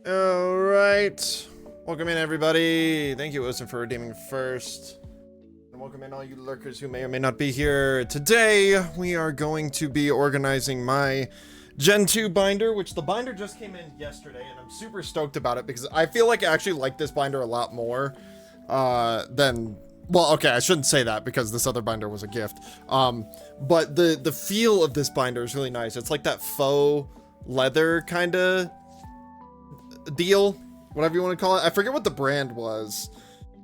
Alright. Welcome in, everybody. Thank you, Wilson, for redeeming first. And welcome in all you lurkers who may or may not be here. Today, we are going to be organizing my Gen 2 binder, which the binder just came in yesterday, and I'm super stoked about it because I feel like I actually like this binder a lot more than... Well, okay, I shouldn't say that because this other binder was a gift. But the feel of this binder is really nice. It's like that faux leather kind of deal, whatever you want to call it. I forget what the brand was,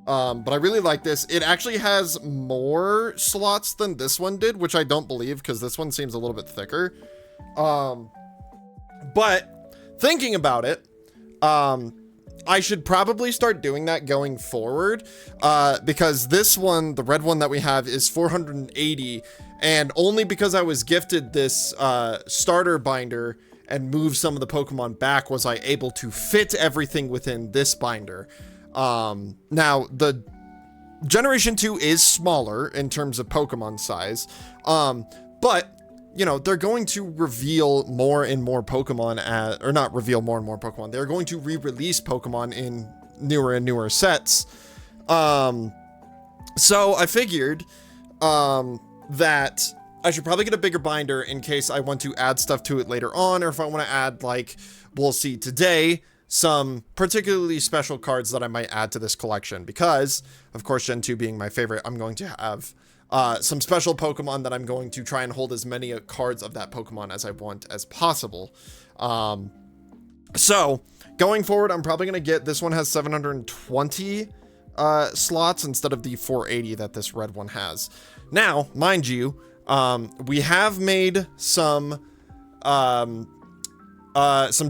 but I really like this. It actually has more slots than this one did, which I don't believe because this one seems a little bit thicker. But thinking about it, I should probably start doing that going forward, because this one, the red one that we have, is 480, and only because I was gifted this starter binder and move some of the Pokemon back was I able to fit everything within this binder. Now, the Generation 2 is smaller in terms of Pokemon size, but, you know, they're going to reveal more and more Pokemon, or not reveal more and more Pokemon, they're going to re-release Pokemon in newer and newer sets. So I figured that I should probably get a bigger binder in case I want to add stuff to it later on, or if I want to add, like, we'll see today, some particularly special cards that I might add to this collection, because, of course, Gen 2 being my favorite, I'm going to have some special Pokemon that I'm going to try and hold as many cards of that Pokemon as I want as possible. So, going forward, I'm probably going to get, this one has 720 slots instead of the 480 that this red one has. Now, mind you, we have made some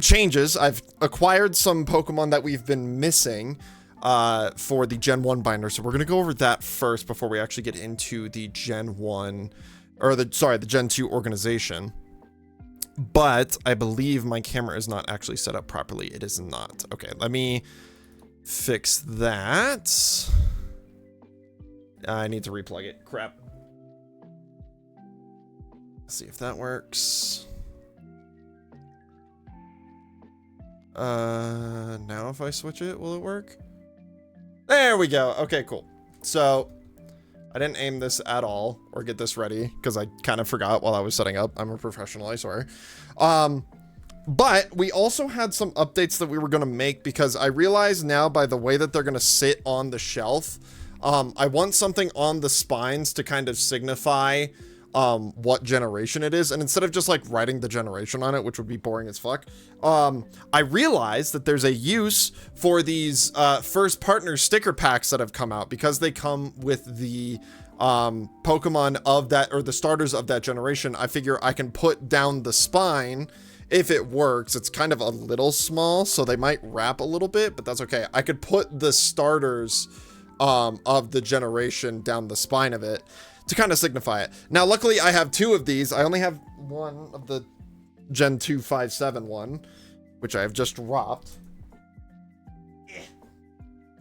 changes. I've acquired some Pokemon that we've been missing for the Gen 1 binder, so we're going to go over that first before we actually get into the Gen 1, or the Gen 2 organization. But I believe my camera is not actually set up properly. It is not. Okay, let me fix that. I need to replug it. Crap. See if that works. Now if I switch it, will it work? There we go. Okay, cool. So I didn't aim this at all or get this ready because I kind of forgot while I was setting up. I'm a professional, I swear. But we also had some updates that we were going to make because I realize now by the way that they're going to sit on the shelf, I want something on the spines to kind of signify what generation it is, and instead of just like writing the generation on it, which would be boring as fuck, I realized that there's a use for these first partner sticker packs that have come out because they come with the Pokemon of that, or the starters of that generation. I figure I can put down the spine if it works. It's kind of a little small, so they might wrap a little bit, but that's okay. I could put the starters of the generation down the spine of it to kind of signify it. Now, luckily, I have two of these. I only have one of the Gen 2 5.7 one, which I have just dropped.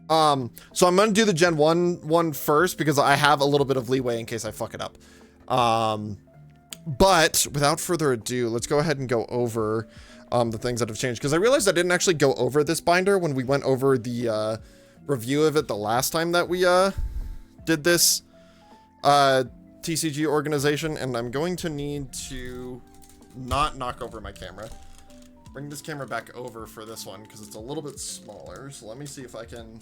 So I'm going to do the Gen 1 one first because I have a little bit of leeway in case I fuck it up. But without further ado, let's go ahead and go over the things that have changed, because I realized I didn't actually go over this binder when we went over the review of it the last time that we did this TCG organization, and I'm going to need to not knock over my camera. Bring this camera back over for this one because it's a little bit smaller. So let me see if I can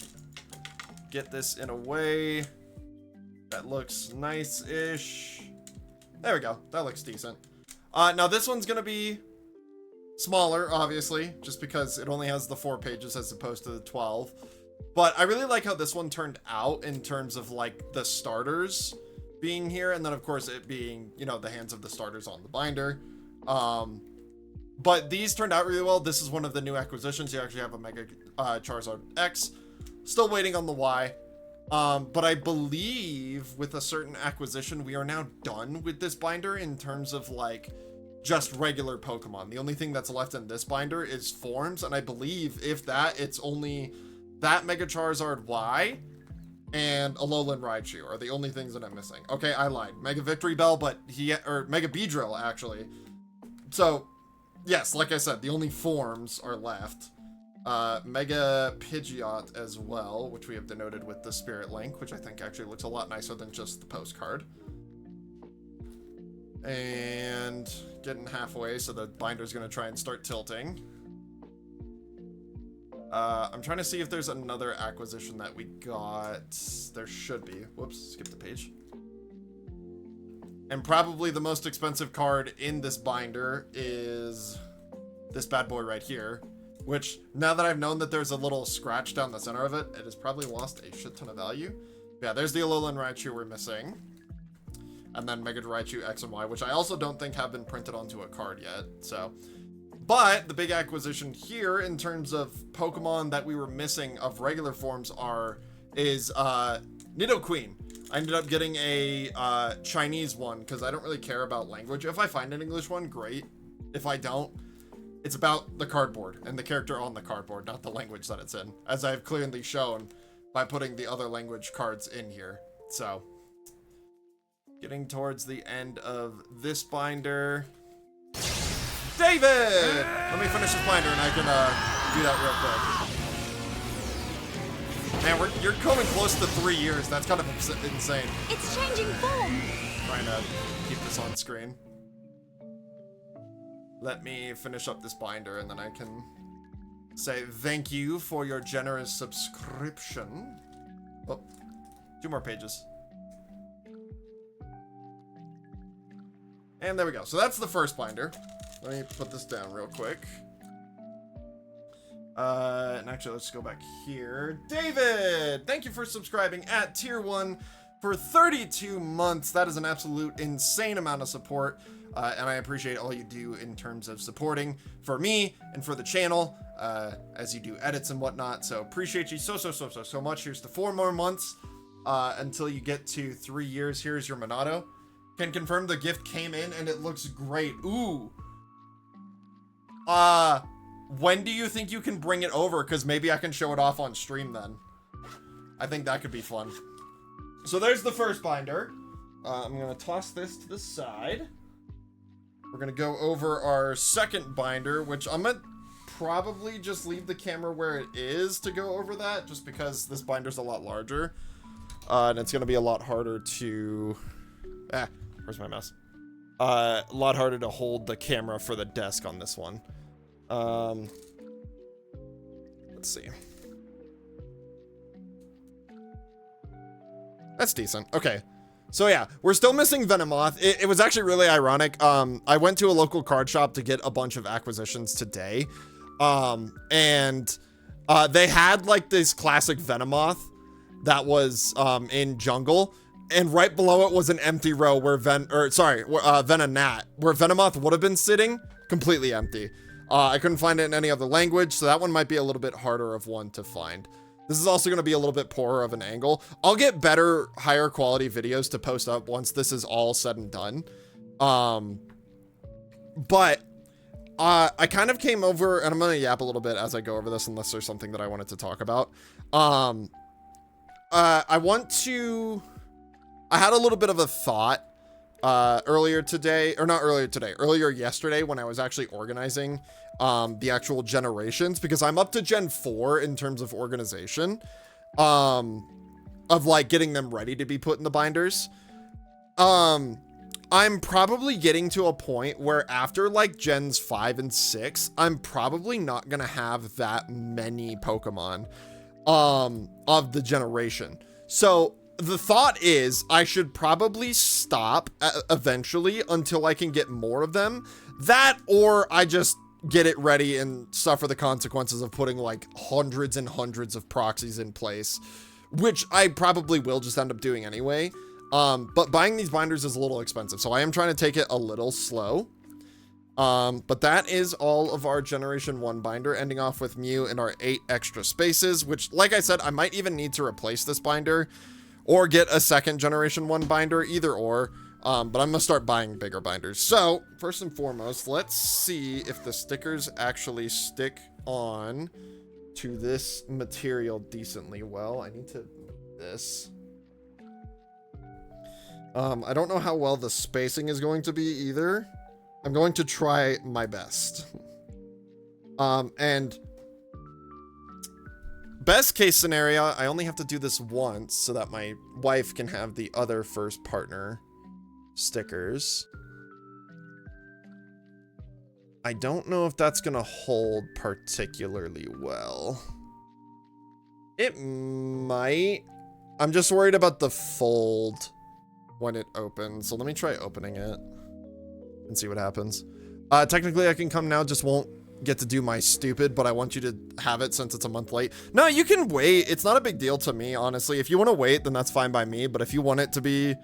get this in a way that looks nice-ish. There we go. That looks decent. Now this one's gonna be smaller, obviously, just because it only has the 4 pages as opposed to the 12. But I really like how this one turned out in terms of like the starters being here, and then of course it being, you know, the hands of the starters on the binder. But these turned out really well. This is one of the new acquisitions. You actually have a Mega Charizard X. Still waiting on the Y. But I believe with a certain acquisition, we are now done with this binder in terms of like just regular Pokemon. The only thing that's left in this binder is forms, and I believe if that, it's only that Mega Charizard Y and Alolan Raichu are the only things that I'm missing. Okay, I lied. Mega Victory Bell, but or Mega Beedrill, actually. So, yes, like I said, the only forms are left. Mega Pidgeot as well, which we have denoted with the Spirit Link, which I think actually looks a lot nicer than just the postcard. And getting halfway, so the binder's gonna try and start tilting. I'm trying to see if there's another acquisition that we got. There should be. Whoops, skip the page. And probably the most expensive card in this binder is this bad boy right here, which now that I've known that there's a little scratch down the center of it, it has probably lost a shit ton of value. Yeah, there's the Alolan Raichu we're missing. And then Mega Raichu X and Y, which I also don't think have been printed onto a card yet, so. But the big acquisition here in terms of Pokemon that we were missing of regular forms is Nidoqueen. I ended up getting a Chinese one because I don't really care about language. If I find an English one, great. If I don't, it's about the cardboard and the character on the cardboard, not the language that it's in, as I've clearly shown by putting the other language cards in here. So, getting towards the end of this binder. David! Let me finish this binder and I can do that real quick. Man, you're coming close to 3 years. That's kind of insane. It's changing form. Trying to keep this on screen. Let me finish up this binder and then I can say thank you for your generous subscription. Oh, 2 more pages. And there we go. So that's the first binder. Let me put this down real quick. And actually, let's go back here. David, thank you for subscribing at Tier 1 for 32 months. That is an absolute insane amount of support. And I appreciate all you do in terms of supporting for me and for the channel as you do edits and whatnot. So appreciate you so much. Here's the 4 more months until you get to 3 years. Here's your Monado. Can confirm the gift came in and it looks great. Ooh. When do you think you can bring it over? Because maybe I can show it off on stream then. I think that could be fun. So there's the first binder. I'm going to toss this to the side. We're going to go over our second binder, which I'm going to probably just leave the camera where it is to go over that, just because this binder's a lot larger. And it's going to be a lot harder to... where's my mouse? A lot harder to hold the camera for the desk on this one. Let's see. That's decent. Okay. So yeah, we're still missing Venomoth. It was actually really ironic. I went to a local card shop to get a bunch of acquisitions today. And they had like this classic Venomoth that was in Jungle. And right below it was an empty row where Venonat, where Venomoth would have been sitting, completely empty. I couldn't find it in any other language, so that one might be a little bit harder of one to find. This is also going to be a little bit poorer of an angle. I'll get better, higher quality videos to post up once this is all said and done. But I kind of came over, and I'm going to yap a little bit as I go over this, unless there's something that I wanted to talk about. I had a little bit of a thought earlier yesterday when I was actually organizing the actual generations, because I'm up to Gen 4 in terms of organization of like getting them ready to be put in the binders. I'm probably getting to a point where after like Gens 5 and 6, I'm probably not gonna have that many Pokemon of the generation. So the thought is I should probably stop eventually until I can get more of them. That, or I just get it ready and suffer the consequences of putting like hundreds and hundreds of proxies in place, which I probably will just end up doing anyway. But buying these binders is a little expensive, so I am trying to take it a little slow. But that is all of our Generation 1 binder, ending off with Mew and our 8 extra spaces, which, like I said, I might even need to replace this binder or get a second Generation 1 binder, either or. But I'm gonna start buying bigger binders. So, first and foremost, let's see if the stickers actually stick on to this material decently well. I need to move this. I don't know how well the spacing is going to be either. I'm going to try my best. And best case scenario, I only have to do this once so that my wife can have the other first partner stickers. I don't know if that's gonna hold particularly well. It might. I'm just worried about the fold when it opens. So let me try opening it and see what happens. Technically I can come now, just won't get to do my stupid, but I want you to have it since it's a month late. No, you can wait. It's not a big deal to me, honestly. If you want to wait, then that's fine by me. But if you want it to be,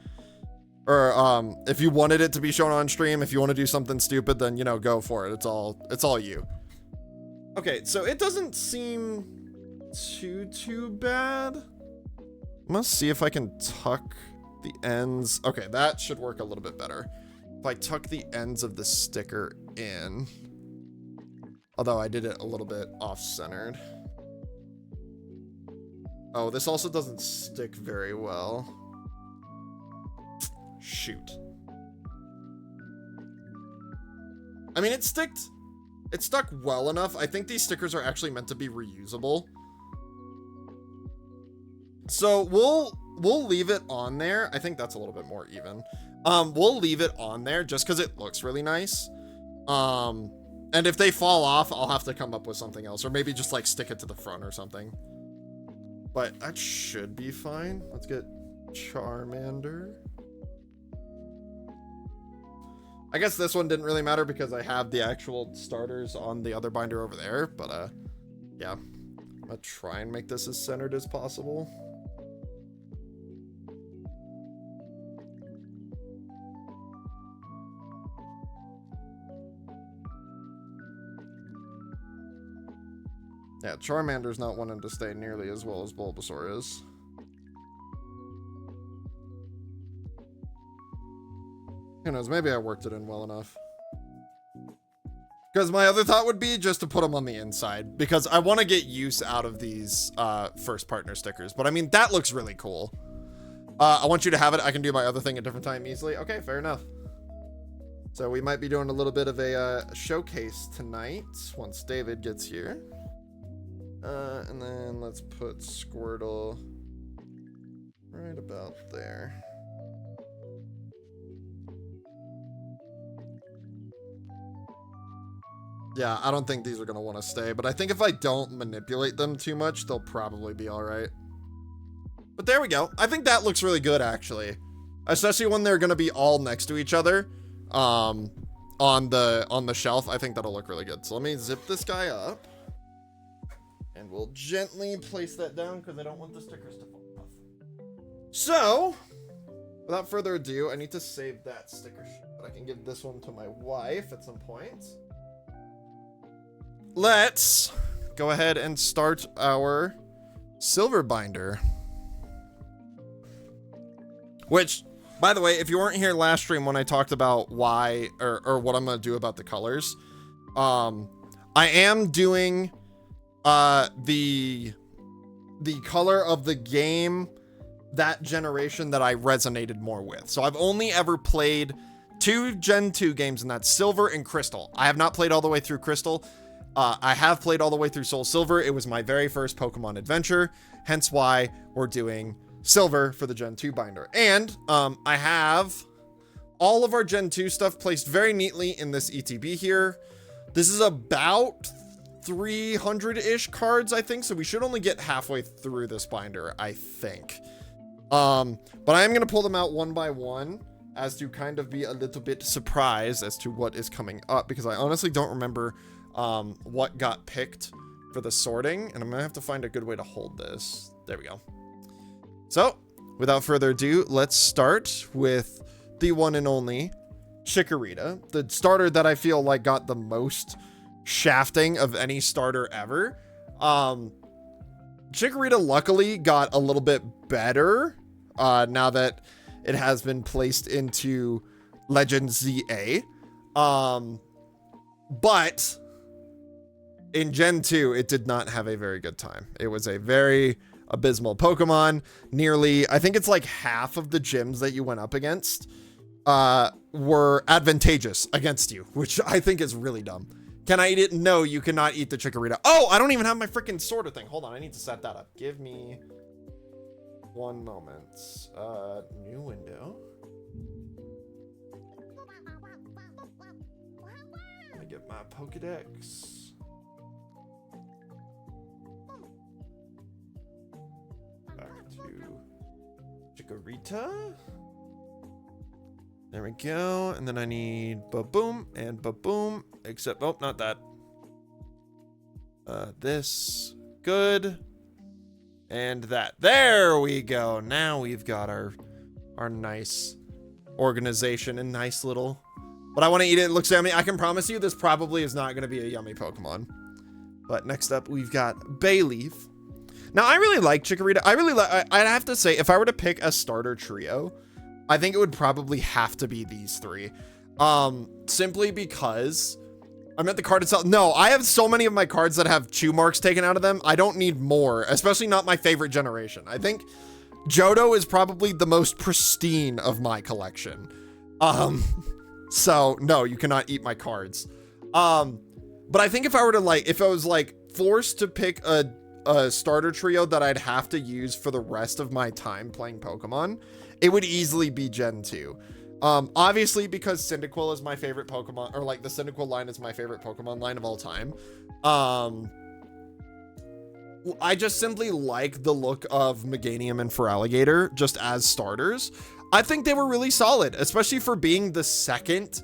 or if you wanted it to be shown on stream, if you want to do something stupid, then, you know, go for it. It's all you. Okay, so it doesn't seem too bad. I'm gonna see if I can tuck the ends. Okay, that should work a little bit better. If I tuck the ends of the sticker in. Although I did it a little bit off-centered. Oh, this also doesn't stick very well. Shoot. I mean, it stuck well enough. I think these stickers are actually meant to be reusable. So we'll leave it on there. I think that's a little bit more even. We'll leave it on there just because it looks really nice. And if they fall off, I'll have to come up with something else, or maybe just like stick it to the front or something. But that should be fine. Let's get Charmander. I guess this one didn't really matter because I have the actual starters on the other binder over there, but yeah. I'm gonna try and make this as centered as possible. Yeah, Charmander's not wanting to stay nearly as well as Bulbasaur is. Who knows, maybe I worked it in well enough. Because my other thought would be just to put them on the inside, because I want to get use out of these first partner stickers. But I mean, that looks really cool. I want you to have it. I can do my other thing at a different time easily. Okay, fair enough. So we might be doing a little bit of a showcase tonight once David gets here. And then let's put Squirtle right about there. Yeah, I don't think these are going to want to stay, but I think if I don't manipulate them too much, they'll probably be all right. But there we go. I think that looks really good, actually. Especially when they're going to be all next to each other on the shelf. I think that'll look really good. So let me zip this guy up. And we'll gently place that down because I don't want the stickers to fall off. So, without further ado, I need to save that sticker sheet, but I can give this one to my wife at some point. Let's go ahead and start our silver binder. Which, by the way, if you weren't here last stream when I talked about why, or what I'm going to do about the colors, I am doing the color of the game that generation that I resonated more with. So I've only ever played 2 Gen 2 games, and that's Silver and Crystal. I have not played all the way through Crystal. I have played all the way through Soul Silver. It was my very first Pokemon adventure, hence why we're doing Silver for the Gen 2 binder. And I have all of our Gen 2 stuff placed very neatly in this ETB here. This is about 300-ish cards, I think, so we should only get halfway through this binder, I think. But I am going to pull them out one by one as to kind of be a little bit surprised as to what is coming up, because I honestly don't remember what got picked for the sorting, and I'm going to have to find a good way to hold this. There we go. So, without further ado, let's start with the one and only Chikorita, the starter that I feel like got the most shafting of any starter ever. Chikorita luckily got a little bit better now that it has been placed into Legend ZA. But in Gen 2, it did not have a very good time. It was a very abysmal Pokemon. Nearly, I think it's like half of the gyms that you went up against were advantageous against you, which I think is really dumb. Can I eat it? No, you cannot eat the Chikorita. Oh, I don't even have my freaking sorter thing. Hold on, I need to set that up. Give me 1 moment. New window. Let me get my Pokedex. Back to Chikorita. There we go. And then I need ba-boom and ba-boom. Except, oh, not that. This. Good. And that. There we go. Now we've got our nice organization and nice little... But I want to eat it. It looks yummy. I can promise you this probably is not going to be a yummy Pokemon. But next up, we've got Bayleaf. Now, I really like Chikorita. I'd have to say, if I were to pick a starter trio, I think it would probably have to be these 3. Simply because I meant the card itself. No, I have so many of my cards that have chew marks taken out of them. I don't need more, especially not my favorite generation. I think Johto is probably the most pristine of my collection. So no, you cannot eat my cards. But I think if I were to if I was forced to pick a starter trio that I'd have to use for the rest of my time playing Pokemon, it would easily be Gen 2. Obviously because Cyndaquil is my favorite Pokemon, or the Cyndaquil line is my favorite Pokemon line of all time. I just simply like the look of Meganium and Feraligatr just as starters. I think they were really solid, especially for being the second,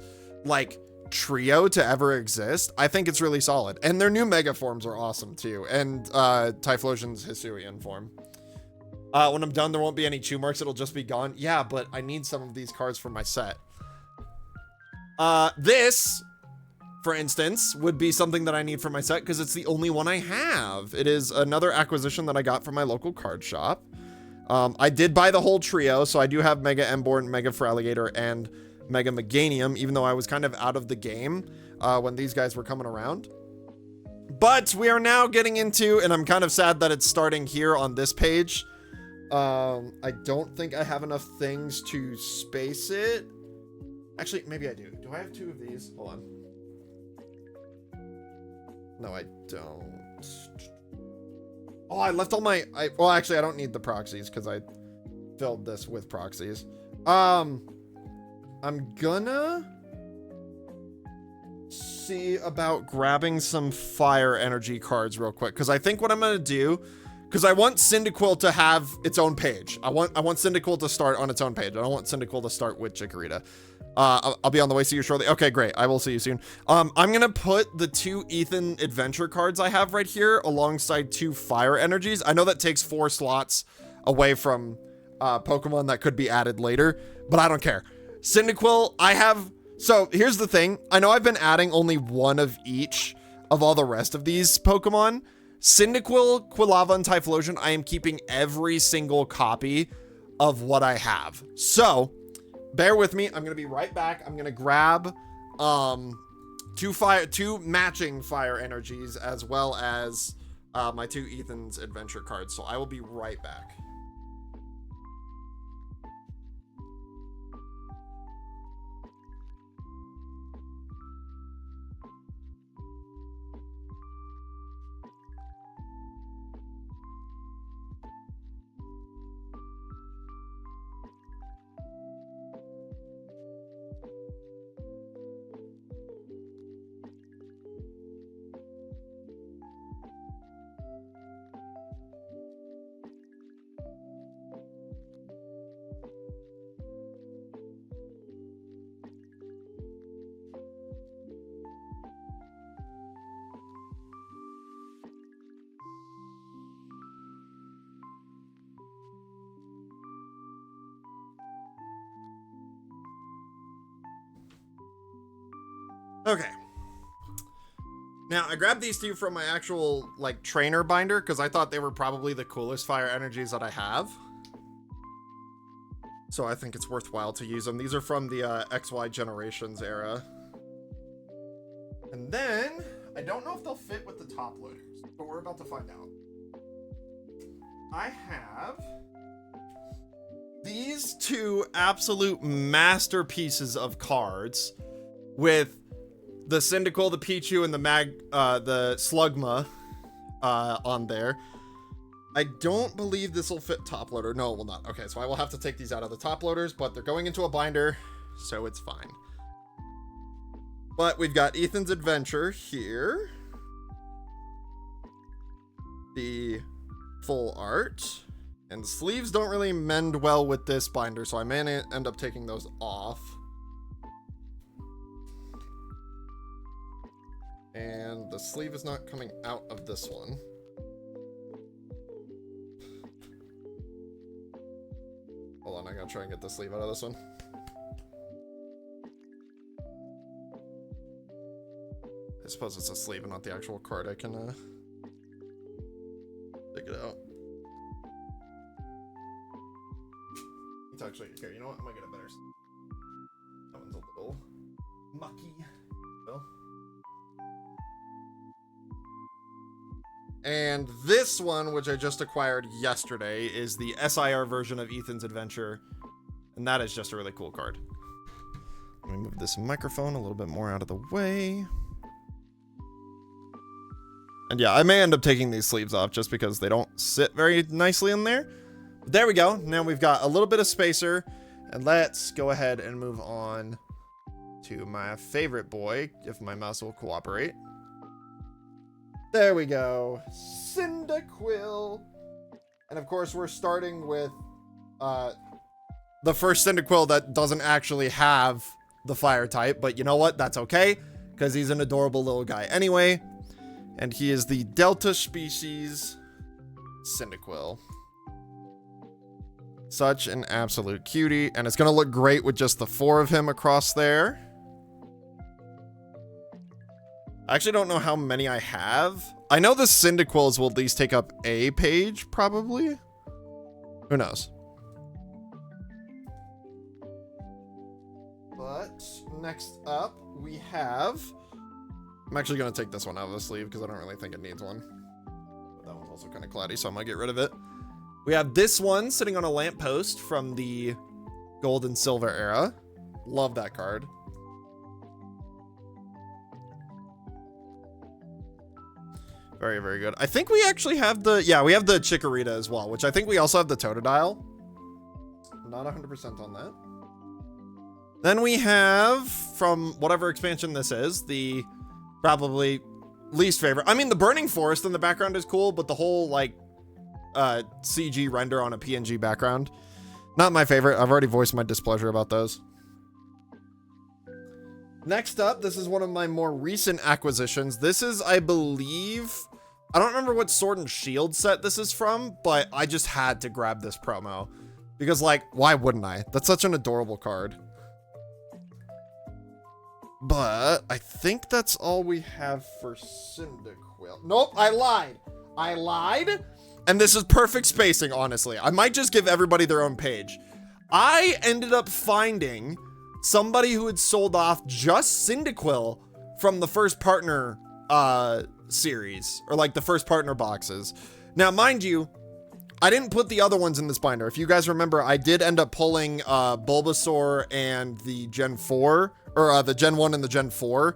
trio to ever exist. I think it's really solid. And their new Mega forms are awesome too. And Typhlosion's Hisuian form. When I'm done, there won't be any chew marks. It'll just be gone. Yeah, but I need some of these cards for my set. This, for instance, would be something that I need for my set because it's the only one I have. It is another acquisition that I got from my local card shop. I did buy the whole trio, so I do have Mega Emboar, Mega Feraligatr, and Mega Meganium, even though I was kind of out of the game when these guys were coming around. But we are now getting into, and I'm kind of sad that it's starting here on this page. I don't think I have enough things to space it. Actually, maybe I do. Do I have 2 of these? Hold on. No, I don't. Oh, I left all my... well, actually, I don't need the proxies because I filled this with proxies. I'm gonna see about grabbing some fire energy cards real quick because I think what I'm gonna do, because I want Cyndaquil to have its own page. I want Cyndaquil to start on its own page. I don't want Cyndaquil to start with Chikorita. I'll be on the way. See you shortly. Okay, great. I will see you soon. I'm gonna put the 2 Ethan adventure cards I have right here alongside 2 fire energies. I know that takes 4 slots away from Pokemon that could be added later, but I don't care. Cyndaquil, I have... So here's the thing. I know I've been adding only 1 of each of all the rest of these Pokemon. Cyndaquil, Quilava, and Typhlosion, I am keeping every single copy of what I have. So bear with me. I'm going to be right back. I'm going to grab 2 matching fire energies as well as my 2 Ethan's adventure cards. So I will be right back. Okay. Now, I grabbed these 2 from my actual, trainer binder because I thought they were probably the coolest fire energies that I have. So I think it's worthwhile to use them. These are from the XY Generations era. And then, I don't know if they'll fit with the top loaders, but we're about to find out. I have these 2 absolute masterpieces of cards with the Cyndaquil, the Pichu, and the Slugma on there. I don't believe this will fit top loader. No, it will not. Okay, so I will have to take these out of the top loaders, but they're going into a binder, so it's fine. But we've got Ethan's Adventure here. The full art. And the sleeves don't really mend well with this binder, so I may end up taking those off. And the sleeve is not coming out of this one. Hold on, I gotta try and get the sleeve out of this one. I suppose it's a sleeve and not the actual card. I can take it out. It's actually here. You know what? I might get a better. That one's a little mucky. Well. And this one, which I just acquired yesterday, is the SIR version of Ethan's Adventure. And that is just a really cool card. Let me move this microphone a little bit more out of the way. And yeah, I may end up taking these sleeves off just because they don't sit very nicely in there. But there we go. Now we've got a little bit of spacer. And let's go ahead and move on to my favorite boy, if my mouse will cooperate. There we go. Cyndaquil. And of course, we're starting with the first Cyndaquil that doesn't actually have the fire type. But you know what? That's okay, because he's an adorable little guy anyway. And he is the Delta species Cyndaquil. Such an absolute cutie. And it's going to look great with just the 4 of him across there. I actually don't know how many I have. I know the Cyndaquils will at least take up a page, probably. Who knows? But next up, we have... I'm actually going to take this one out of the sleeve because I don't really think it needs one. But that one's also kind of cloudy, so I might get rid of it. We have this one sitting on a lamppost from the Gold and Silver era. Love that card. Very, very good. I think we actually have the... Yeah, we have the Chikorita as well, which I think we also have the Totodile. Not 100% on that. Then we have, from whatever expansion this is, the probably least favorite. I mean, the Burning Forest in the background is cool, but the whole, like, CG render on a PNG background, not my favorite. I've already voiced my displeasure about those. Next up, this is one of my more recent acquisitions. This is, I believe... I don't remember what Sword and Shield set this is from, but I just had to grab this promo. Because, like, why wouldn't I? That's such an adorable card. But I think that's all we have for Cyndaquil. Nope, I lied. I lied. And this is perfect spacing, honestly. I might just give everybody their own page. I ended up finding somebody who had sold off just Cyndaquil from the first partner series, or like the first partner boxes. Now, mind you, I didn't put the other ones in this binder. If you guys remember, I did end up pulling Bulbasaur and the Gen 4, or the Gen 1 and the Gen 4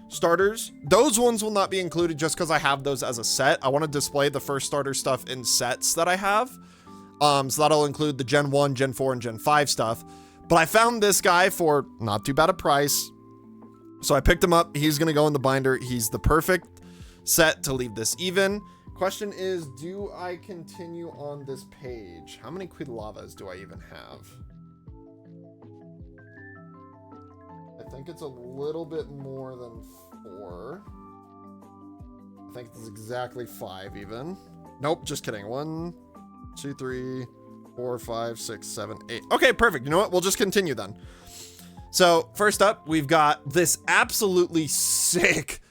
starters. Those ones will not be included just because I have those as a set. I want to display the first starter stuff in sets that I have. So that'll include the Gen 1, Gen 4, and Gen 5 stuff. But I found this guy for not too bad a price. So I picked him up. He's going to go in the binder. He's the perfect set to leave this even. Question is, do I continue on this page? How many Quidlavas do I even have? I think it's a little bit more than 4. I think it's exactly 5 even. Nope, just kidding. 1, 2, 3, 4, 5, 6, 7, 8. Okay, perfect. You know what? We'll just continue then. So first up, we've got this absolutely sick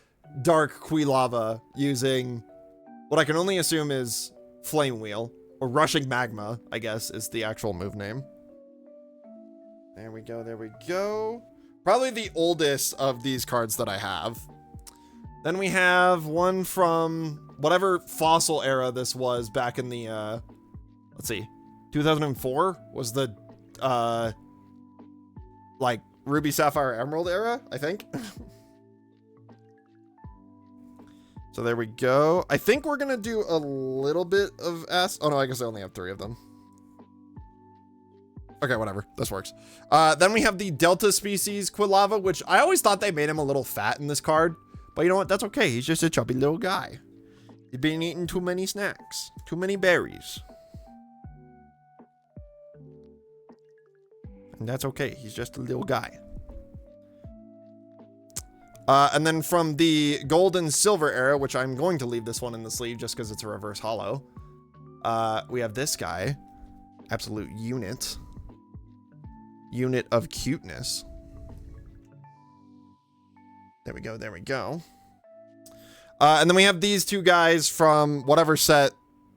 Dark Quilava using what I can only assume is Flame Wheel, or Rushing Magma, I guess is the actual move name. There we go, there we go. Probably the oldest of these cards that I have. Then we have one from whatever fossil era this was back in the, let's see, 2004 was the, like, Ruby, Sapphire, Emerald era, I think. So there we go. I think we're going to do a little bit of S. Oh, no, I guess I only have 3 of them. Okay, whatever. This works. Then we have the Delta species Quilava, which I always thought they made him a little fat in this card. But you know what? That's okay. He's just a chubby little guy. He's been eating too many snacks. Too many berries. And that's okay. He's just a little guy. And then from the gold and silver era, which I'm going to leave this one in the sleeve just because it's a reverse holo. We have this guy. Absolute unit. Unit of cuteness. There we go. There we go. And then we have these 2 guys from whatever set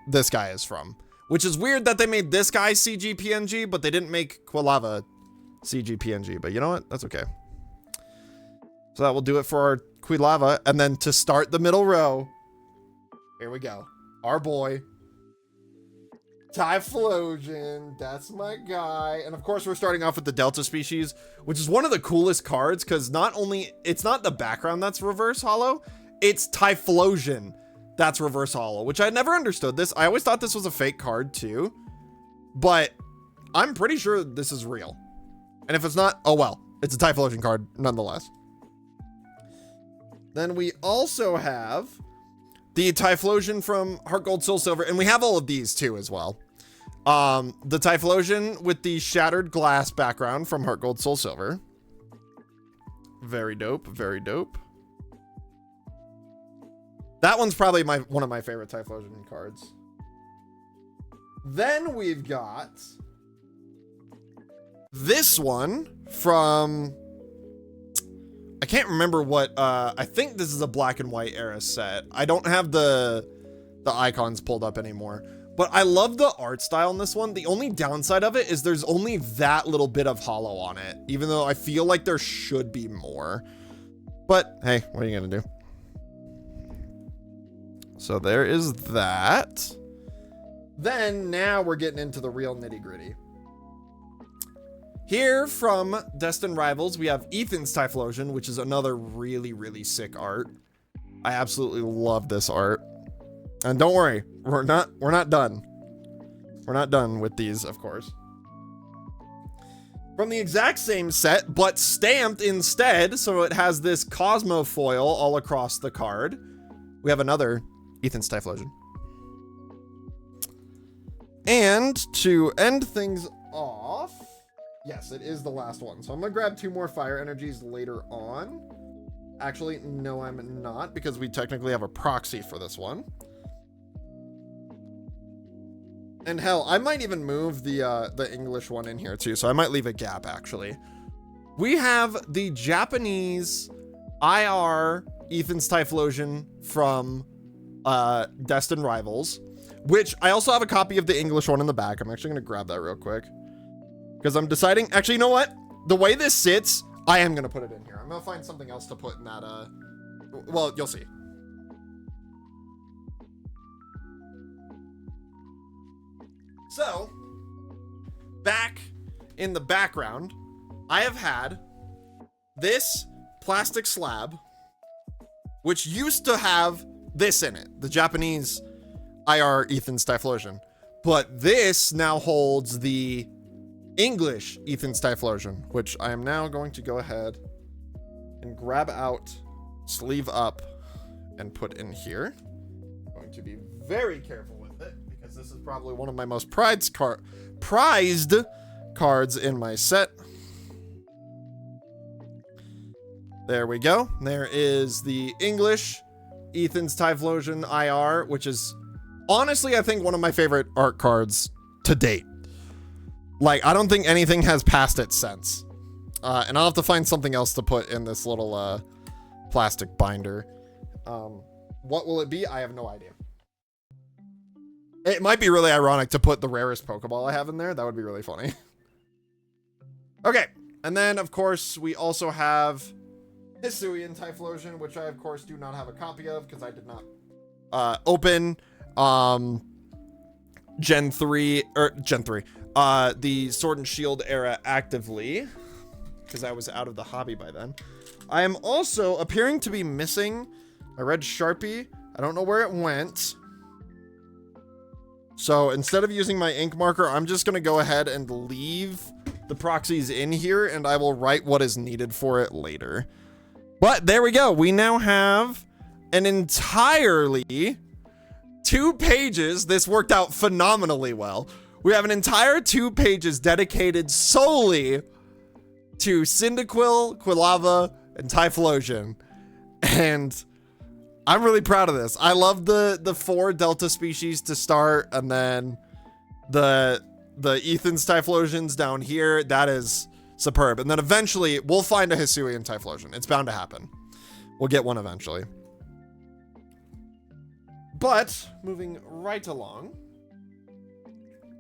this guy is from. Which is weird that they made this guy CGPNG, but they didn't make Quilava CGPNG. But you know what? That's okay. So that will do it for our Quilava. And then to start the middle row, here we go. Our boy, Typhlosion. That's my guy. And of course, we're starting off with the Delta species, which is one of the coolest cards because not only, it's not the background that's reverse holo, it's Typhlosion that's reverse holo, which I never understood this. I always thought this was a fake card too, but I'm pretty sure this is real. And if it's not, oh well, it's a Typhlosion card nonetheless. Then we also have the Typhlosion from Heart Gold Soul Silver, and we have all of these too as well. The Typhlosion with the shattered glass background from Heart Gold Soul Silver. Very dope, very dope. That one's probably one of my favorite Typhlosion cards. Then we've got this one from, I can't remember what, I think this is a black and white era set. I don't have the icons pulled up anymore, but I love the art style in this one. The only downside of it is there's only that little bit of holo on it, even though I feel like there should be more. But hey, what are you gonna do? So there is that. Then now we're getting into the real nitty gritty. Here from Destined Rivals, we have Ethan's Typhlosion, which is another really, really sick art. I absolutely love this art. And don't worry, we're not done. We're not done with these, of course. From the exact same set, but stamped instead, so it has this Cosmo foil all across the card. We have another Ethan's Typhlosion. And to end things off, yes, it is the last one. So I'm gonna grab 2 more fire energies later on. Actually, no, I'm not, because we technically have a proxy for this one. And hell, I might even move the English one in here too, so I might leave a gap actually. We have the Japanese IR Ethan's Typhlosion from Destined Rivals, which I also have a copy of the English one in the back. I'm actually gonna grab that real quick because I'm deciding, actually, you know what? The way this sits, I am gonna put it in here. I'm gonna find something else to put in that, well, you'll see. So, back in the background, I have had this plastic slab, which used to have this in it, the Japanese IR Ethan's Typhlosion. But this now holds the English Ethan's Typhlosion, which I am now going to go ahead and grab out, sleeve up, and put in here. I'm going to be very careful with it, because this is probably one of my most prized cards in my set. There we go. There is the English Ethan's Typhlosion IR, which is honestly, I think, one of my favorite art cards to date. Like, I don't think anything has passed it since. And I'll have to find something else to put in this little plastic binder. What will it be? I have no idea. It might be really ironic to put the rarest Pokeball I have in there. That would be really funny. Okay. And then, of course, we also have Hisuian Typhlosion, which I, of course, do not have a copy of because I did not open Gen 3, the Sword and Shield era actively, because I was out of the hobby by then. I am also appearing to be missing a red Sharpie I don't know where it went. So instead of using my ink marker, I'm just going to go ahead and leave the proxies in here, and I will write what is needed for it later. But there we go. We now have an entirely 2 pages. This worked out phenomenally well. We have an entire 2 pages dedicated solely to Cyndaquil, Quilava, and Typhlosion. And I'm really proud of this. I love the 4 Delta species to start, and then the Ethan's Typhlosions down here. That is superb. And then eventually we'll find a Hisuian Typhlosion. It's bound to happen. We'll get one eventually. But moving right along,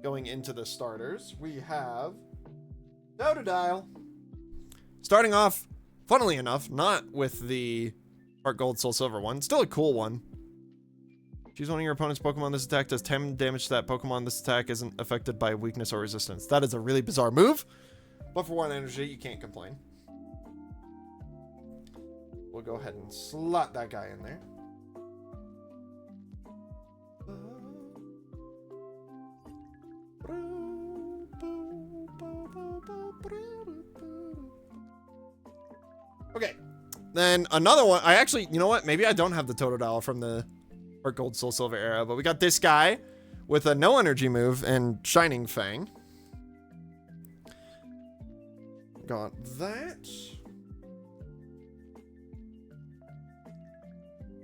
going into the starters, we have Totodile. Starting off, funnily enough, not with the Heart Gold Soul Silver one. Still a cool one. Choose one of your opponent's Pokemon. This attack does 10 damage to that Pokemon. This attack isn't affected by weakness or resistance. That is a really bizarre move. But for 1 energy, you can't complain. We'll go ahead and slot that guy in there. Okay. Then another one. I actually, you know what? Maybe I don't have the Totodile from the Heart Gold Soul Silver era, but we got this guy with a no energy move and Shining Fang. Got that.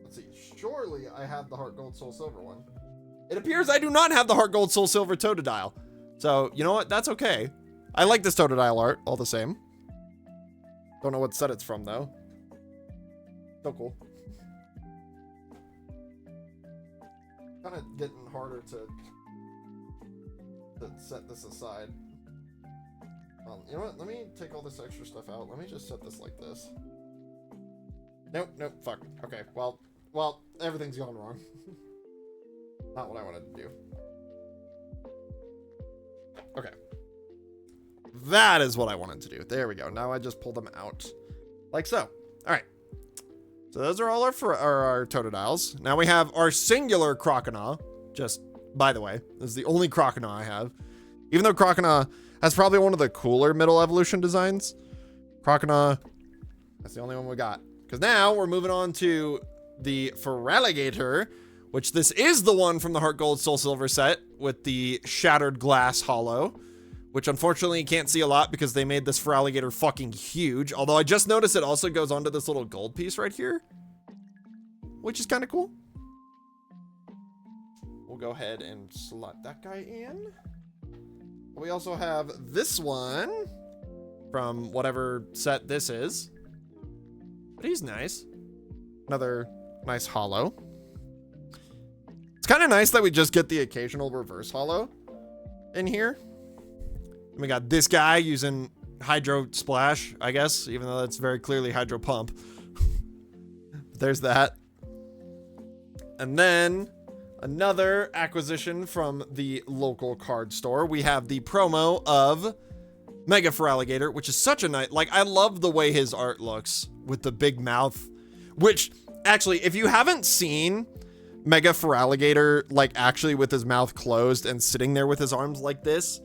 Let's see. Surely I have the Heart Gold Soul Silver one. It appears I do not have the Heart Gold Soul Silver Totodile. So, you know what? That's okay. I like this Totodile art all the same. Don't know what set it's from, though. So cool. Kind of getting harder to set this aside. You know what? Let me take all this extra stuff out. Let me just set this like this. Nope, nope, fuck. Okay, well, everything's going wrong. Not what I wanted to do. Okay. That is what I wanted to do. There we go. Now I just pull them out. Like so. All right. So those are all our Totodiles. Now we have our singular Croconaw. Just, by the way, this is the only Croconaw I have. Even though Croconaw has probably one of the cooler middle evolution designs. Croconaw, that's the only one we got. Because now we're moving on to the Feraligatr, which this is the one from the Heart Gold Soul Silver set with the shattered glass hollow, which unfortunately you can't see a lot because they made this Feraligatr fucking huge. Although I just noticed it also goes onto this little gold piece right here, which is kind of cool. We'll go ahead and slot that guy in. We also have this one from whatever set this is, but he's nice. Another nice hollow. It's kind of nice that we just get the occasional reverse hollow in here. And we got this guy using Hydro Splash, I guess, even though that's very clearly Hydro Pump. There's that. And then another acquisition from the local card store. We have the promo of Mega Feraligatr, which is such a nice, like, I love the way his art looks with the big mouth, which actually, if you haven't seen Mega Feraligatr, like actually with his mouth closed and sitting there with his arms like this,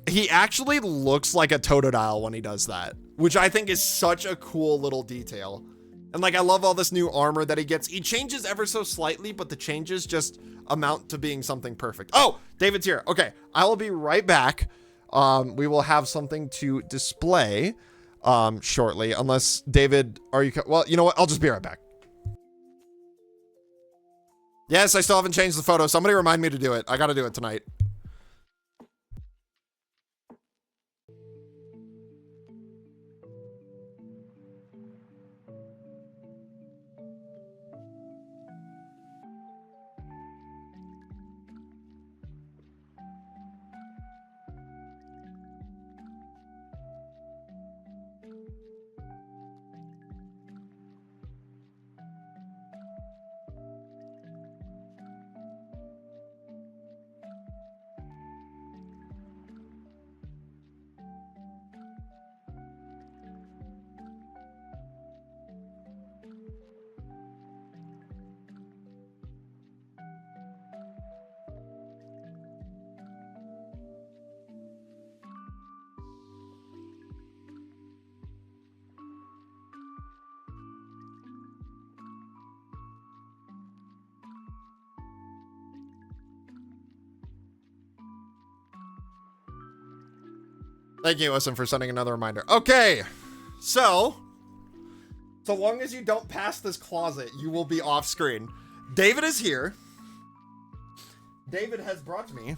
he actually looks like a Totodile when he does that, which I think is such a cool little detail. And like, I love all this new armor that he gets. He changes ever so slightly, but the changes just amount to being something perfect. Oh, David's here. Okay, I will be right back. We will have something to display shortly, unless David, are you, well, you know what? I'll just be right back. Yes, I still haven't changed the photo. Somebody remind me to do it. I got to do it tonight. Thank you, Listen, for sending another reminder. Okay, so long as you don't pass this closet, you will be off screen. David is here. David has brought me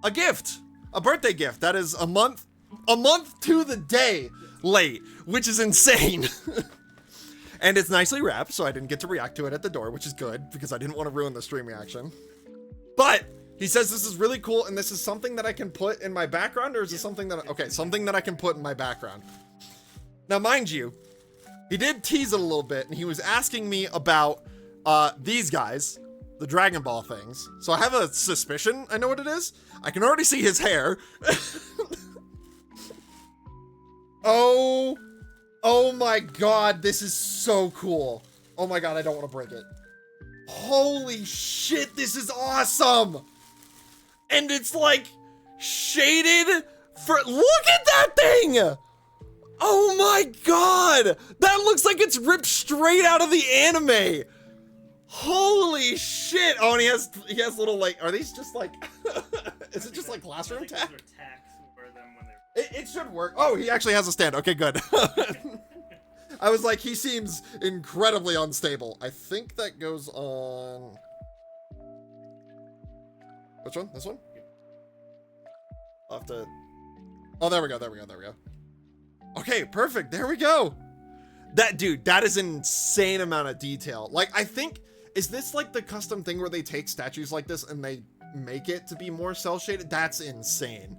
a gift, a birthday gift that is a month to the day late, which is insane. And it's nicely wrapped, so I didn't get to react to it at the door, which is good because I didn't want to ruin the stream reaction. But he says this is really cool, and this is something that I can put in my background, or is it something that, okay, something that I can put in my background. Now, mind you, he did tease it a little bit, and he was asking me about these guys, the Dragon Ball things. So I have a suspicion I know what it is. I can already see his hair. Oh my god, this is so cool. Oh my god, I don't want to break it. Holy shit, this is awesome. And it's like shaded for, look at that thing. Oh my god, that looks like it's ripped straight out of the anime. Holy shit. Oh, and he has little, like, are these just like, is it just like classroom tack? It should work. Oh, he actually has a stand. Okay, good. I was like, he seems incredibly unstable. I think that goes on. Which one? This one? I'll have to. Oh, there we go. Okay, perfect. There we go. That, dude, that is an insane amount of detail. Like, I think, is this like the custom thing where they take statues like this and they make it to be more cell shaded? That's insane.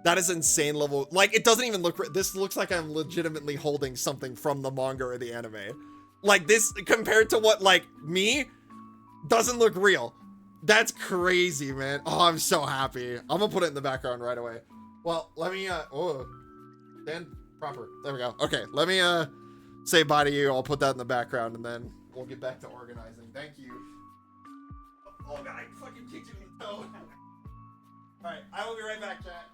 That is insane level. Like, it doesn't even look, this looks like I'm legitimately holding something from the manga or the anime. Like, this, compared to what, like, me, doesn't look real. That's crazy, man. Oh, I'm so happy. I'm gonna put it in the background right away. Well, let me, oh, stand proper. There we go. Okay, let me, say bye to you. I'll put that in the background, and then we'll get back to organizing. Thank you. Oh, God, I fucking kicked you in the toe. All right, I will be right back, chat.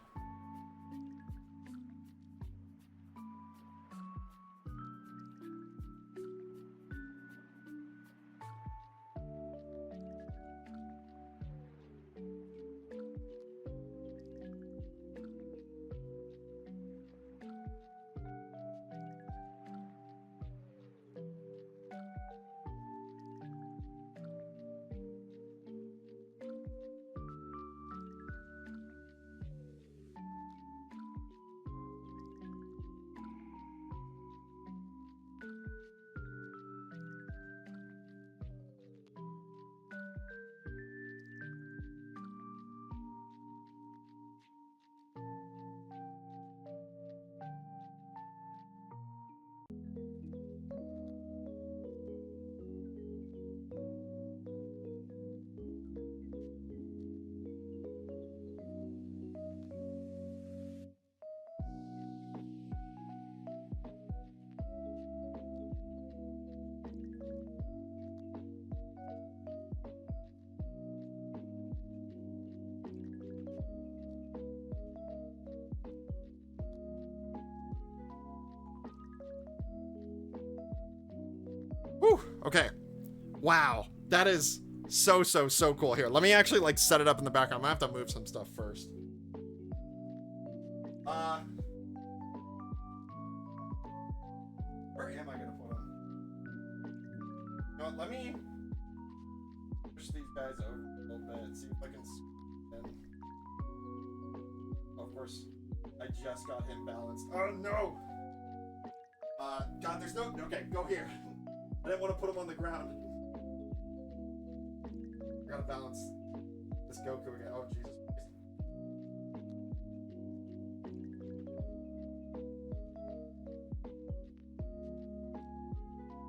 Whew, okay. Wow. That is so cool. Here, let me actually like set it up in the background. I'm gonna have to move some stuff first. Where am I gonna put them? You know what, let me push these guys over a little bit, see if I can squeeze in. Of course, I just got him balanced. Oh no! God, there's no, okay, go here. I didn't want to put him on the ground. I gotta balance this Goku again. Oh, Jesus Christ.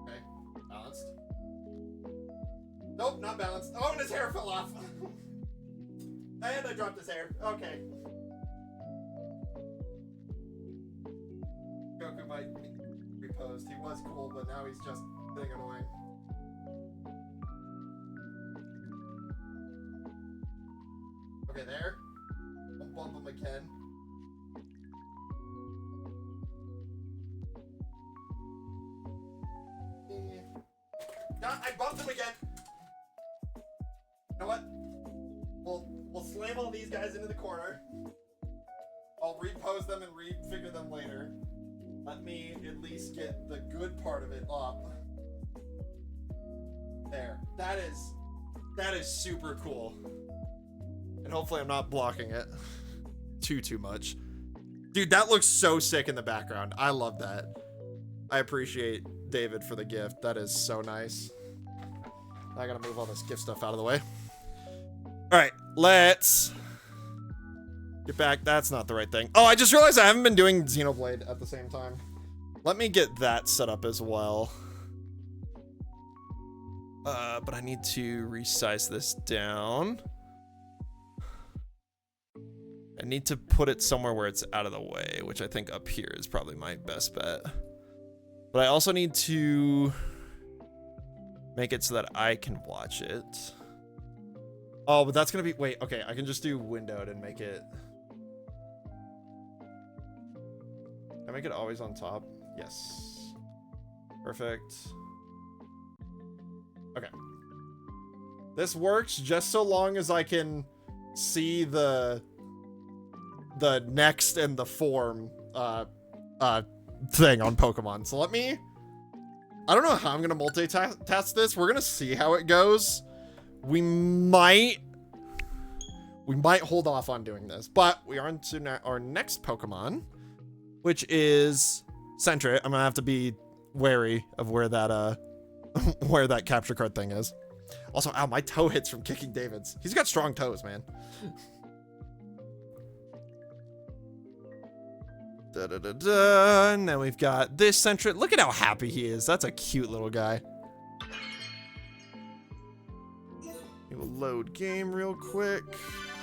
Okay, balanced. Nope, not balanced. Oh, and his hair fell off. And I dropped his hair. Okay. Goku might be reposed. He was cool, but now he's just getting annoying. Okay, there. Don't bump him again. No, I bumped him again. You know what? We'll slam all these guys into the corner. I'll repose them and refigure them later. Let me at least get the good part of it up. There. That is super cool. And hopefully I'm not blocking it too much. Dude, that looks so sick in the background. I love that. I appreciate David for the gift. That is so nice. I gotta move all this gift stuff out of the way. All right, let's get back. That's not the right thing. Oh, I just realized I haven't been doing Xenoblade at the same time. Let me get that set up as well. But I need to resize this down. I need to put it somewhere where it's out of the way, which I think up here is probably my best bet. But I also need to make it so that I can watch it. Oh, but that's gonna be, wait, okay, I can just do windowed and make it. Can I make it always on top? Yes. Perfect. Okay. This works just so long as I can see the next and the form thing on Pokemon. So let me, I don't know how I'm gonna multitask this. We're gonna see how it goes. We might hold off on doing this, but we are into our next Pokemon, which is Sentret. I'm gonna have to be wary of where that where that capture card thing is. Also, ow, my toe hits from kicking David's. He's got strong toes, man. And then we've got this Sentret. Look at how happy he is. That's a cute little guy. We will load game real quick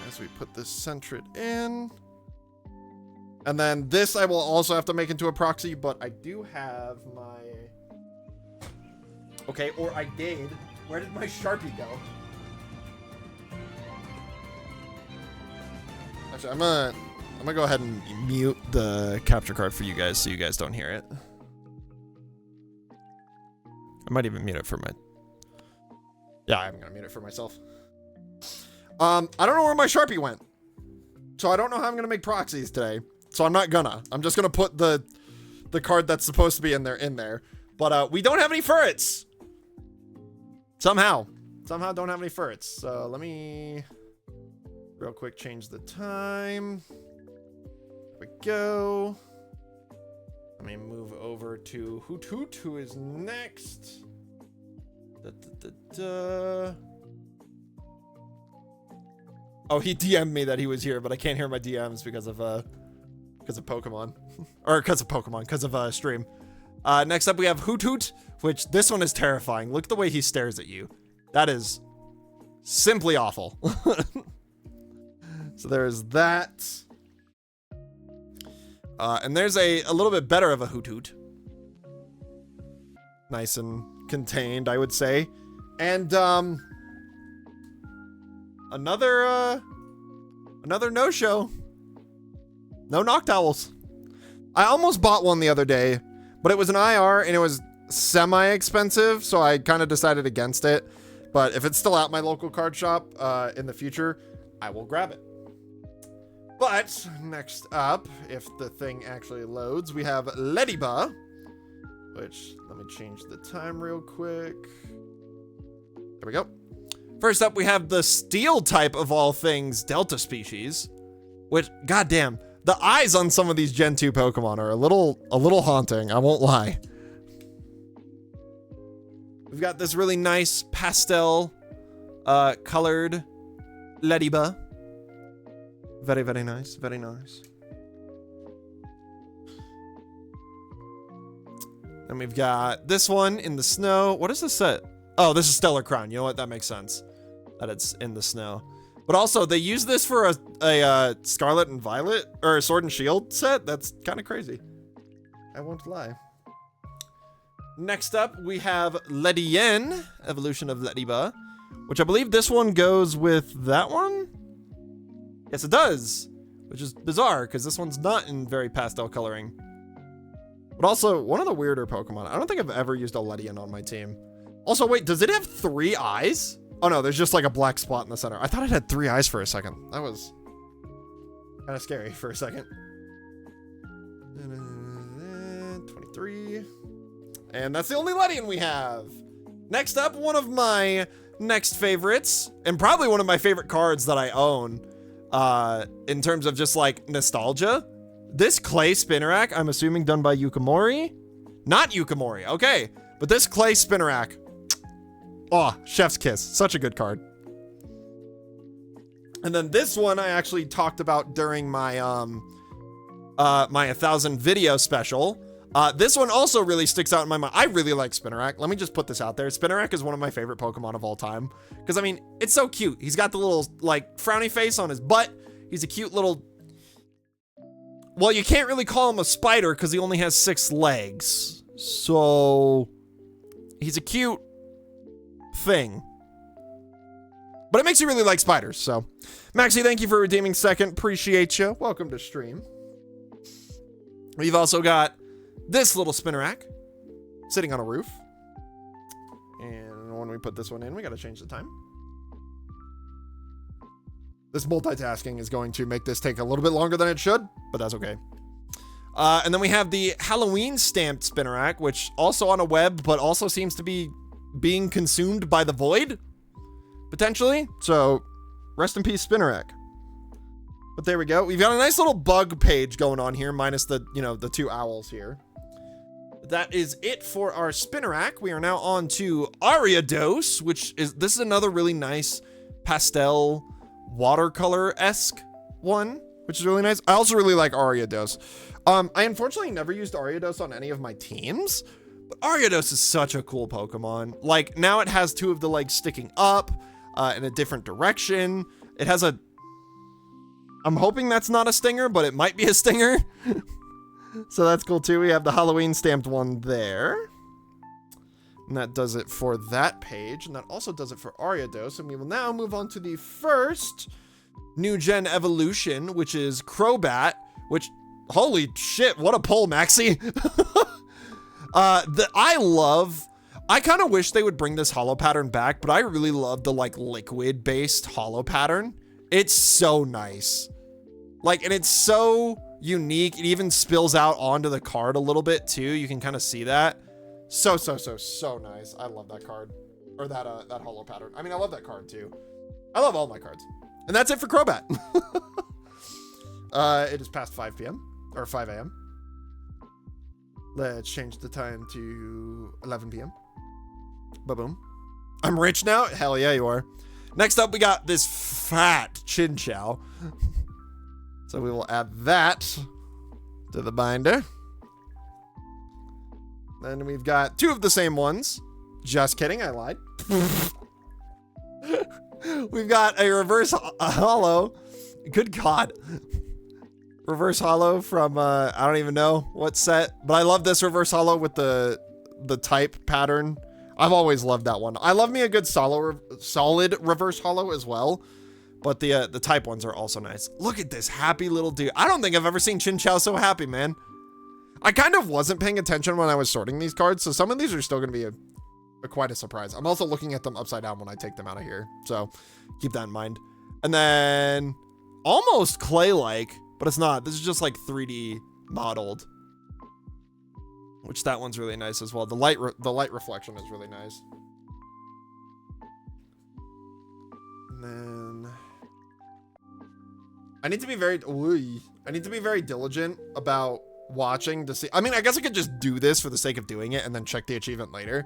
as we put this Sentret in. And then this I will also have to make into a proxy, but I do have my... Okay, or I did. Where did my Sharpie go? Actually, I'm gonna go ahead and mute the capture card for you guys so you guys don't hear it. I might even mute it for my... Yeah, I'm gonna mute it for myself. I don't know where my Sharpie went. So I don't know how I'm gonna make proxies today. So I'm not gonna. I'm just gonna put the card that's supposed to be in there. But we don't have any ferrets. Somehow don't have any ferrets. So let me real quick change the time. There we go. Let me move over to Hoot Hoot, who is next. Oh, he DM'd me that he was here, but I can't hear my DMs because of Pokemon. Or because of stream. Next up we have Hoot Hoot, which this one is terrifying. Look at the way he stares at you. That is simply awful. So there's that. And there's a little bit better of a Hoot Hoot. Nice and contained, I would say. And another no-show. No Noctowls. I almost bought one the other day, but it was an IR and it was semi-expensive, so I kind of decided against it. But if it's still at my local card shop in the future, I will grab it. But next up, if the thing actually loads, we have Lediba, which, let me change the time real quick. There we go. First up, we have the Steel type of all things Delta species, which, goddamn, the eyes on some of these Gen 2 Pokemon are a little haunting, I won't lie. We've got this really nice pastel colored Lediba. Very, very nice, very nice. Then we've got this one in the snow. What is this set? Oh, this is Stellar Crown. You know what? That makes sense that it's in the snow. But also, they use this for a Scarlet and Violet, or a Sword and Shield set. That's kind of crazy. I won't lie. Next up, we have Ledien, Evolution of Lediba, which I believe this one goes with that one? Yes, it does, which is bizarre, because this one's not in very pastel coloring. But also, one of the weirder Pokemon. I don't think I've ever used a Ledien on my team. Also, wait, does it have 3 eyes? Oh no, there's just like a black spot in the center. I thought it had 3 eyes for a second. That was kind of scary for a second. 23. And that's the only Ledian we have. Next up, one of my next favorites, and probably one of my favorite cards that I own, in terms of just like nostalgia. This clay Spinnerack, I'm assuming done by Yukimori. Not Yukimori, okay. But this clay Spinnerack, oh, chef's kiss, such a good card. And then this one I actually talked about during my my 1,000 video special. This one also really sticks out in my mind. I really like Spinnerack. Let me just put this out there. Spinnerack is one of my favorite Pokemon of all time. Because, I mean, it's so cute. He's got the little, like, frowny face on his butt. He's a cute little... Well, you can't really call him a spider because he only has 6 legs. So... He's a cute thing. But it makes you really like spiders, so... Maxie, thank you for redeeming second. Appreciate you. Welcome to stream. We've also got this little Spinnerack sitting on a roof. And when we put this one in, we got to change the time. This multitasking is going to make this take a little bit longer than it should, but that's okay. And then we have the Halloween stamped Spinnerack, which also on a web, but also seems to be being consumed by the void, potentially. So rest in peace, Spinnerack. But there we go. We've got a nice little bug page going on here, minus the, you know, the 2 owls here. That is it for our Spinnerack. We are now on to Ariados, which is, this is another really nice pastel watercolor-esque one, which is really nice. I also really like Ariados. I unfortunately never used Ariados on any of my teams, but Ariados is such a cool Pokemon. Like, now it has 2 of the legs sticking up in a different direction. It has a... I'm hoping that's not a stinger, but it might be a stinger. So that's cool too. We have the Halloween stamped one there. And that does it for that page. And that also does it for Ariados. And we will now move on to the first new gen evolution, which is Crobat, which, holy shit, what a pull, Maxie. I kind of wish they would bring this holo pattern back, but I really love the like liquid based holo pattern. It's so nice. Like, and it's so unique. It even spills out onto the card a little bit too. You can kind of see that. So nice. I love that card. Or that holo pattern. I mean, I love that card too. I love all my cards. And that's it for Crobat. It is past 5 p.m. or 5 a.m. Let's change the time to 11 p.m. Ba-boom. I'm rich now? Hell yeah, you are. Next up, we got this fat Chinchou. So we will add that to the binder. Then we've got 2 of the same ones. Just kidding, I lied. We've got a reverse holo. Good God. Reverse holo from, I don't even know what set. But I love this reverse holo with the type pattern. I've always loved that one. I love me a good solid reverse holo as well. But the type ones are also nice. Look at this happy little dude. I don't think I've ever seen Chinchou so happy, man. I kind of wasn't paying attention when I was sorting these cards, so some of these are still going to be quite a surprise. I'm also looking at them upside down when I take them out of here, so keep that in mind. And then almost clay-like, but it's not. This is just like 3D modeled, which that one's really nice as well. The light reflection is really nice. And then I need to be very diligent about watching to see. I mean, I guess I could just do this for the sake of doing it and then check the achievement later.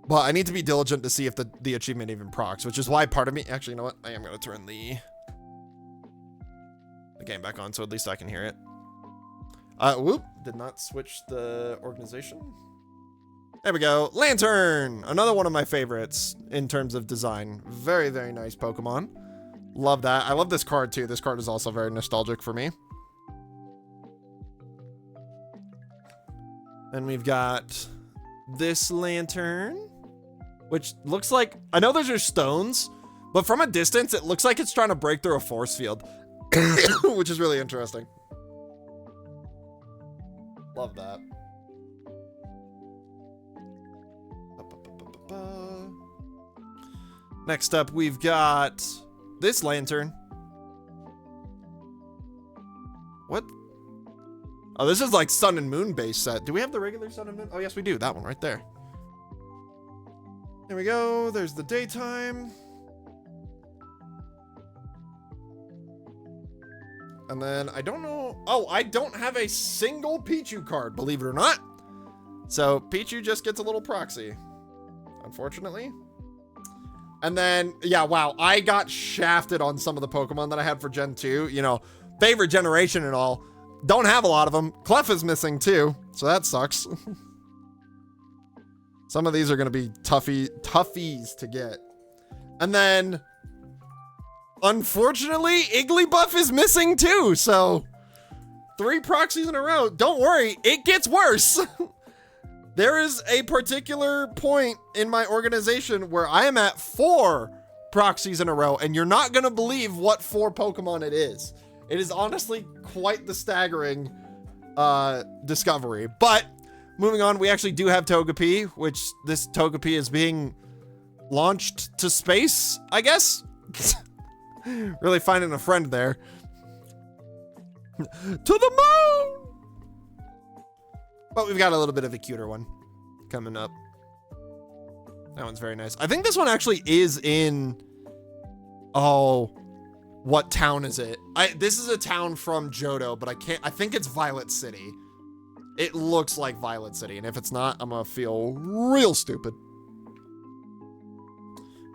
But I need to be diligent to see if the achievement even procs, which is why part of me, actually, you know what? I am going to turn the game back on so at least I can hear it. Whoop, did not switch the organization. There we go. Lantern, another one of my favorites in terms of design. Very, very nice Pokemon. Love that. I love this card too. This card is also very nostalgic for me. And we've got this Lantern, which looks like, I know those are stones, but from a distance, it looks like it's trying to break through a force field, which is really interesting. Love that. Next up, we've got this Lantern. What? Oh, this is like Sun and Moon base set. Do we have the regular Sun and Moon? Oh, yes, we do. That one right there. There we go. There's the daytime. And then I don't know. Oh, I don't have a single Pichu card, believe it or not. So Pichu just gets a little proxy, unfortunately. And then, yeah, wow, I got shafted on some of the Pokemon that I had for Gen 2. You know, favorite generation and all. Don't have a lot of them. Clef is missing too, so that sucks. Some of these are going to be toughies to get. And then, unfortunately, Igglybuff is missing too, so 3 proxies in a row. Don't worry, it gets worse. There is a particular point in my organization where I am at 4 proxies in a row, and you're not going to believe what 4 Pokemon it is. It is honestly quite the staggering discovery. But moving on, we actually do have Togepi, which this Togepi is being launched to space, I guess. Really finding a friend there. To the moon! But we've got a little bit of a cuter one coming up. That one's very nice. I think this one actually is in... Oh, what town is it? This is a town from Johto, but I think it's Violet City. It looks like Violet City, and if it's not, I'm gonna feel real stupid.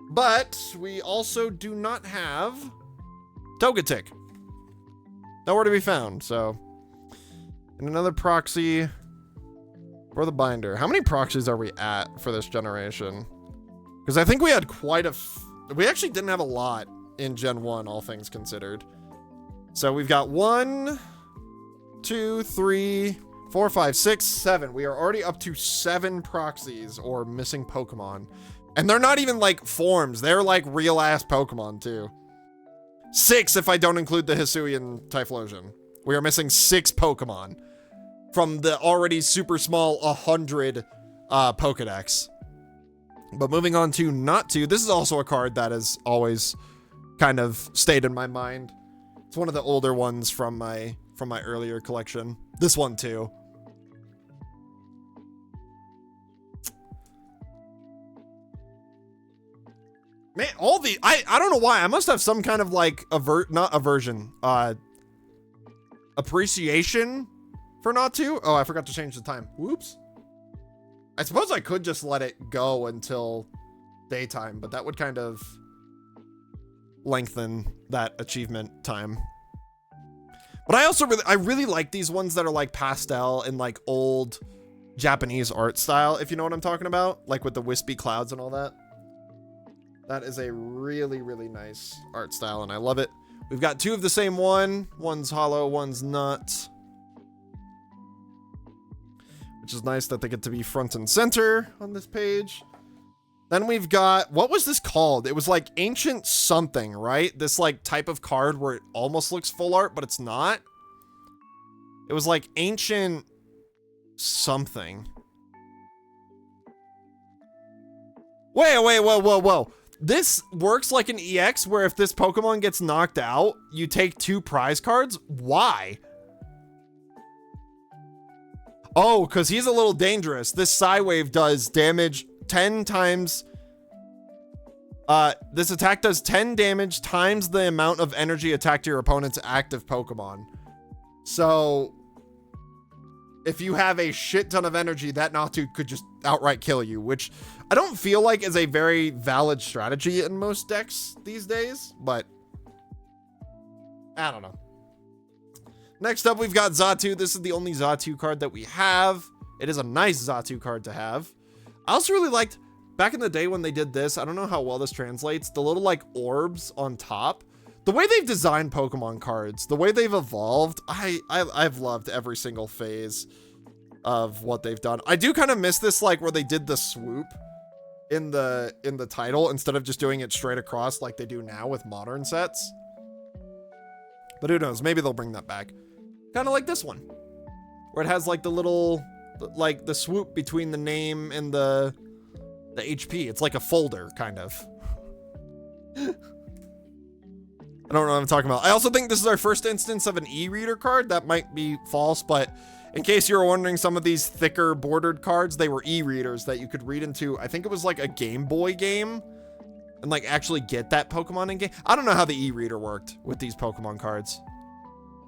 But we also do not have Togetic. Nowhere to be found, so. And another proxy for the binder. How many proxies are we at for this generation? Because I think we had quite a... We actually didn't have a lot in Gen 1, all things considered. So we've got 1, 2, 3, 4, 5, 6, 7. We are already up to 7 proxies or missing Pokemon. And they're not even like forms. They're like real ass Pokemon too. 6 if I don't include the Hisuian Typhlosion. We are missing 6 Pokemon from the already super small 100 Pokedex. But moving on to not to, this is also a card that has always kind of stayed in my mind. It's one of the older ones from my earlier collection. This one too. Man, all the I don't know why. I must have some kind of like appreciation for not to. Oh, I forgot to change the time. Whoops. I suppose I could just let it go until daytime, but that would kind of lengthen that achievement time. But I also really like these ones that are like pastel and like old Japanese art style, if you know what I'm talking about, like with the wispy clouds and all that. That is a really, really nice art style, and I love it. We've got 2 of the same one. One's hollow, one's not. Which is nice that they get to be front and center on this page. Then we've got, what was this called? It was like Ancient Something, right? This like type of card where it almost looks full art, but it's not. It was like Ancient Something. Whoa. This works like an EX where if this Pokemon gets knocked out, you take 2 prize cards? Why? Oh, because he's a little dangerous. This Psywave does damage 10 times. This attack does 10 damage times the amount of energy attacked to your opponent's active Pokemon. So, if you have a shit ton of energy, that Natu could just outright kill you, which I don't feel like is a very valid strategy in most decks these days, but I don't know. Next up, we've got Xatu. This is the only Xatu card that we have. It is a nice Xatu card to have. I also really liked, back in the day when they did this, I don't know how well this translates, the little like orbs on top. The way they've designed Pokemon cards, the way they've evolved, I've loved every single phase of what they've done. I do kind of miss this, like where they did the swoop in the title instead of just doing it straight across like they do now with modern sets. But who knows? Maybe they'll bring that back. Kind of like this one, where it has like the little, like the swoop between the name and the HP. It's like a folder, kind of. I don't know what I'm talking about. I also think this is our first instance of an e-reader card. That might be false, but in case you were wondering, some of these thicker bordered cards, they were e-readers that you could read into. I think it was like a Game Boy game and like actually get that Pokemon in game. I don't know how the e-reader worked with these Pokemon cards.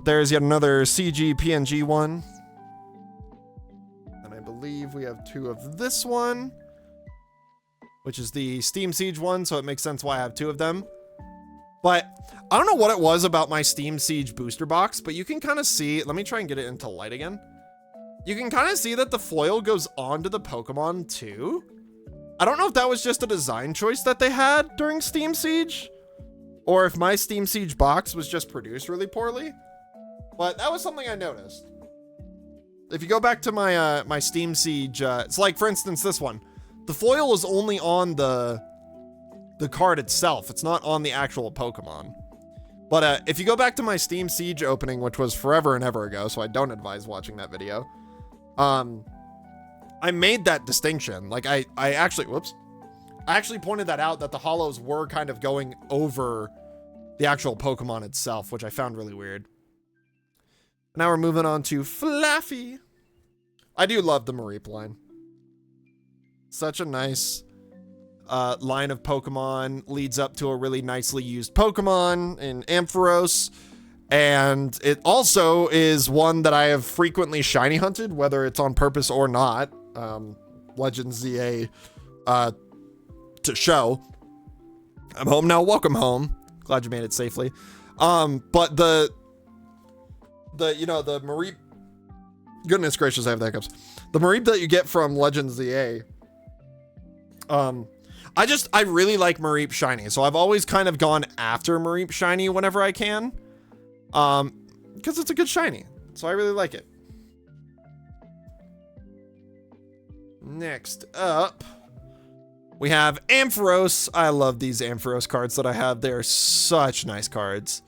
There's yet another CG PNG one. And I believe we have 2 of this one, which is the Steam Siege one, so it makes sense why I have 2 of them. But I don't know what it was about my Steam Siege booster box, but you can kind of see, let me try and get it into light again. You can kind of see that the foil goes onto the Pokemon too. I don't know if that was just a design choice that they had during Steam Siege, or if my Steam Siege box was just produced really poorly. But that was something I noticed. If you go back to my my Steam Siege, it's like, for instance, this one. The foil is only on the card itself. It's not on the actual Pokemon. But if you go back to my Steam Siege opening, which was forever and ever ago, so I don't advise watching that video. I made that distinction. Like I actually pointed that out, that the holos were kind of going over the actual Pokemon itself, which I found really weird. Now we're moving on to Flaffy. I do love the Mareep line. Such a nice line of Pokemon, leads up to a really nicely used Pokemon in Ampharos. And it also is one that I have frequently shiny hunted, whether it's on purpose or not. Legends ZA to show. I'm home now. Welcome home. Glad you made it safely. But the Mareep, goodness gracious, I have the hiccups. The Mareep that you get from Legends ZA, I really like Mareep shiny, so I've always kind of gone after Mareep shiny whenever I can, because it's a good shiny, so I really like it. Next up, we have Ampharos. I love these Ampharos cards that I have. They're such nice cards.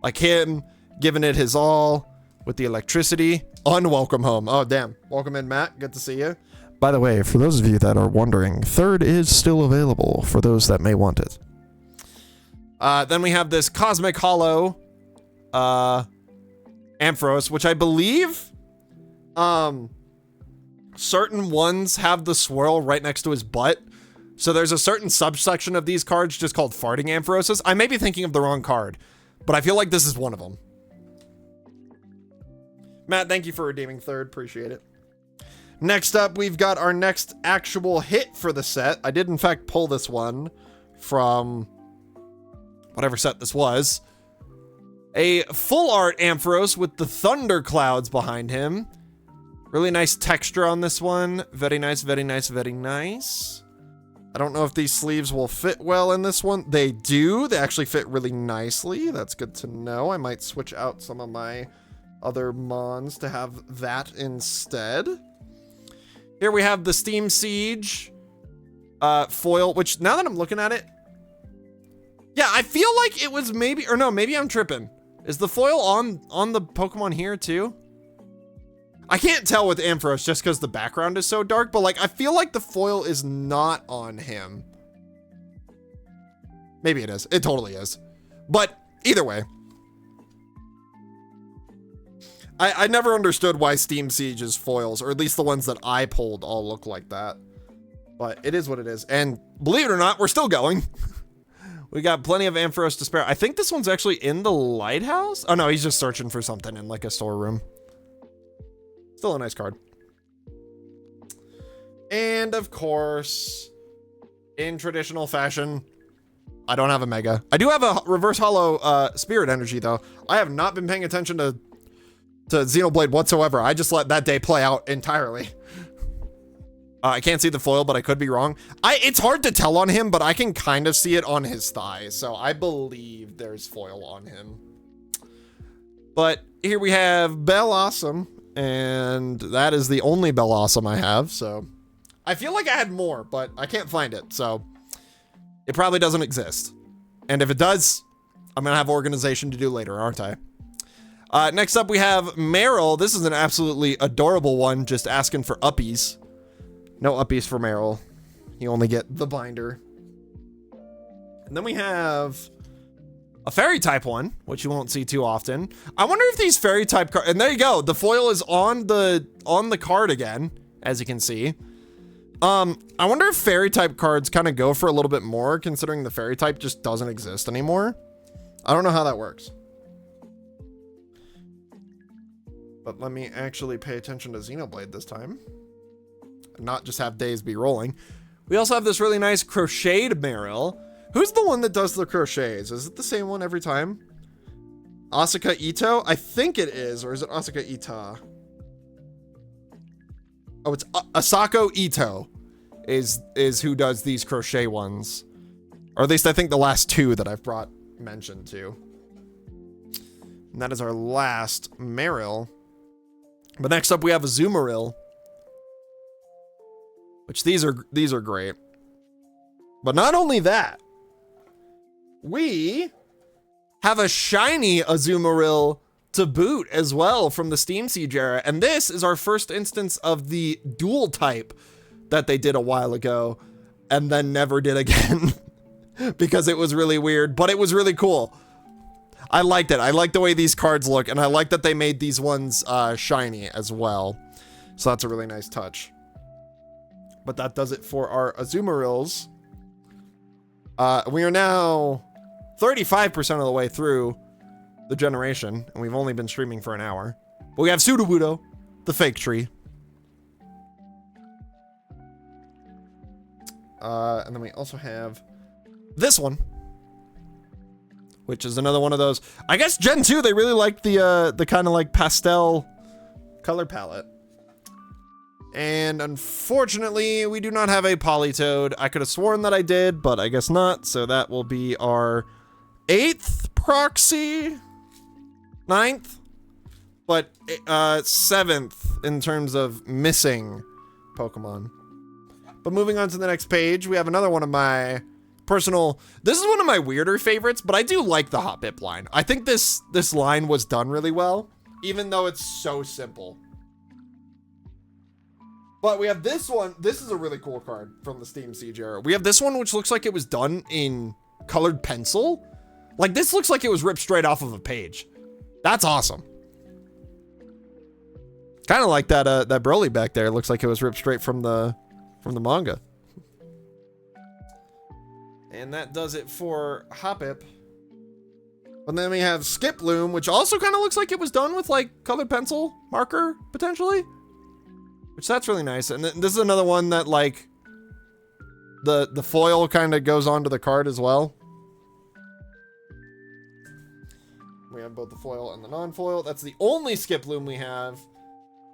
Like him giving it his all with the electricity. Unwelcome home. Oh, damn. Welcome in, Matt. Good to see you. By the way, for those of you that are wondering, third is still available for those that may want it. Then we have this Cosmic Hollow Ampharos, which I believe certain ones have the swirl right next to his butt. So there's a certain subsection of these cards just called farting Ampharoses. I may be thinking of the wrong card, but I feel like this is one of them. Matt, thank you for redeeming third. Appreciate it. Next up, we've got our next actual hit for the set. I did, in fact, pull this one from whatever set this was. A full art Ampharos with the thunder clouds behind him. Really nice texture on this one. Very nice, very nice, very nice. I don't know if these sleeves will fit well in this one. They do. They actually fit really nicely. That's good to know. I might switch out some of my other Mons to have that instead. Here we have the Steam Siege foil, which now that I'm looking at it, yeah, I feel like it was maybe, or no, maybe I'm tripping. Is the foil on the Pokemon here too? I can't tell with Ampharos just because the background is so dark, but like I feel like the foil is not on him. Maybe it is. It totally is. But either way, I never understood why Steam Siege's foils, or at least the ones that I pulled, all look like that. But it is what it is. And believe it or not, we're still going. We got plenty of Ampharos to spare. I think this one's actually in the lighthouse. Oh no, he's just searching for something in like a storeroom. Still a nice card. And of course, in traditional fashion, I don't have a Mega. I do have a Reverse Hollow Spirit Energy though. I have not been paying attention to Xenoblade whatsoever. I just let that day play out entirely. I can't see the foil, but I could be wrong. It's hard to tell on him, but I can kind of see it on his thigh. So I believe there's foil on him. But here we have Bellossom, and that is the only Bellossom I have. So I feel like I had more, but I can't find it. So it probably doesn't exist. And if it does, I'm going to have organization to do later, aren't I? Next up, we have Meryl. This is an absolutely adorable one, just asking for uppies. No uppies for Meryl. You only get the binder. And then we have a fairy type one, which you won't see too often. I wonder if these fairy type cards, and there you go, the foil is on the card again, as you can see. I wonder if fairy type cards kind of go for a little bit more, considering the fairy type just doesn't exist anymore. I don't know how that works. But let me actually pay attention to Xenoblade this time, and not just have days be rolling. We also have this really nice crocheted Marill. Who's the one that does the crochets? Is it the same one every time? Asuka Ito? I think it is, or is it Asuka Ita? Oh, it's Asako Ito is who does these crochet ones. Or at least I think the last two that I've brought mention to. And that is our last Marill. But next up we have a Azumarill. Which these are great. But not only that, we have a shiny Azumarill to boot as well from the Steam Siege era. And this is our first instance of the dual type that they did a while ago and then never did again because it was really weird, but it was really cool. I liked it. I like the way these cards look, and I like that they made these ones shiny as well. So that's a really nice touch. But that does it for our Azumarills. We are now 35% of the way through the generation, and we've only been streaming for an hour. But we have Sudowoodo, the fake tree. And then we also have this one, which is another one of those. I guess Gen 2, they really liked the kind of like pastel color palette. And unfortunately, we do not have a Politoed. I could have sworn that I did, but I guess not. So that will be our 8th proxy, 9th, but 7th in terms of missing Pokemon. But moving on to the next page, we have another one of my personal, this is one of my weirder favorites, but I do like the Hoppip line. I think this line was done really well, even though it's so simple. But we have this one. This is a really cool card from the Steam Siege era. We have this one, which looks like it was done in colored pencil. Like, this looks like it was ripped straight off of a page. That's awesome. Kind of like that Broly back there. It looks like it was ripped straight from the manga. And that does it for Hoppip. And then we have Skiploom, which also kind of looks like it was done with like colored pencil marker, potentially. Which that's really nice. And this is another one that like the foil kind of goes onto the card as well. We have both the foil and the non-foil. That's the only Skiploom we have.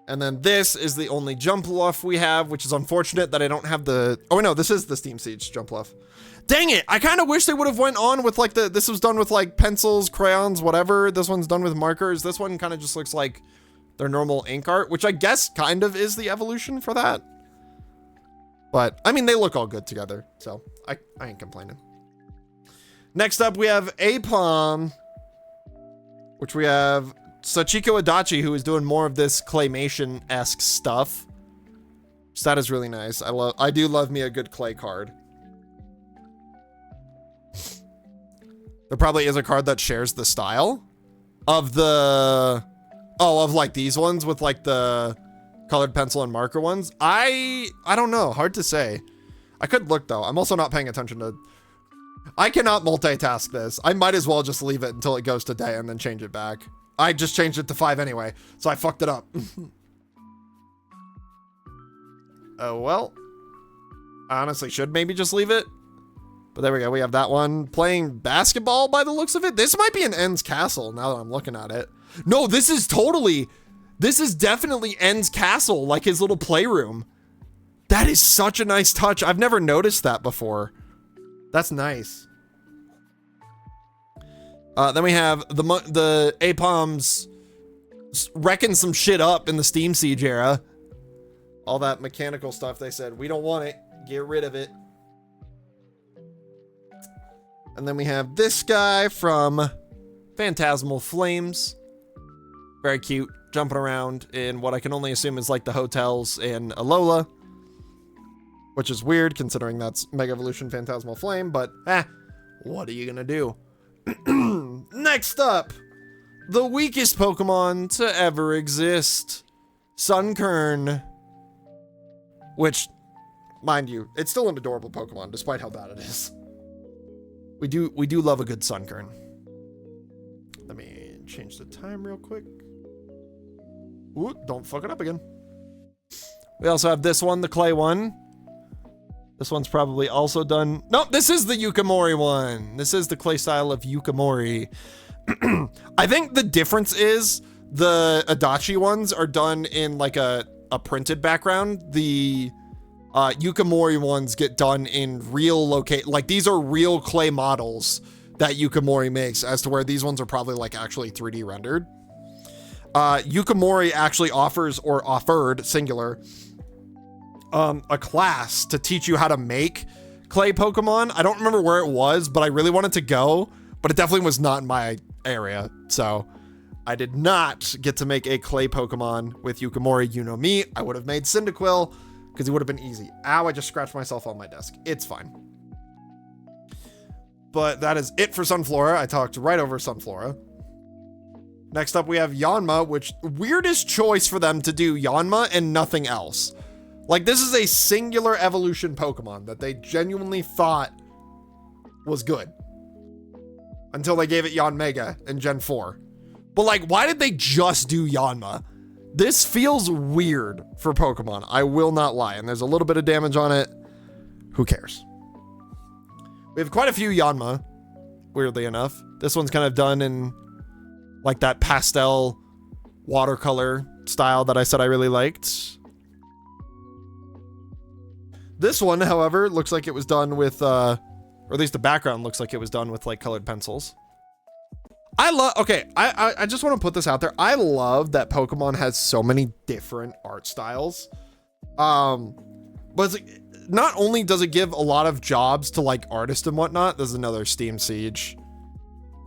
And then this is the only Jumpluff we have, which is unfortunate that I don't have the... Oh, no, this is the Steam Siege Jumpluff. Dang it! I kind of wish they would have went on with like this was done with like pencils, crayons, whatever. This one's done with markers. This one kind of just looks like their normal ink art, which I guess kind of is the evolution for that. But, I mean, they look all good together, so I ain't complaining. Next up, we have Apom, which we have Sachiko Adachi, who is doing more of this claymation-esque stuff. So that is really nice. I do love me a good clay card. There probably is a card that shares the style of the... Oh, of like these ones with like the colored pencil and marker ones. I don't know. Hard to say. I could look though. I'm also not paying attention to... I cannot multitask this. I might as well just leave it until it goes to day and then change it back. I just changed it to 5 anyway, so I fucked it up. Oh, well. I honestly should maybe just leave it. But there we go. We have that one. Playing basketball by the looks of it. This might be an En's Castle now that I'm looking at it. No, this is definitely En's Castle, like his little playroom. That is such a nice touch. I've never noticed that before. That's nice. Then we have the Apoms wrecking some shit up in the Steam Siege era. All that mechanical stuff, they said, we don't want it. Get rid of it. And then we have this guy from Phantasmal Flames. Very cute, jumping around in what I can only assume is like the hotels in Alola. Which is weird, considering that's Mega Evolution Phantasmal Flame, but what are you gonna do? Next up, the weakest Pokemon to ever exist, Sunkern. Which, mind you, it's still an adorable Pokemon, despite how bad it is. We do love a good Sunkern. Let me change the time real quick. Ooh, don't fuck it up again. We also have this one, the clay one. This one's probably also done. Nope, this is the Yukamori one. This is the clay style of Yukamori. I think the difference is the Adachi ones are done in like a printed background. The Yukamori ones get done in real like these are real clay models that Yukamori makes, as to where these ones are probably like actually 3D rendered. Yukamori actually offers, or offered, singular, a class to teach you how to make clay Pokemon. I don't remember where it was, but I really wanted to go, but it definitely was not in my area. So I did not get to make a clay Pokemon with Yukamori. You know me, I would have made Cyndaquil because it would have been easy. Ow, I just scratched myself on my desk. It's fine. But that is it for Sunflora. I talked right over Sunflora. Next up, we have Yanma, which weirdest choice for them to do Yanma and nothing else. Like, this is a singular evolution Pokemon that they genuinely thought was good until they gave it Yanmega in Gen 4. But like, why did they just do Yanma? This feels weird for Pokemon, I will not lie. And there's a little bit of damage on it. Who cares? We have quite a few Yanma, weirdly enough. This one's kind of done in like that pastel watercolor style that I said I really liked. This one, however, looks like it was done with, or at least the background looks like it was done with like colored pencils. I just want to put this out there. I love that Pokemon has so many different art styles. But it's like, not only does it give a lot of jobs to like artists and whatnot, there's another Steam Siege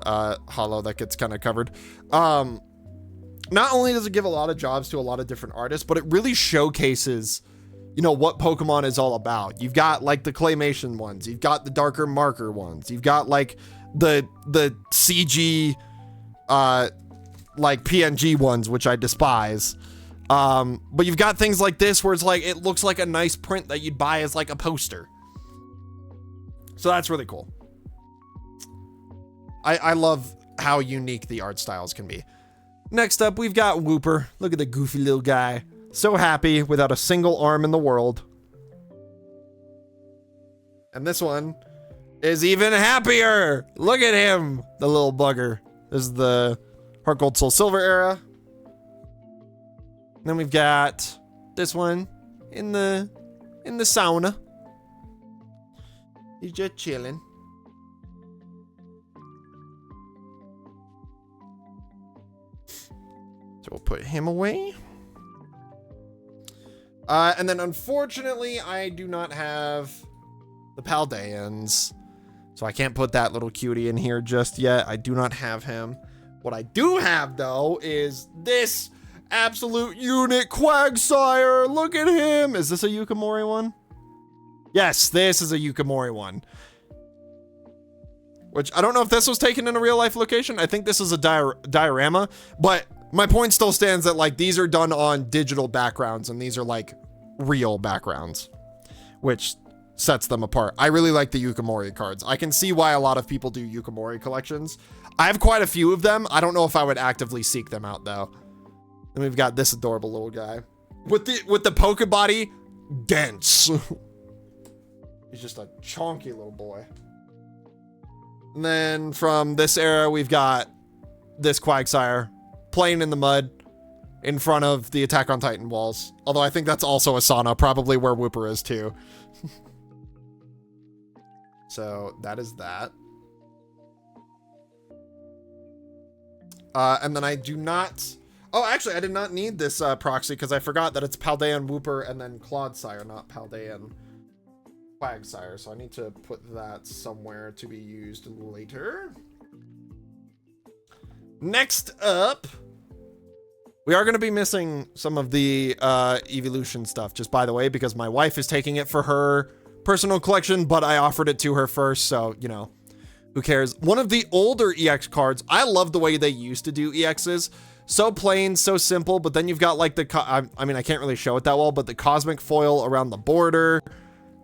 hollow that gets kind of covered. Not only does it give a lot of jobs to a lot of different artists, but it really showcases, you know, what Pokemon is all about. You've got like the claymation ones, you've got the darker marker ones, you've got like the CG like PNG ones, which I despise. But you've got things like this where it's like it looks like a nice print that you'd buy as like a poster. So that's really cool. I love how unique the art styles can be. Next up, we've got Wooper. Look at the goofy little guy. So happy without a single arm in the world. And this one is even happier. Look at him, the little bugger. This is the Heart Gold Soul Silver era. And then we've got this one in the sauna. He's just chilling. So we'll put him away. And then unfortunately, I do not have the Paldeans. So I can't put that little cutie in here just yet. I do not have him. What I do have, though, is this absolute unit Quagsire. Look at him. Is this a Yukamori one? Yes, this is a Yukamori one. Which, I don't know if this was taken in a real-life location. I think this is a diorama. But my point still stands that, like, these are done on digital backgrounds. And these are, like, real backgrounds. Which sets them apart. I really like the Yukamori cards. I can see why a lot of people do Yukamori collections. I have quite a few of them. I don't know if I would actively seek them out, though. And we've got this adorable little guy. With the Poke body, dense. He's just a chonky little boy. And then from this era, we've got this Quagsire playing in the mud in front of the Attack on Titan walls. Although I think that's also Asana, probably where Wooper is too. So that is that. And then I do not... Oh, actually, I did not need this proxy because I forgot that it's Paldean Wooper and then Clodsire, not Paldean Quagsire. So I need to put that somewhere to be used later. Next up, we are going to be missing some of the evolution stuff, just by the way, because my wife is taking it for her personal collection, but I offered it to her first, so, you know, Who cares? One of the older EX cards. I love the way they used to do EXs. So plain, so simple, but then you've got like I mean, I can't really show it that well, but the cosmic foil around the border,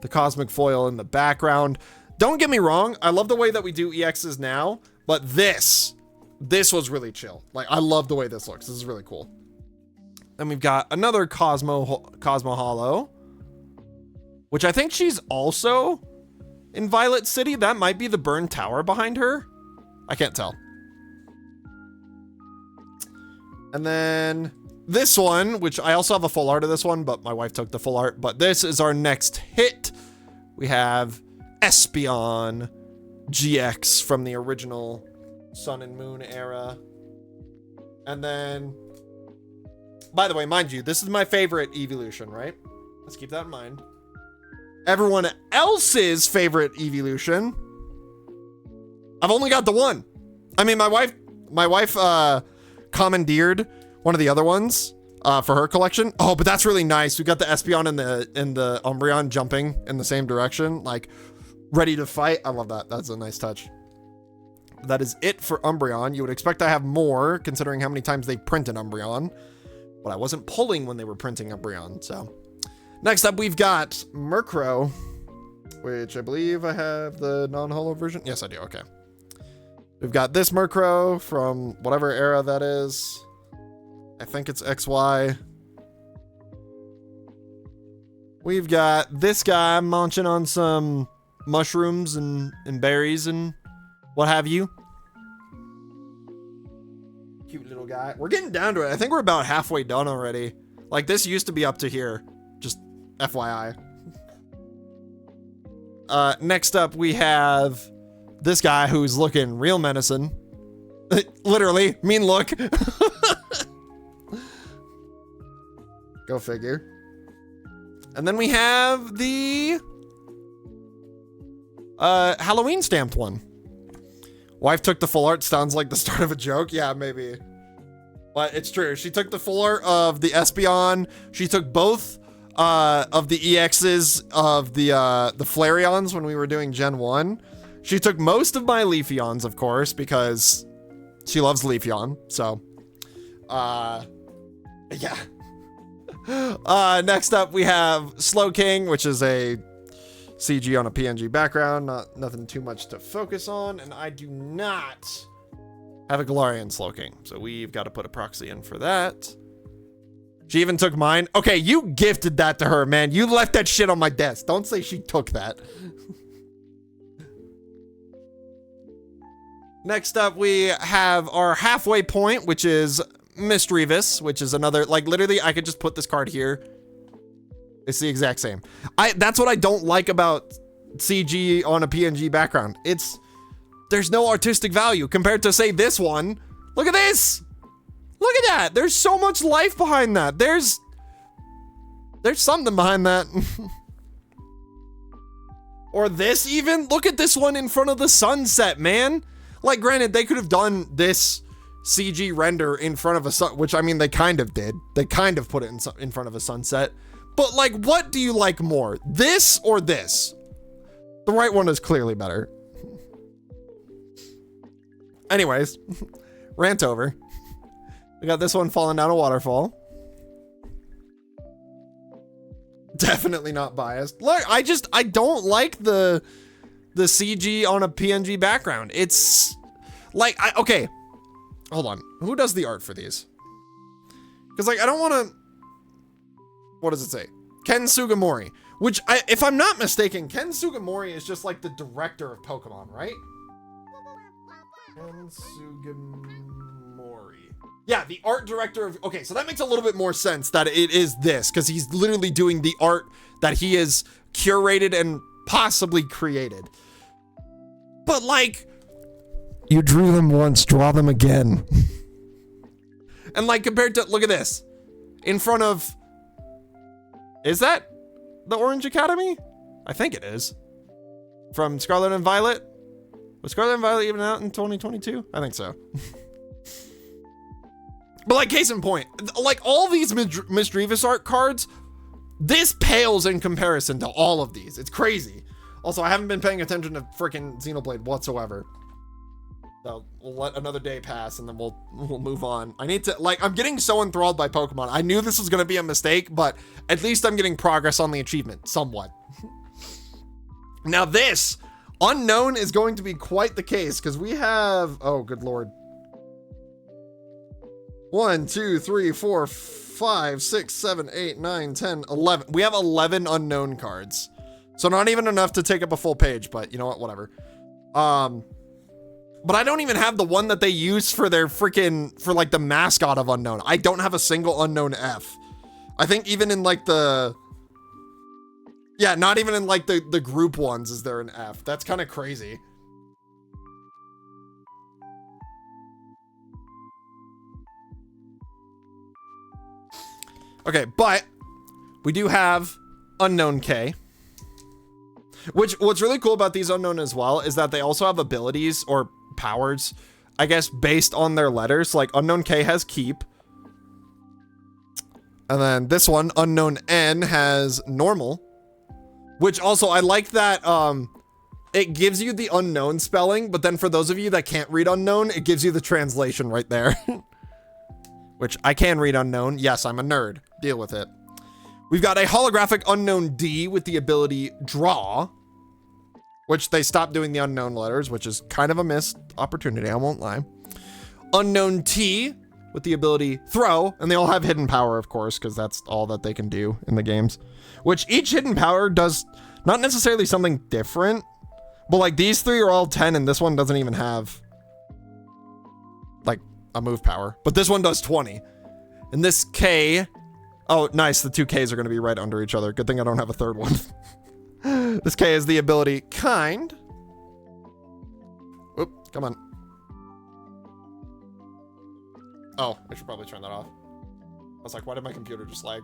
the cosmic foil in the background. Don't get me wrong. I love the way that we do EXs now, but this was really chill. Like, I love the way this looks. This is really cool. Then we've got another Cosmo Hollow, which I think she's also in Violet City. That might be the burned tower behind her. I can't tell. And then this one, which I also have a full art of this one, but my wife took the full art. But this is our next hit. We have Espeon GX from the original Sun and Moon era. And then, by the way, mind you, this is my favorite evolution, right? Let's keep that in mind. Everyone else's favorite evolution, I've only got the one. I mean, my wife commandeered one of the other ones for her collection. Oh, but that's really nice. We got the Espeon and the Umbreon jumping in the same direction, like ready to fight. I love that. That's a nice touch. That is it for Umbreon. You would expect I have more, considering how many times they printed Umbreon, but I wasn't pulling when they were printing Umbreon. So next up, we've got Murkrow, which I believe I have the non-holo version. Yes, I do. Okay. We've got this Murkrow from whatever era that is. I think it's XY. We've got this guy munching on some mushrooms and berries and what have you. Cute little guy. We're getting down to it. I think we're about halfway done already. Like, this used to be up to here. Just FYI. Next up, we have this guy who's looking real menacing. Literally, mean look. Go figure. And then we have the Halloween stamped one. Wife took the full art. Sounds like the start of a joke. Yeah, maybe. But it's true. She took the full art of the Espeon. She took both of the EXs of the Flareons when we were doing Gen 1. She took most of my Leafeons, of course, because she loves Leafeon. So, yeah. Next up, we have Slowking, which is a CG on a PNG background. Nothing too much to focus on. And I do not have a Galarian Slowking, so we've got to put a proxy in for that. She even took mine. Okay, you gifted that to her, man. You left that shit on my desk. Don't say she took that. Next up, we have our halfway point, which is Misdreavus, which is another, like, literally, I could just put this card here. It's the exact same. That's what I don't like about CG on a PNG background. There's no artistic value compared to, say, this one. Look at this. Look at that. There's so much life behind that. There's something behind that. Or this even. Look at this one in front of the sunset, man. Like, granted, they could have done this CG render in front of a sun, which, I mean, they kind of did. They kind of put it in front of a sunset. But, like, what do you like more? This or this? The right one is clearly better. Anyways, rant over. We got this one falling down a waterfall. Definitely not biased. Look, I don't like the CG on a PNG background. It's like, okay, hold on. Who does the art for these? Because, like, I don't want to, what does it say? Ken Sugimori, which, if I'm not mistaken, Ken Sugimori is just like the director of Pokemon, right? Ken Sugimori. Yeah, the art director of, okay, so that makes a little bit more sense that it is this, because he's literally doing the art that he has curated and possibly created. But, like, you drew them once, draw them again. And, like, compared to, look at this. In front of, is that the Orange Academy? I think it is. From Scarlet and Violet? Was Scarlet and Violet even out in 2022? I think so. But, like, case in point, like, all these Misdreavus art cards, this pales in comparison to all of these. It's crazy. Also, I haven't been paying attention to freaking Xenoblade whatsoever. So we'll let another day pass and then we'll move on. I need to, like, I'm getting so enthralled by Pokemon. I knew this was going to be a mistake, but at least I'm getting progress on the achievement somewhat. Now this unknown is going to be quite the case because we have, oh, good Lord. 1, 2, 3, 4, 5, 6, 7, 8, 9, 10, 11. We have 11 unknown cards. So not even enough to take up a full page, but you know what, whatever. But I don't even have the one that they use for their freaking, for like the mascot of unknown. I don't have a single unknown F. I think even in like the, yeah, not even in like the group ones is there an F. That's kind of crazy. Okay, but we do have unknown K. Which, what's really cool about these unknown as well is that they also have abilities or powers, I guess, based on their letters. Like unknown K has keep. And then this one, unknown N, has normal. Which also, I like that it gives you the unknown spelling, but then for those of you that can't read unknown, it gives you the translation right there. Which I can read unknown. Yes, I'm a nerd. Deal with it. We've got a holographic unknown D with the ability draw, which they stopped doing the unknown letters, which is kind of a missed opportunity, I won't lie. Unknown T with the ability throw, and they all have hidden power, of course, because that's all that they can do in the games. Which each hidden power does not necessarily something different, but like these three are all 10 and this one doesn't even have like a move power, but this one does 20. And this K, oh, nice. The two Ks are going to be right under each other. Good thing I don't have a third one. This K is the ability kind. Oop, come on. Oh, I should probably turn that off. I was like, why did my computer just lag?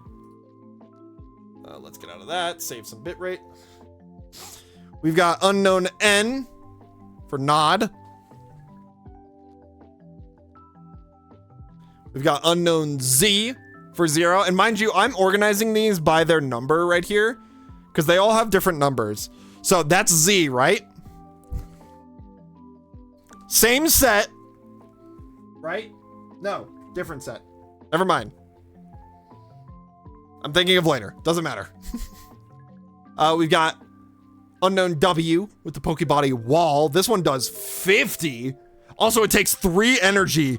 Let's get out of that. Save some bitrate. We've got unknown N for nod. We've got unknown Z for 0. And mind you, I'm organizing these by their number right here because they all have different numbers. So that's Z, right? Same set, right? No, different set. Never mind. I'm thinking of later. Doesn't matter. We've got unknown W with the Pokebody wall. This one does 50. Also, it takes 3 energy.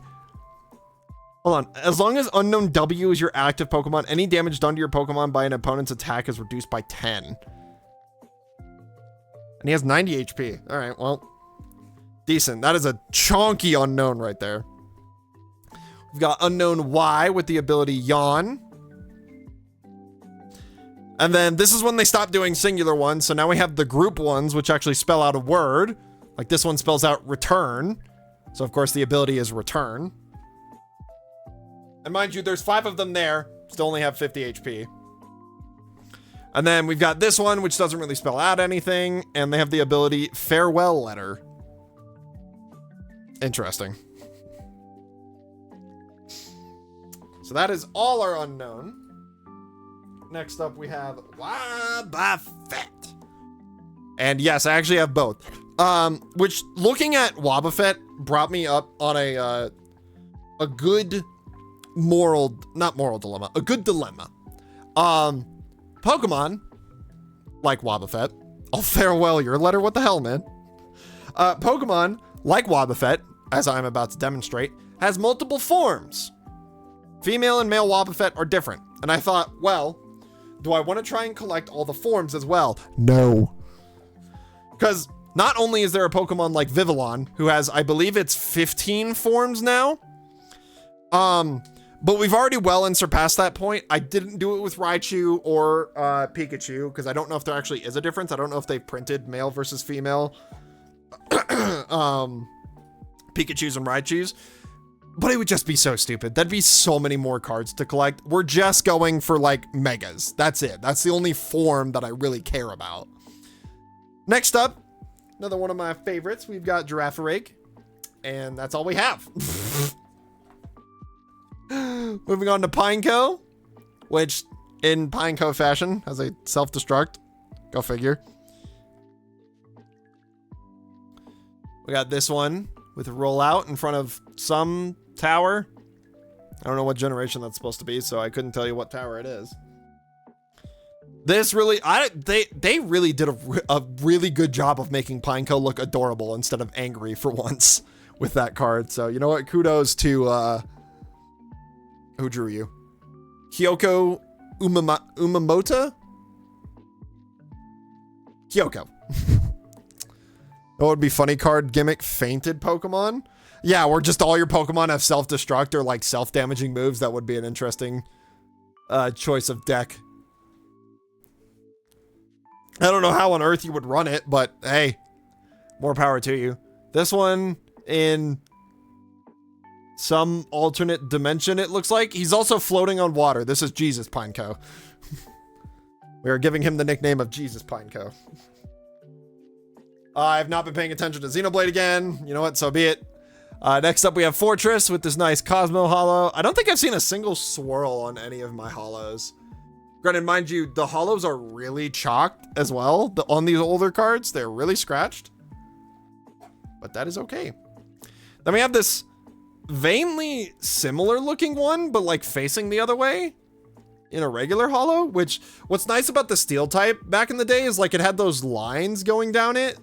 Hold on. As long as unknown W is your active Pokemon, any damage done to your Pokemon by an opponent's attack is reduced by 10. And he has 90 HP. All right, well, decent. That is a chonky unknown right there. We've got unknown Y with the ability yawn. And then this is when they stopped doing singular ones. So now we have the group ones, which actually spell out a word. Like this one spells out return. So of course the ability is return. And mind you, there's 5 of them there. Still only have 50 HP. And then we've got this one, which doesn't really spell out anything. And they have the ability farewell letter. Interesting. So that is all our unknown. Next up, we have Wobbuffet. And yes, I actually have both. Which, looking at Wobbuffet brought me up on a good not moral dilemma, a good dilemma. Pokemon, like Wobbuffet, I'll farewell your letter, what the hell, man? Pokemon, like Wobbuffet, as I'm about to demonstrate, has multiple forms. Female and male Wobbuffet are different. And I thought, well, do I want to try and collect all the forms as well? No. Because not only is there a Pokemon like Vivillon, who has, I believe it's 15 forms now. But we've already well and surpassed that point. I didn't do it with Raichu or Pikachu, because I don't know if there actually is a difference. I don't know if they've printed male versus female Pikachus and Raichus. But it would just be so stupid. That'd be so many more cards to collect. We're just going for like megas. That's it. That's the only form that I really care about. Next up, another one of my favorites. We've got Girafarig. And that's all we have. Moving on to Pineco, which in Pineco fashion has a self-destruct. Go figure. We got this one with rollout in front of some tower. I don't know what generation that's supposed to be, so I couldn't tell you what tower it is. This really, they really did a really good job of making Pineco look adorable instead of angry for once with that card. So you know what? Kudos to who drew you? Kyoko Umamoto? Kyoko. That would be funny card gimmick, fainted Pokemon. Yeah, where just all your Pokemon have self-destruct or like self-damaging moves. That would be an interesting choice of deck. I don't know how on earth you would run it, but hey, more power to you. This one in some alternate dimension, it looks like. He's also floating on water. This is Jesus Pineco. We are giving him the nickname of Jesus Pineco. I have not been paying attention to Xenoblade again. You know what? So be it. Next up, we have Fortress with this nice Cosmo Hollow. I don't think I've seen a single swirl on any of my hollows. Granted, mind you, the hollows are really chalked as well. On these older cards, they're really scratched. But that is okay. Then we have this vainly similar looking one, but like facing the other way in a regular hollow, which what's nice about the steel type back in the day is like it had those lines going down it.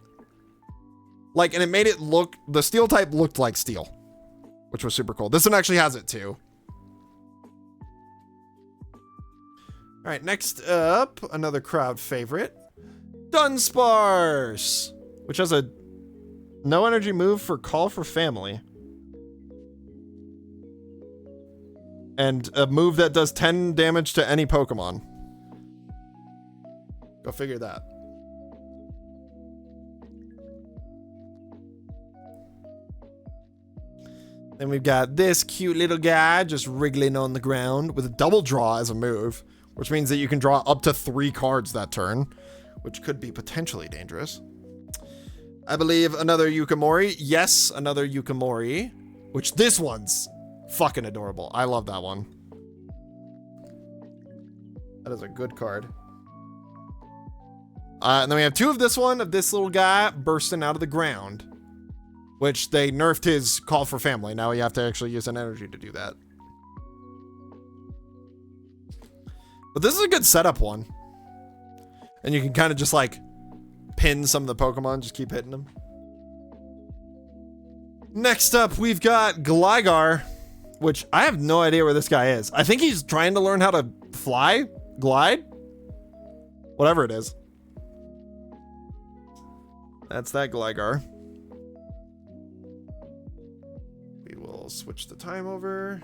Like, and it made it look, the steel type looked like steel, which was super cool. This one actually has it too. All right, next up, another crowd favorite, Dunsparce, which has a no energy move for Call for Family. And a move that does 10 damage to any Pokemon. Go figure that. Then we've got this cute little guy just wriggling on the ground with a double draw as a move, which means that you can draw up to 3 cards that turn, which could be potentially dangerous. I believe another Yukimori. Yes, another Yukimori, which this one's fucking adorable. I love that one. That is a good card. And then we have 2 of this one, of this little guy bursting out of the ground, which they nerfed his Call for Family. Now you have to actually use an energy to do that. But this is a good setup one. And you can kind of just like pin some of the Pokemon, just keep hitting them. Next up, we've got Gligar, which I have no idea where this guy is. I think he's trying to learn how to fly, glide, whatever it is. That's that Gligar. We will switch the time over.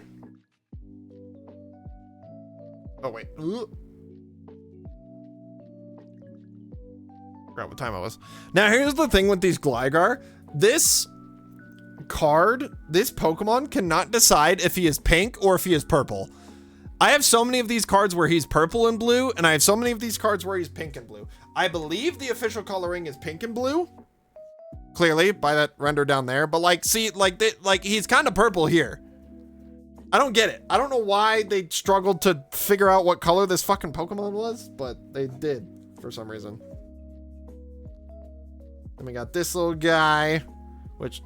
Oh, wait. Forgot what time it was. Now, here's the thing with these Gligar. This card, this Pokemon cannot decide if he is pink or if he is purple. I have so many of these cards where he's purple and blue, and I have so many of these cards where he's pink and blue. I believe the official coloring is pink and blue. Clearly, by that render down there. But like, see, like he's kind of purple here. I don't get it. I don't know why they struggled to figure out what color this fucking Pokemon was, but they did for some reason. Then we got this little guy, which,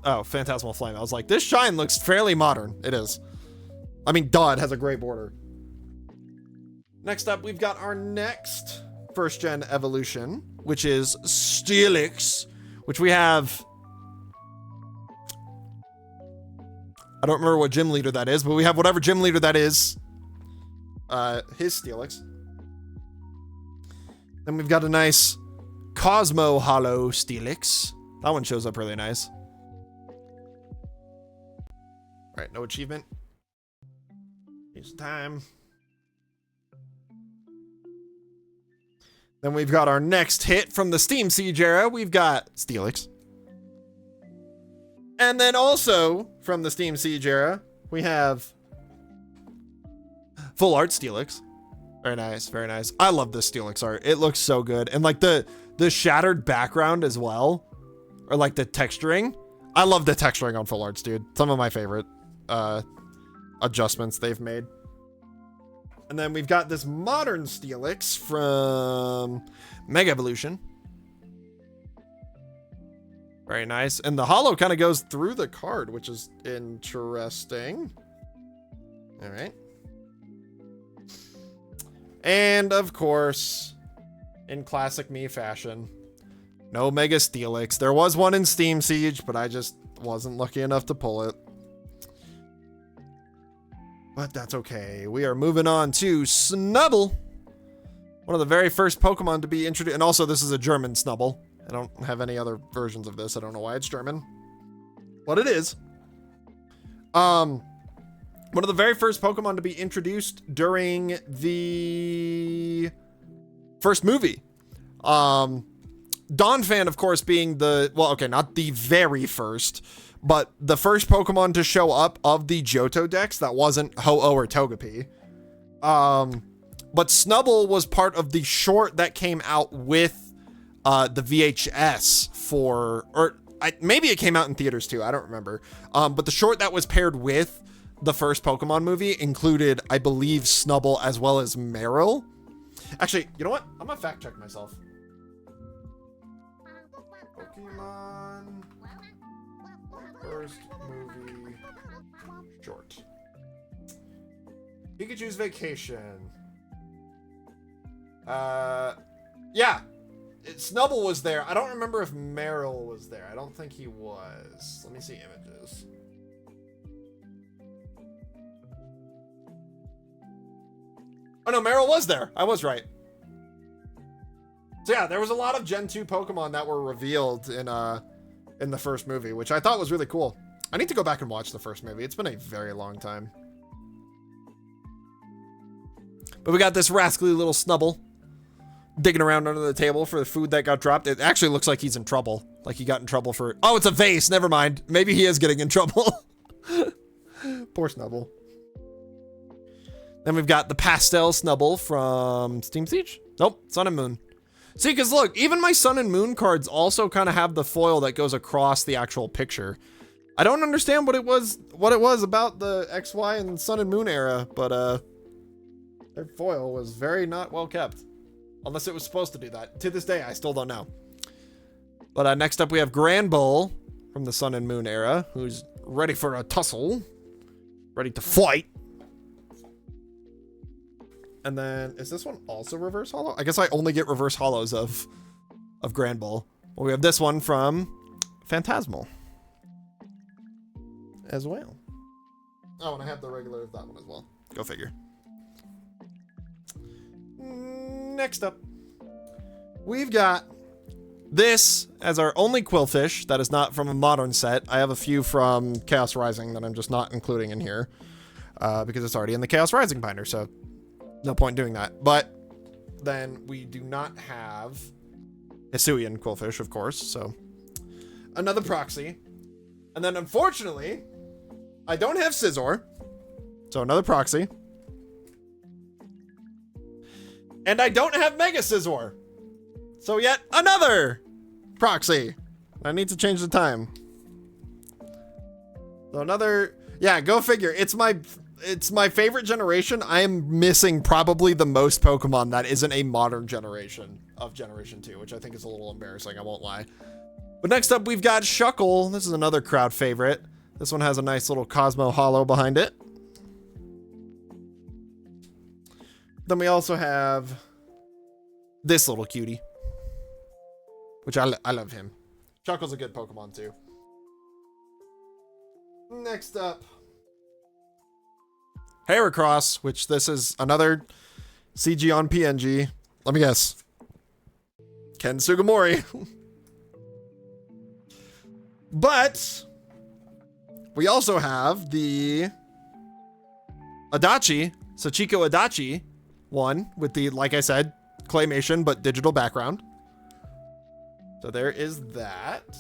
oh, Phantasmal Flame. I was like, this shine looks fairly modern. It is. I mean, duh, it has a gray border. Next up, we've got our next first gen evolution, which is Steelix, which we have. I don't remember what gym leader that is, but we have whatever gym leader that is. His Steelix. Then we've got a nice Cosmo Hollow Steelix. That one shows up really nice. All right, no achievement. It's time. Then we've got our next hit from the Steam Siege era. We've got Steelix. And then also from the Steam Siege era, we have Full Art Steelix. Very nice, very nice. I love this Steelix art. It looks so good. And like the shattered background as well, or like the texturing. I love the texturing on Full Arts, dude. Some of my favorite adjustments they've made. And then we've got this modern Steelix from Mega Evolution. Very nice. And the holo kind of goes through the card, which is interesting. All right. And of course, in classic me fashion, no Mega Steelix. There was one in Steam Siege, but I just wasn't lucky enough to pull it. But that's okay. We are moving on to Snubble. One of the very first Pokemon to be introduced. And also, this is a German Snubble. I don't have any other versions of this. I don't know why it's German. But it is. One of the very first Pokemon to be introduced during the first movie. Donphan, of course, being the... Well, okay, not the very first, but the first Pokemon to show up of the Johto Dex that wasn't Ho-Oh or Togepi. But Snubble was part of the short that came out with the VHS for, or maybe it came out in theaters too. I don't remember. But the short that was paired with the first Pokemon movie included, I believe, Snubble as well as Meryl. Actually, you know what? I'm gonna fact check myself. Pokemon first movie short. Pikachu's Vacation. Yeah. Snubble was there. I don't remember if Meryl was there. I don't think he was. Let me see images. Oh no, Meryl was there. I was right. So yeah, there was a lot of Gen 2 Pokemon that were revealed in the first movie, which I thought was really cool. I need to go back and watch the first movie. It's been a very long time. But we got this rascally little Snubble digging around under the table for the food that got dropped. It actually looks like he's in trouble. Like he got in trouble for... Oh, it's a vase. Never mind. Maybe he is getting in trouble. Poor Snubble. Then we've got the pastel Snubble from Steam Siege. Nope, Sun and Moon. See, because look, even my Sun and Moon cards also kind of have the foil that goes across the actual picture. I don't understand what it was about the XY and Sun and Moon era, but their foil was very not well kept. Unless it was supposed to do that. To this day, I still don't know. But next up, we have Grand Bull from the Sun and Moon era, who's ready for a tussle. Ready to fight. And then, is this one also reverse holo? I guess I only get reverse holos of Grand Bull. Well, we have this one from Phantasmal as well. Oh, and I have the regular of that one as well. Go figure. Next up, we've got this as our only Quillfish that is not from a modern set. I have a few from Chaos Rising that I'm just not including in here because it's already in the Chaos Rising binder, so no point doing that. But then we do not have Hisuian Quillfish, of course, so another proxy. And then unfortunately, I don't have Scizor, so another proxy. And I don't have Mega Scizor. So yet another proxy. I need to change the time. So another, yeah, go figure. It's my favorite generation. I am missing probably the most Pokemon that isn't a modern generation of Generation 2, which I think is a little embarrassing, I won't lie. But next up, we've got Shuckle. This is another crowd favorite. This one has a nice little Cosmo Holo behind it. Then we also have this little cutie, which I love him. Shuckle's a good Pokemon too. Next up, Heracross, which this is another CG on PNG. Let me guess. Ken Sugimori. But we also have the Adachi, Sachiko Adachi one with the, like I said, claymation but digital background. So there is that.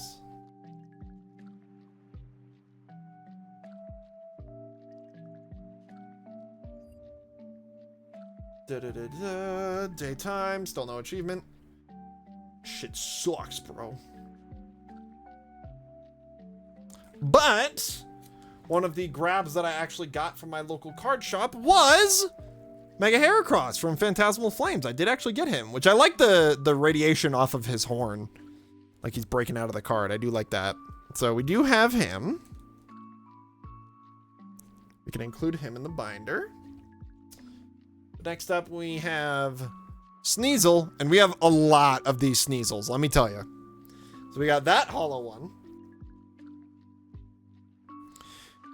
Daytime, still no achievement. Shit sucks, bro. But one of the grabs that I actually got from my local card shop was Mega Heracross from Phantasmal Flames. I did actually get him, which I like the radiation off of his horn. Like he's breaking out of the card. I do like that. So we do have him. We can include him in the binder. Next up, we have Sneasel, and we have a lot of these Sneasels, let me tell you. So we got that hollow one.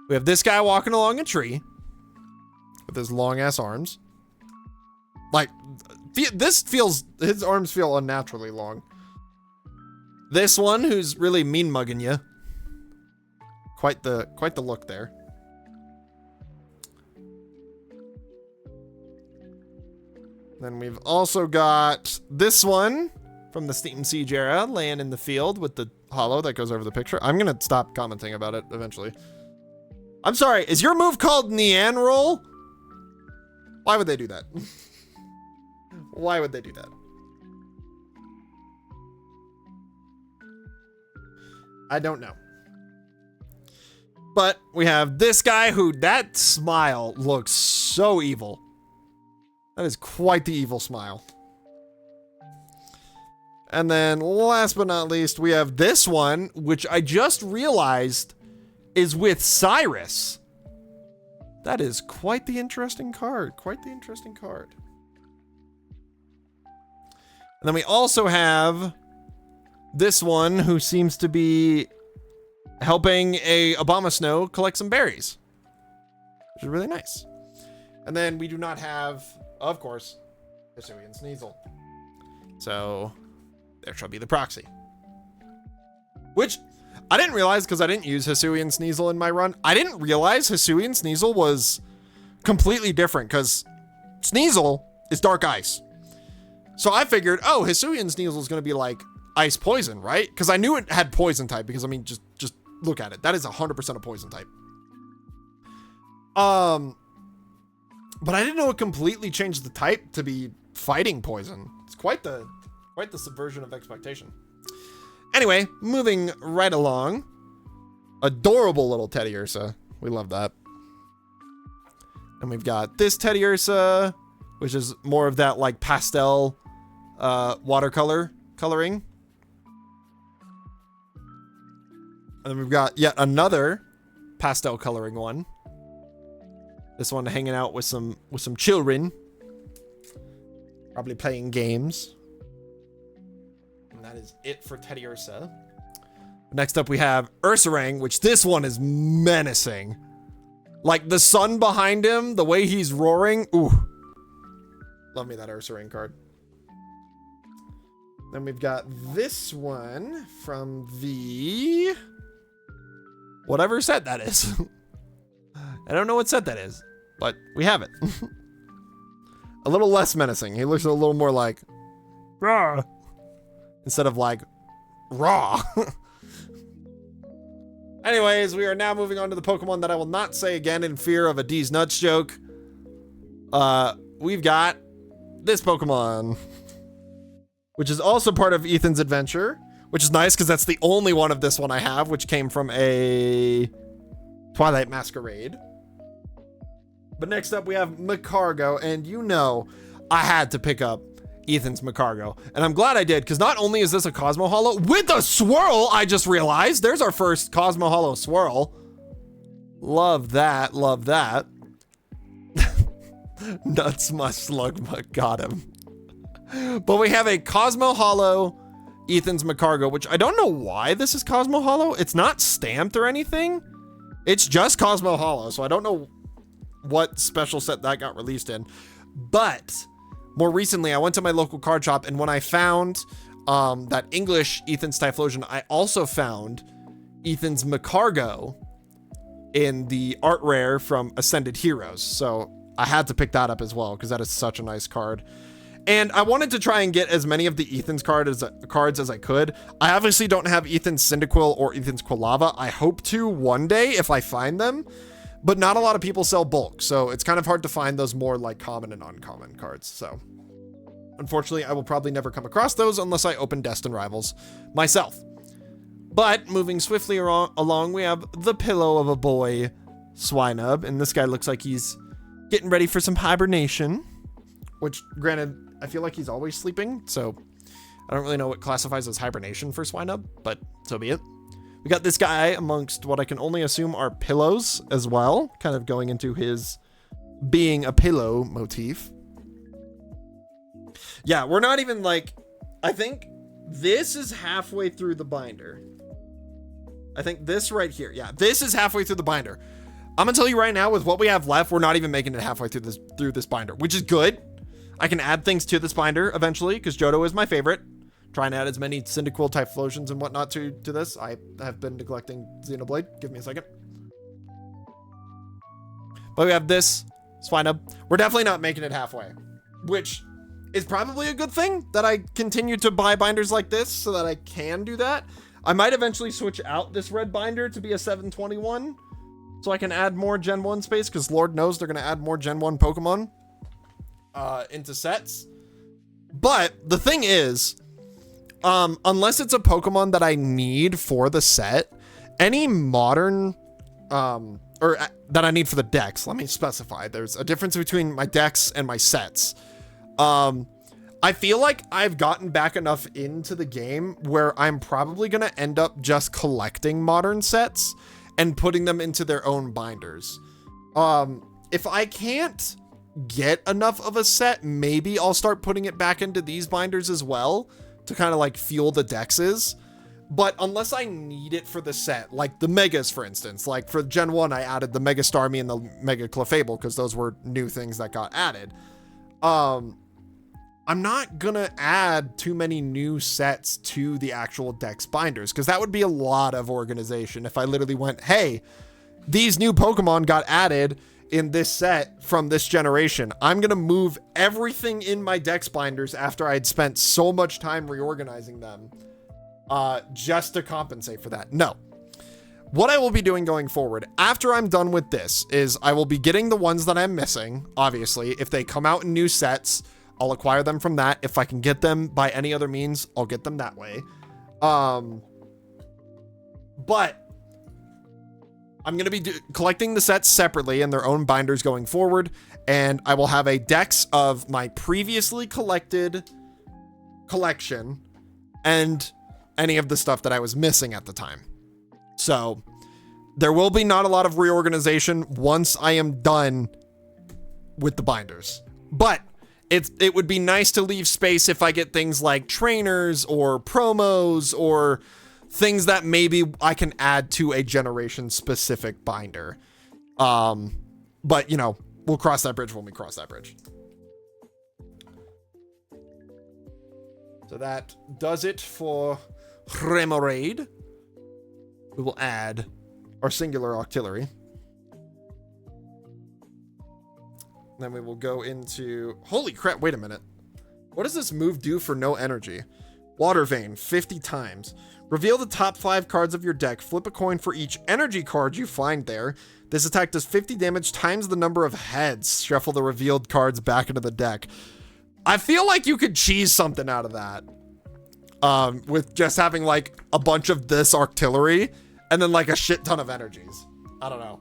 We have this guy walking along a tree with his long-ass arms. Like, his arms feel unnaturally long. This one, who's really mean-mugging you. Quite the look there. Then we've also got this one from the Steam Siege era, laying in the field with the hollow that goes over the picture. I'm gonna stop commenting about it eventually. I'm sorry, is your move called Nean Roll? Why would they do that? Why would they do that? I don't know. But we have this guy who, that smile looks so evil. That is quite the evil smile. And then last but not least, we have this one, which I just realized is with Cyrus. That is quite the interesting card. Quite the interesting card. And then we also have this one who seems to be helping a Abomasnow collect some berries, which is really nice. And then we do not have, of course, Hisuian Sneasel. So there shall be the proxy. Which I didn't realize because I didn't use Hisuian Sneasel in my run. I didn't realize Hisuian Sneasel was completely different because Sneasel is dark ice. So I figured, oh, Hisuian Sneasel is going to be like ice poison, right? Because I knew it had poison type because, I mean, just look at it. That is 100% a poison type. But I didn't know it completely changed the type to be fighting poison. It's quite the subversion of expectation. Anyway, moving right along. Adorable little Teddy Ursa. We love that. And we've got this Teddy Ursa, which is more of that like pastel watercolor coloring. And then we've got yet another pastel coloring one. This one hanging out with some children. Probably playing games. And that is it for Teddy Ursa. Next up we have Ursaring, which this one is menacing. Like the sun behind him, the way he's roaring. Ooh. Love me that Ursaring card. Then we've got this one from the whatever set that is. I don't know what set that is, but we have it. A little less menacing. He looks a little more like raw instead of like raw. Anyways, we are now moving on to the Pokemon that I will not say again in fear of a D's nuts joke. We've got this Pokemon, which is also part of Ethan's adventure, which is nice because that's the only one of this one I have, which came from a Twilight Masquerade. But next up we have Macargo, and you know I had to pick up Ethan's Macargo, and I'm glad I did because not only is this a Cosmo Hollow with a swirl, I just realized there's our first Cosmo Hollow swirl. Love that, love that. Nuts must slugma, got him. But we have a Cosmo Hollow Ethan's Macargo, which I don't know why this is Cosmo Hollow. It's not stamped or anything. It's just Cosmo Hollow, so I don't know what special set that got released in. But more recently, I went to my local card shop, and when I found that English Ethan's Typhlosion, I also found Ethan's Macargo in the art rare from Ascended Heroes. So I had to pick that up as well because that is such a nice card. And I wanted to try and get as many of the Ethan's cards as I could. I obviously don't have Ethan's Cyndaquil or Ethan's Quilava. I hope to one day if I find them, but not a lot of people sell bulk. So it's kind of hard to find those more like common and uncommon cards. So unfortunately, I will probably never come across those unless I open Destined Rivals myself. But moving swiftly along, we have the pillow of a boy, Swinub. And this guy looks like he's getting ready for some hibernation, which granted, I feel like he's always sleeping. So I don't really know what classifies as hibernation for Swinub, but so be it. We got this guy amongst what I can only assume are pillows as well, kind of going into his being a pillow motif. Yeah, we're not even like, I think this is halfway through the binder. I think this right here. Yeah, this is halfway through the binder. I'm gonna tell you right now, with what we have left, we're not even making it halfway through this binder, which is good. I can add things to this binder eventually, because Johto is my favorite. Try and add as many Cyndaquil type Typhlosions and whatnot to this. I have been neglecting Xenoblade. Give me a second. But we have this Swinub. We're definitely not making it halfway, which is probably a good thing that I continue to buy binders like this so that I can do that. I might eventually switch out this red binder to be a 721 so I can add more Gen 1 space, because Lord knows they're going to add more Gen 1 Pokemon into sets. But the thing is, unless it's a Pokemon that I need for the set, any modern, or that I need for the decks, let me specify. There's a difference between my decks and my sets. I feel like I've gotten back enough into the game where I'm probably going to end up just collecting modern sets and putting them into their own binders. If I can't get enough of a set, maybe I'll start putting it back into these binders as well to kind of like fuel the dexes. But unless I need it for the set, like the Megas, for instance, like for Gen 1, I added the Mega Starmie and the Mega Clefable because those were new things that got added. I'm not gonna add too many new sets to the actual dex binders, because that would be a lot of organization if I literally went, hey, these new Pokemon got added in this set from this generation. I'm gonna move everything in my dex binders after I'd spent so much time reorganizing them just to compensate for that. No. What I will be doing going forward after I'm done with this is I will be getting the ones that I'm missing. Obviously, if they come out in new sets, I'll acquire them from that. If I can get them by any other means, I'll get them that way. But I'm going to be collecting the sets separately in their own binders going forward. And I will have a dex of my previously collected collection and any of the stuff that I was missing at the time. So there will be not a lot of reorganization once I am done with the binders. But it would be nice to leave space if I get things like trainers or promos or things that maybe I can add to a generation specific binder. But you know, we'll cross that bridge when we cross that bridge. So that does it for Remoraid. We will add our singular Octillery. Then we will go into, holy crap, wait a minute. What does this move do for no energy? Water Vein, 50 times. Reveal the top 5 cards of your deck. Flip a coin for each energy card you find there. This attack does 50 damage times the number of heads. Shuffle the revealed cards back into the deck. I feel like you could cheese something out of that. With just having like a bunch of this artillery and then like a shit ton of energies. I don't know.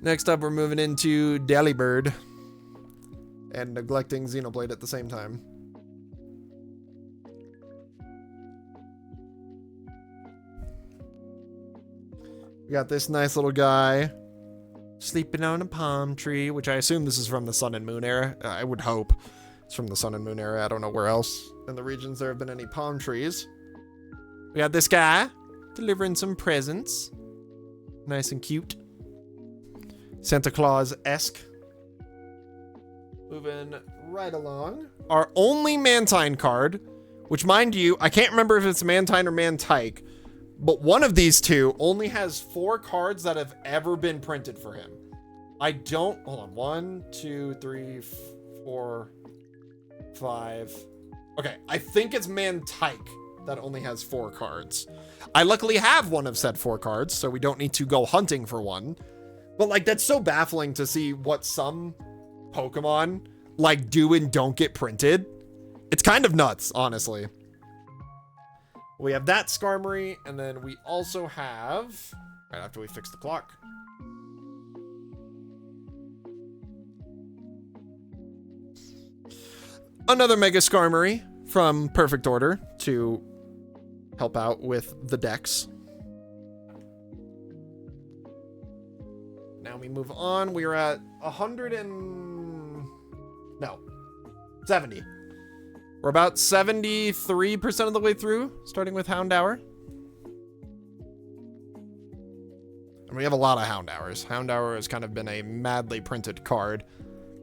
Next up, we're moving into Delibird and neglecting Xenoblade at the same time. We got this nice little guy sleeping on a palm tree, which I assume this is from the Sun and Moon era. I would hope it's from the Sun and Moon era. I don't know where else in the regions there have been any palm trees. We got this guy delivering some presents. Nice and cute. Santa Claus-esque. Moving right along. Our only Mantine card, which mind you, I can't remember if it's Mantine or Mantike, but one of these two only has 4 cards that have ever been printed for him. I don't, hold on, 1, 2, 3, 4, 5. Okay, I think it's Mantike that only has 4 cards. I luckily have one of said 4 cards, so we don't need to go hunting for one. But like, that's so baffling to see what some Pokemon like do and don't get printed. It's kind of nuts, honestly. We have that Skarmory, and then we also have, right after we fix the clock, another Mega Skarmory from Perfect Order to help out with the decks. Now we move on. We are at 70. We're about 73% of the way through, starting with Houndour. And we have a lot of Houndours. Houndour has kind of been a madly printed card.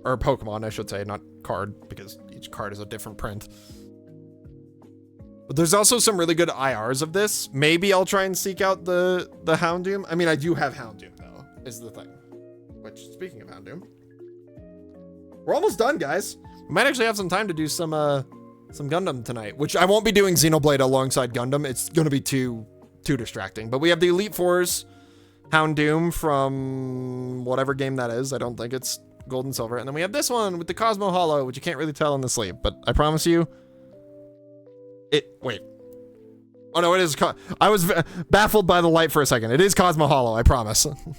Or Pokemon, I should say, not card, because each card is a different print. But there's also some really good IRs of this. Maybe I'll try and seek out the Houndoom. I mean, I do have Houndoom, though, is the thing. Which, speaking of Houndoom, we're almost done, guys. We might actually have some time to do some Gundam tonight, which I won't be doing Xenoblade alongside Gundam. It's going to be too distracting. But we have the Elite Fours Houndoom from whatever game that is. I don't think it's Gold and Silver. And then we have this one with the Cosmo Hollow, which you can't really tell in the sleeve, but I promise you, wait. Oh no, it is, I was baffled by the light for a second. It is Cosmo Hollow, I promise. And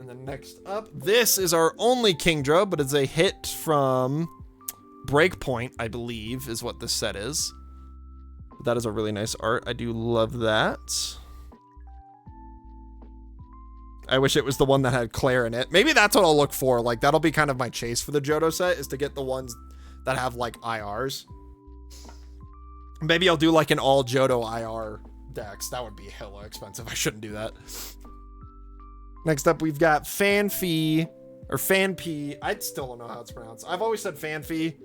then next up, this is our only Kingdra, but it's a hit from Breakpoint, I believe, is what this set is. That is a really nice art. I do love that. I wish it was the one that had Claire in it. Maybe that's what I'll look for. Like, that'll be kind of my chase for the Johto set, is to get the ones that have, like, IRs. Maybe I'll do, like, an all Johto IR decks. That would be hella expensive. I shouldn't do that. Next up, we've got Fanpy, or Fanpy. I still don't know how it's pronounced. I've always said Fanpy,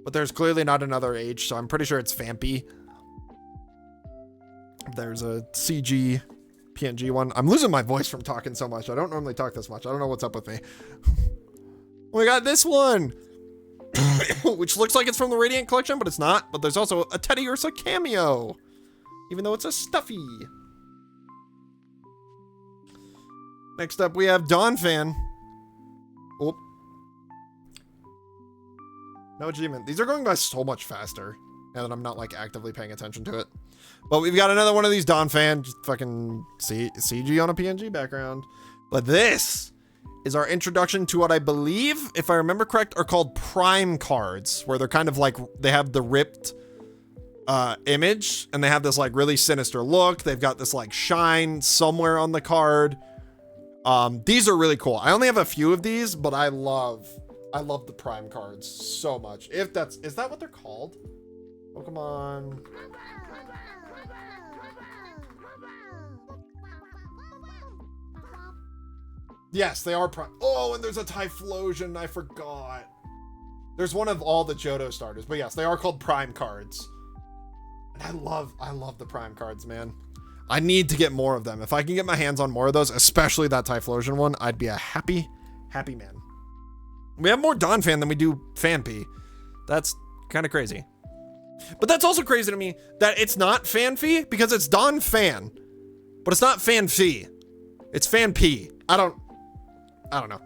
but there's clearly not another H, so I'm pretty sure it's Fanpy. There's a CG PNG one. I'm losing my voice from talking so much. I don't normally talk this much. I don't know what's up with me. We got this one, which looks like it's from the Radiant Collection, but it's not. But there's also a Teddy Ursa cameo, even though it's a stuffy. Next up, we have Donphan. Oh. No achievement. These are going by so much faster now that I'm not, like, actively paying attention to it. But we've got another one of these Donphan, just fucking CG on a PNG background. But this is our introduction to what I believe, if I remember correct, are called Prime cards, where they're kind of like, they have the ripped image, and they have this, like, really sinister look. They've got this, like, shine somewhere on the card. These are really cool. I only have a few of these, but I love the Prime cards so much. Is that what they're called? Pokemon. Yes, they are Prime. Oh, and there's a Typhlosion. I forgot. There's one of all the Johto starters, but yes, they are called Prime cards. And I love the Prime cards, man. I need to get more of them. If I can get my hands on more of those, especially that Typhlosion one, I'd be a happy man. We have more Donphan than we do Fanpy. That's kind of crazy. But that's also crazy to me that it's not Fanpy, because it's Donphan, but it's not Fanpy. It's Fanpy. I don't know.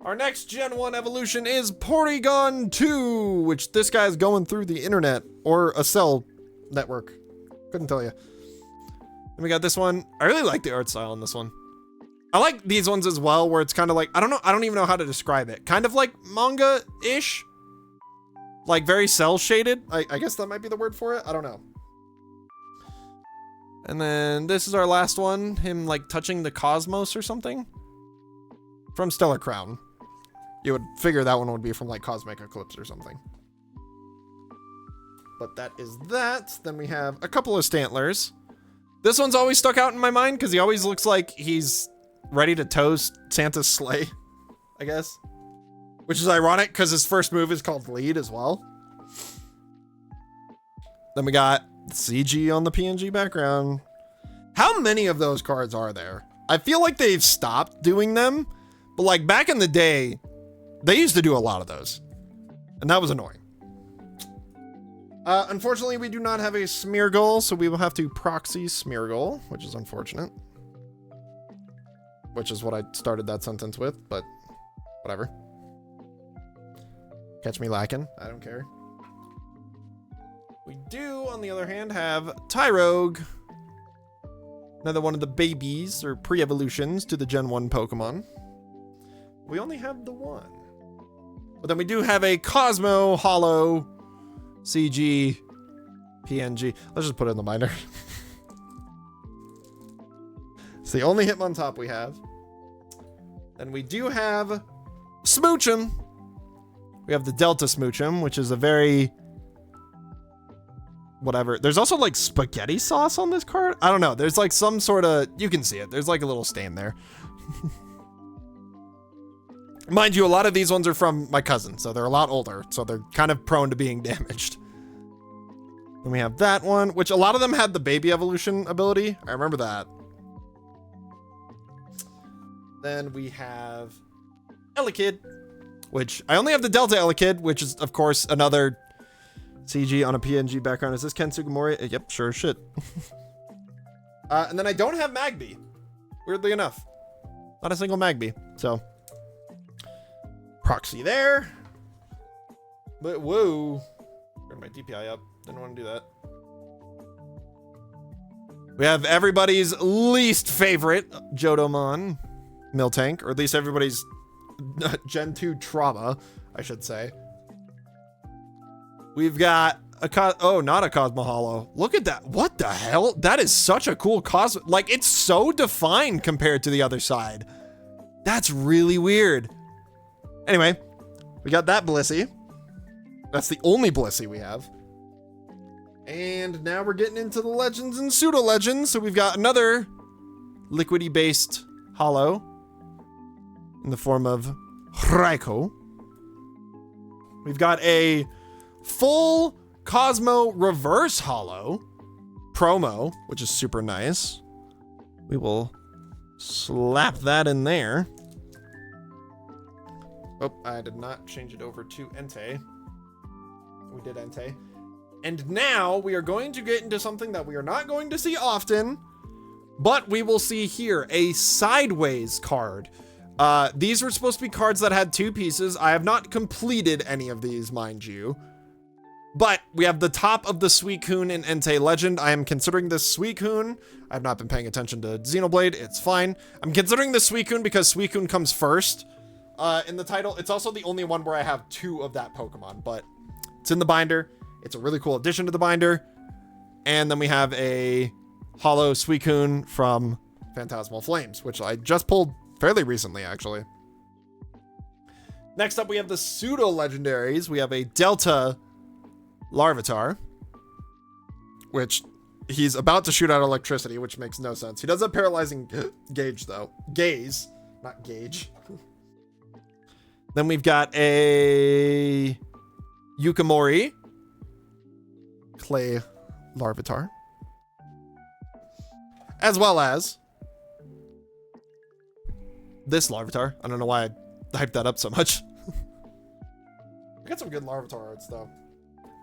Our next Gen 1 evolution is Porygon 2, which this guy's going through the internet or a cell network. Couldn't tell you. Then we got this one. I really like the art style on this one. I like these ones as well, where it's kind of like, I don't know. I don't even know how to describe it. Kind of like manga-ish. Like very cell shaded. I guess that might be the word for it. I don't know. And then this is our last one. Him like touching the cosmos or something. From Stellar Crown. You would figure that one would be from like Cosmic Eclipse or something. But that is that. Then we have a couple of Stantlers. This one's always stuck out in my mind because he always looks like he's ready to toast Santa's sleigh, I guess. Which is ironic because his first move is called Lead as well. Then we got CG on the PNG background. How many of those cards are there? I feel like they've stopped doing them, but like back in the day, they used to do a lot of those. And that was annoying. Unfortunately, we do not have a Smeargle, so we will have to proxy Smeargle, which is unfortunate. Which is what I started that sentence with, but whatever. Catch me lacking. I don't care. We do, on the other hand, have Tyrogue. Another one of the babies or pre-evolutions to the Gen 1 Pokemon. We only have the one. But then we do have a Cosmo Holo CG PNG. Let's just put it in the binder. It's the only Hitmontop we have. Then we do have Smoochum. We have the Delta Smoochum, which is a very... whatever. There's also like spaghetti sauce on this card. I don't know. There's like some sort of... you can see it. There's like a little stain there. Mind you, a lot of these ones are from my cousin, so they're a lot older, so they're kind of prone to being damaged. Then we have that one, which a lot of them had the baby evolution ability. I remember that. Then we have Elekid, which I only have the Delta Elekid, which is, of course, another CG on a PNG background. Is this Ken Sugimori? Yep, sure as shit. And then I don't have Magby, weirdly enough. Not a single Magby, so... proxy there. But whoa. Turn my DPI up. Didn't want to do that. We have everybody's least favorite Jodomon Miltank, or at least everybody's Gen 2 trauma, I should say. We've got a not a Cosmo Holo. Look at that. What the hell? That is such a cool Cosmo. Like, it's so defined compared to the other side. That's really weird. Anyway, we got that Blissey. That's the only Blissey we have. And now we're getting into the legends and pseudo legends. So we've got another liquidy based holo in the form of Raikou. We've got a full Cosmo reverse holo promo, which is super nice. We will slap that in there. Oh, I did not change it over to Entei. We did Entei. And now we are going to get into something that we are not going to see often, but we will see here, a sideways card. These were supposed to be cards that had two pieces. I have not completed any of these, mind you. But we have the top of the Suicune in Entei Legend. I am considering this Suicune. I've not been paying attention to Xenoblade. It's fine. I'm considering this Suicune because Suicune comes first. In the title. It's also the only one where I have two of that Pokemon, but it's in the binder. It's a really cool addition to the binder. And then we have a holo Suicune from Phantasmal Flames, which I just pulled fairly recently, actually. Next up, we have the pseudo legendaries. We have a Delta Larvitar, which he's about to shoot out electricity, which makes no sense. He does have paralyzing gauge, though. Gaze, not gauge. Then we've got a Yukamori Clay Larvitar, as well as this Larvitar. I don't know why I hyped that up so much. I got some good Larvitar arts, though.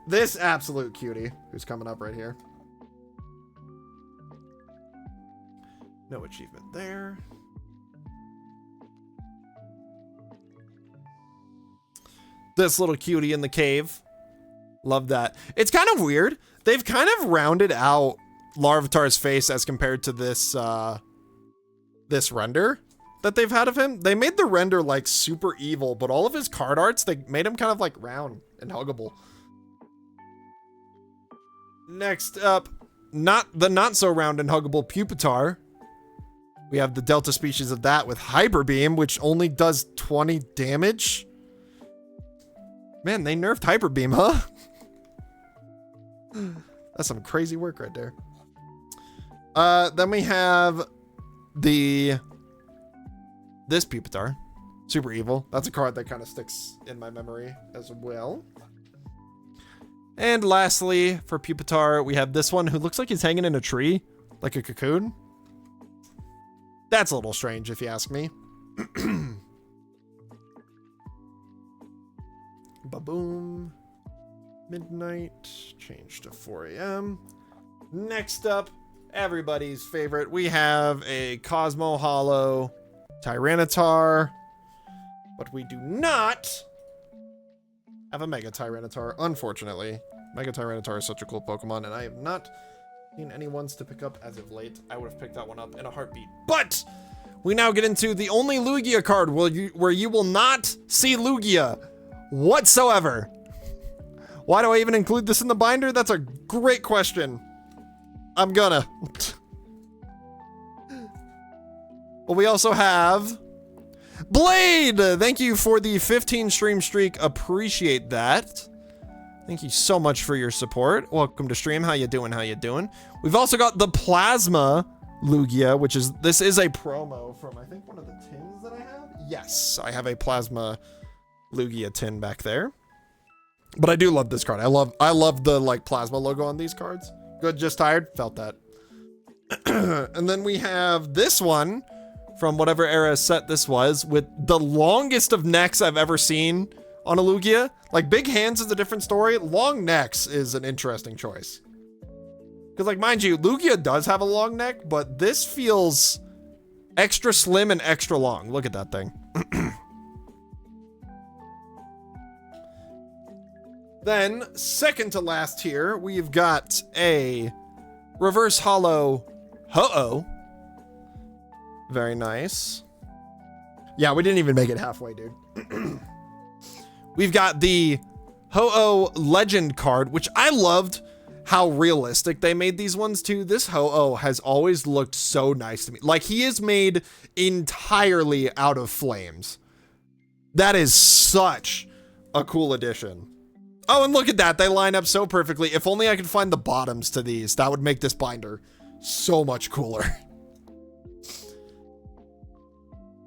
This absolute cutie who's coming up right here. No achievement there. This little cutie in the cave. Love that. It's kind of weird. They've kind of rounded out Larvitar's face as compared to this this render that they've had of him. They made the render like super evil, but all of his card arts, they made him kind of like round and huggable. Next up, not so round and huggable Pupitar. We have the Delta species of that with Hyper Beam, which only does 20 damage. Man, they nerfed Hyper Beam, huh? That's some crazy work right there. Then we have this Pupitar, super evil. That's a card that kind of sticks in my memory as well. And lastly, for Pupitar, we have this one who looks like he's hanging in a tree, like a cocoon. That's a little strange, if you ask me. Ba-boom. Midnight. Change to 4 a.m. Next up, everybody's favorite. We have a Cosmo Holo Tyranitar. But we do not have a Mega Tyranitar, unfortunately. Mega Tyranitar is such a cool Pokemon, and I have not seen any ones to pick up as of late. I would have picked that one up in a heartbeat. But we now get into the only Lugia card where you will not see Lugia whatsoever. Why do I even include this in the binder? That's a great question. I'm gonna. But we also have Blade. Thank you for the 15 stream streak. Appreciate that. Thank you so much for your support. Welcome to stream. How you doing? How you doing? We've also got the Plasma Lugia, which is, this is a promo from, I think, one of the tins that I have. Yes, I have a Plasma Lugia tin back there. But I do love this card. I love the like Plasma logo on these cards. Good, just tired. Felt that. And then we have this one from whatever era set this was, with the longest of necks I've ever seen on a Lugia. Like, big hands is a different story. Long necks is an interesting choice. Because, like, mind you, Lugia does have a long neck, but this feels extra slim and extra long. Look at that thing. Then, second to last here, we've got a reverse hollow Ho-Oh. Very nice. Yeah, we didn't even make it halfway, dude. We've got the Ho-Oh Legend card, which I loved how realistic they made these ones too. This Ho-Oh has always looked so nice to me. Like, he is made entirely out of flames. That is such a cool addition. Oh, and look at that. They line up so perfectly. If only I could find the bottoms to these. That would make this binder so much cooler.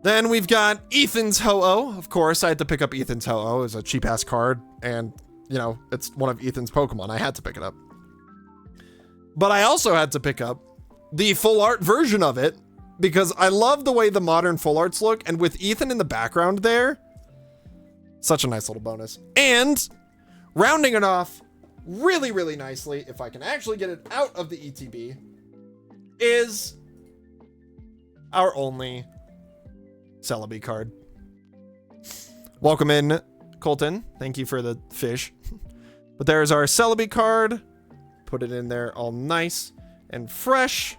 Then we've got Ethan's Ho-Oh. Of course, I had to pick up Ethan's Ho-Oh. It's a cheap-ass card, and, you know, it's one of Ethan's Pokemon. I had to pick it up. But I also had to pick up the full art version of it, because I love the way the modern full arts look, and with Ethan in the background there, such a nice little bonus. And rounding it off really, really nicely, if I can actually get it out of the ETB, is our only Celebi card. Welcome in, Colton. Thank you for the fish. But there's our Celebi card. Put it in there all nice and fresh.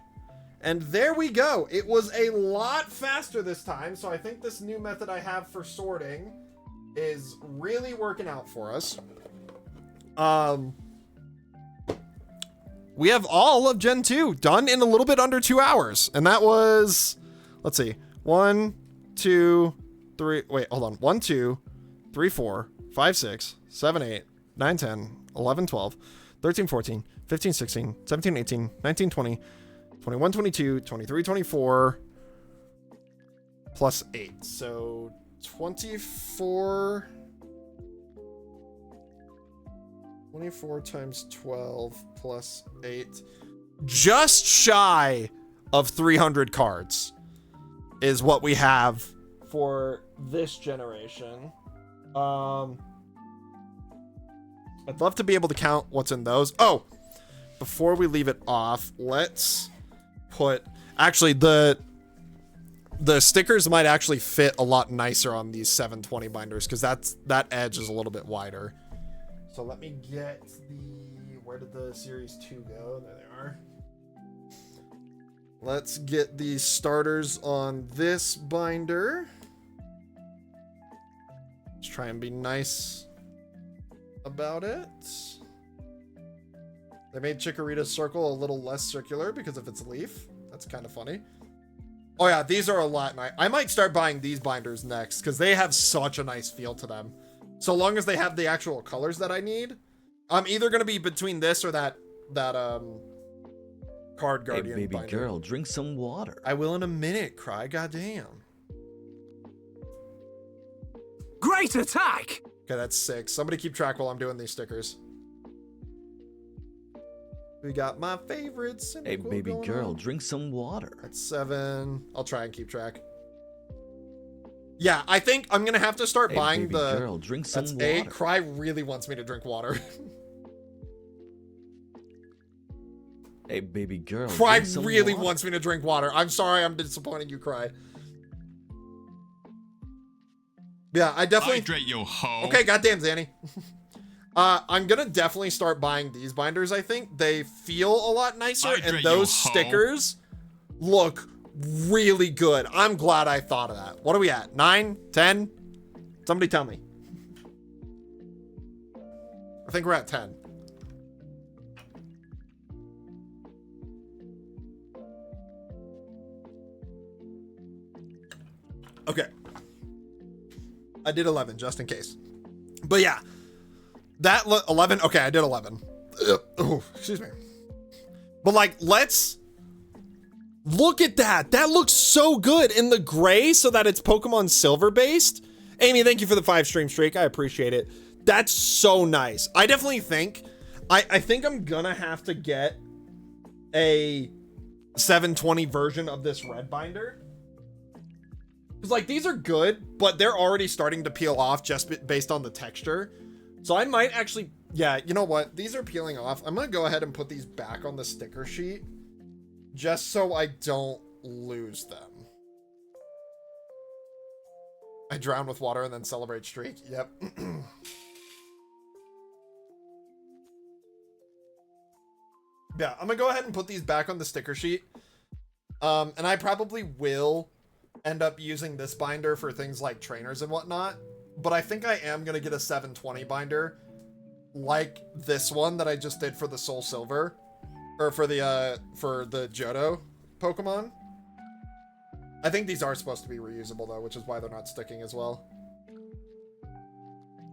And there we go. It was a lot faster this time, so I think this new method I have for sorting is really working out for us. We have all of Gen 2 done in a little bit under 2 hours. And that was, let's see, 1, 2, 3, wait, hold on. 1, 2, 3, 4, 5, 6, 7, 8, 9, 10, 11, 12, 13, 14, 15, 16, 17, 18, 19, 20, 21, 22, 23, 24, plus 8. So 24 times 12 plus 8. Just shy of 300 cards is what we have for this generation. I'd love to be able to count what's in those. Oh, before we leave it off, let's put, actually the stickers might actually fit a lot nicer on these 720 binders, because that edge is a little bit wider. So let me get where did the series 2 go? There they are. Let's get the starters on this binder. Let's try and be nice about it. They made Chikorita's circle a little less circular because of its leaf. That's kind of funny. Oh yeah, these are a lot nice. I might start buying these binders next because they have such a nice feel to them. So long as they have the actual colors that I need. I'm either going to be between this or that Card Guardian Hey, baby binder. girl, drink some water. I will in a minute, Cry. Goddamn. Great attack! Okay, that's 6. Somebody keep track while I'm doing these stickers. We got my favorites. Hey, baby girl, drink some water. That's 7. I'll try and keep track. Yeah, I think I'm gonna have to start buying baby the. Girl, drink some that's water. 8. Cry really wants me to drink water. Hey, baby girl. Cry drink some really water. wants me to drink water. I'm sorry, I'm disappointing you, Cry. Yeah, I definitely. Hydrate your hoe. Okay, goddamn, Zanny. I'm gonna definitely start buying these binders. I think they feel a lot nicer, and those stickers look really good. I'm glad I thought of that. What are we at? 9, 10? Somebody tell me. I think we're at 10. Okay. I did 11 just in case. But yeah. That 11. Okay, I did 11. Oh, excuse me. But like, let's look at that. That looks so good in the gray so that it's Pokemon Silver based. Amy, thank you for the 5 stream streak. I appreciate it. That's so nice. I definitely think, I think I'm gonna have to get a 720 version of this red binder. Because like these are good, but they're already starting to peel off just based on the texture. So I might actually, yeah, you know what? These are peeling off. I'm gonna go ahead and put these back on the sticker sheet just so I don't lose them. I drown with water and then celebrate streak. Yep. Yeah, I'm gonna go ahead and put these back on the sticker sheet. And I probably will end up using this binder for things like trainers and whatnot. But I think I am gonna get a 720 binder like this one that I just did for the Soul Silver. Or for the Johto Pokemon. I think these are supposed to be reusable though, which is why they're not sticking as well.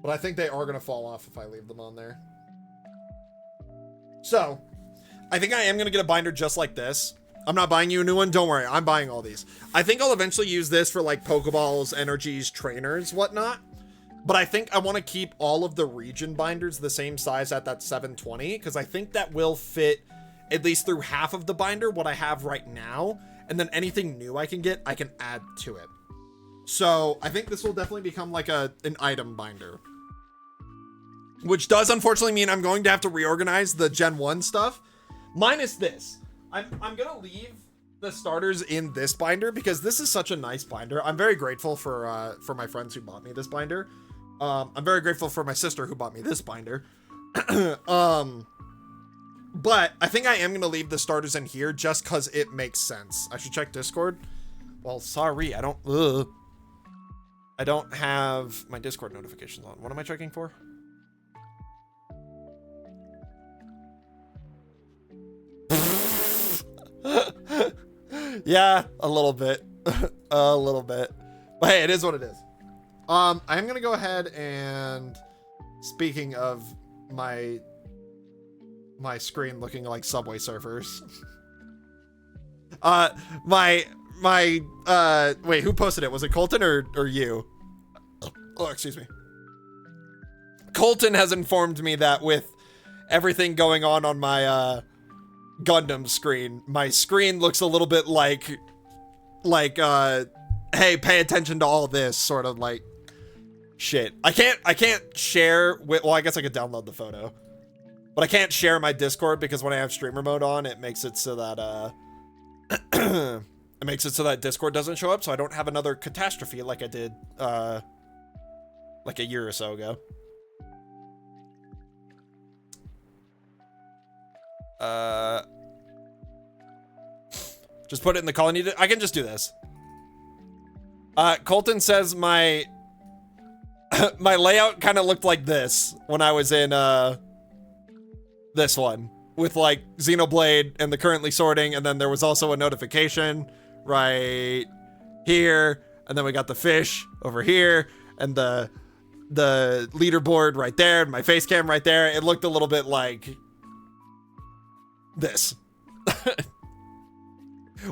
But I think they are gonna fall off if I leave them on there. So, I think I am gonna get a binder just like this. I'm not buying you a new one, don't worry, I'm buying all these. I think I'll eventually use this for like Pokeballs, energies, trainers, whatnot. But I think I want to keep all of the region binders the same size at that 720, because I think that will fit at least through half of the binder, what I have right now. And then anything new I can get, I can add to it. So I think this will definitely become like an item binder. Which does unfortunately mean I'm going to have to reorganize the Gen 1 stuff. Minus this. I'm going to leave the starters in this binder because this is such a nice binder. I'm very grateful for my friends who bought me this binder. I'm very grateful for my sister who bought me this binder. But I think I am going to leave the starters in here just because it makes sense. I should check Discord. Well, sorry, I don't have my Discord notifications on. What am I checking for? Yeah, a little bit. A little bit. But hey, it is what it is. I am going to go ahead and, speaking of my screen looking like Subway Surfers. Wait, who posted it? Was it Colton or you? Oh, excuse me. Colton has informed me that with everything going on my, Gundam screen, my screen looks a little bit like, hey, pay attention to all this sort of like shit. I can't share with, well, I guess I could download the photo, but I can't share my Discord because when I have streamer mode on, it makes it so that, it makes it so that Discord doesn't show up. So I don't have another catastrophe like I did, like a year or so ago. Just put it in the call. I can just do this. Colton says my my layout kind of looked like this when I was in this one with like Xenoblade and the currently sorting, and then there was also a notification right here, and then we got the fish over here, and the leaderboard right there, and my face cam right there. It looked a little bit like this.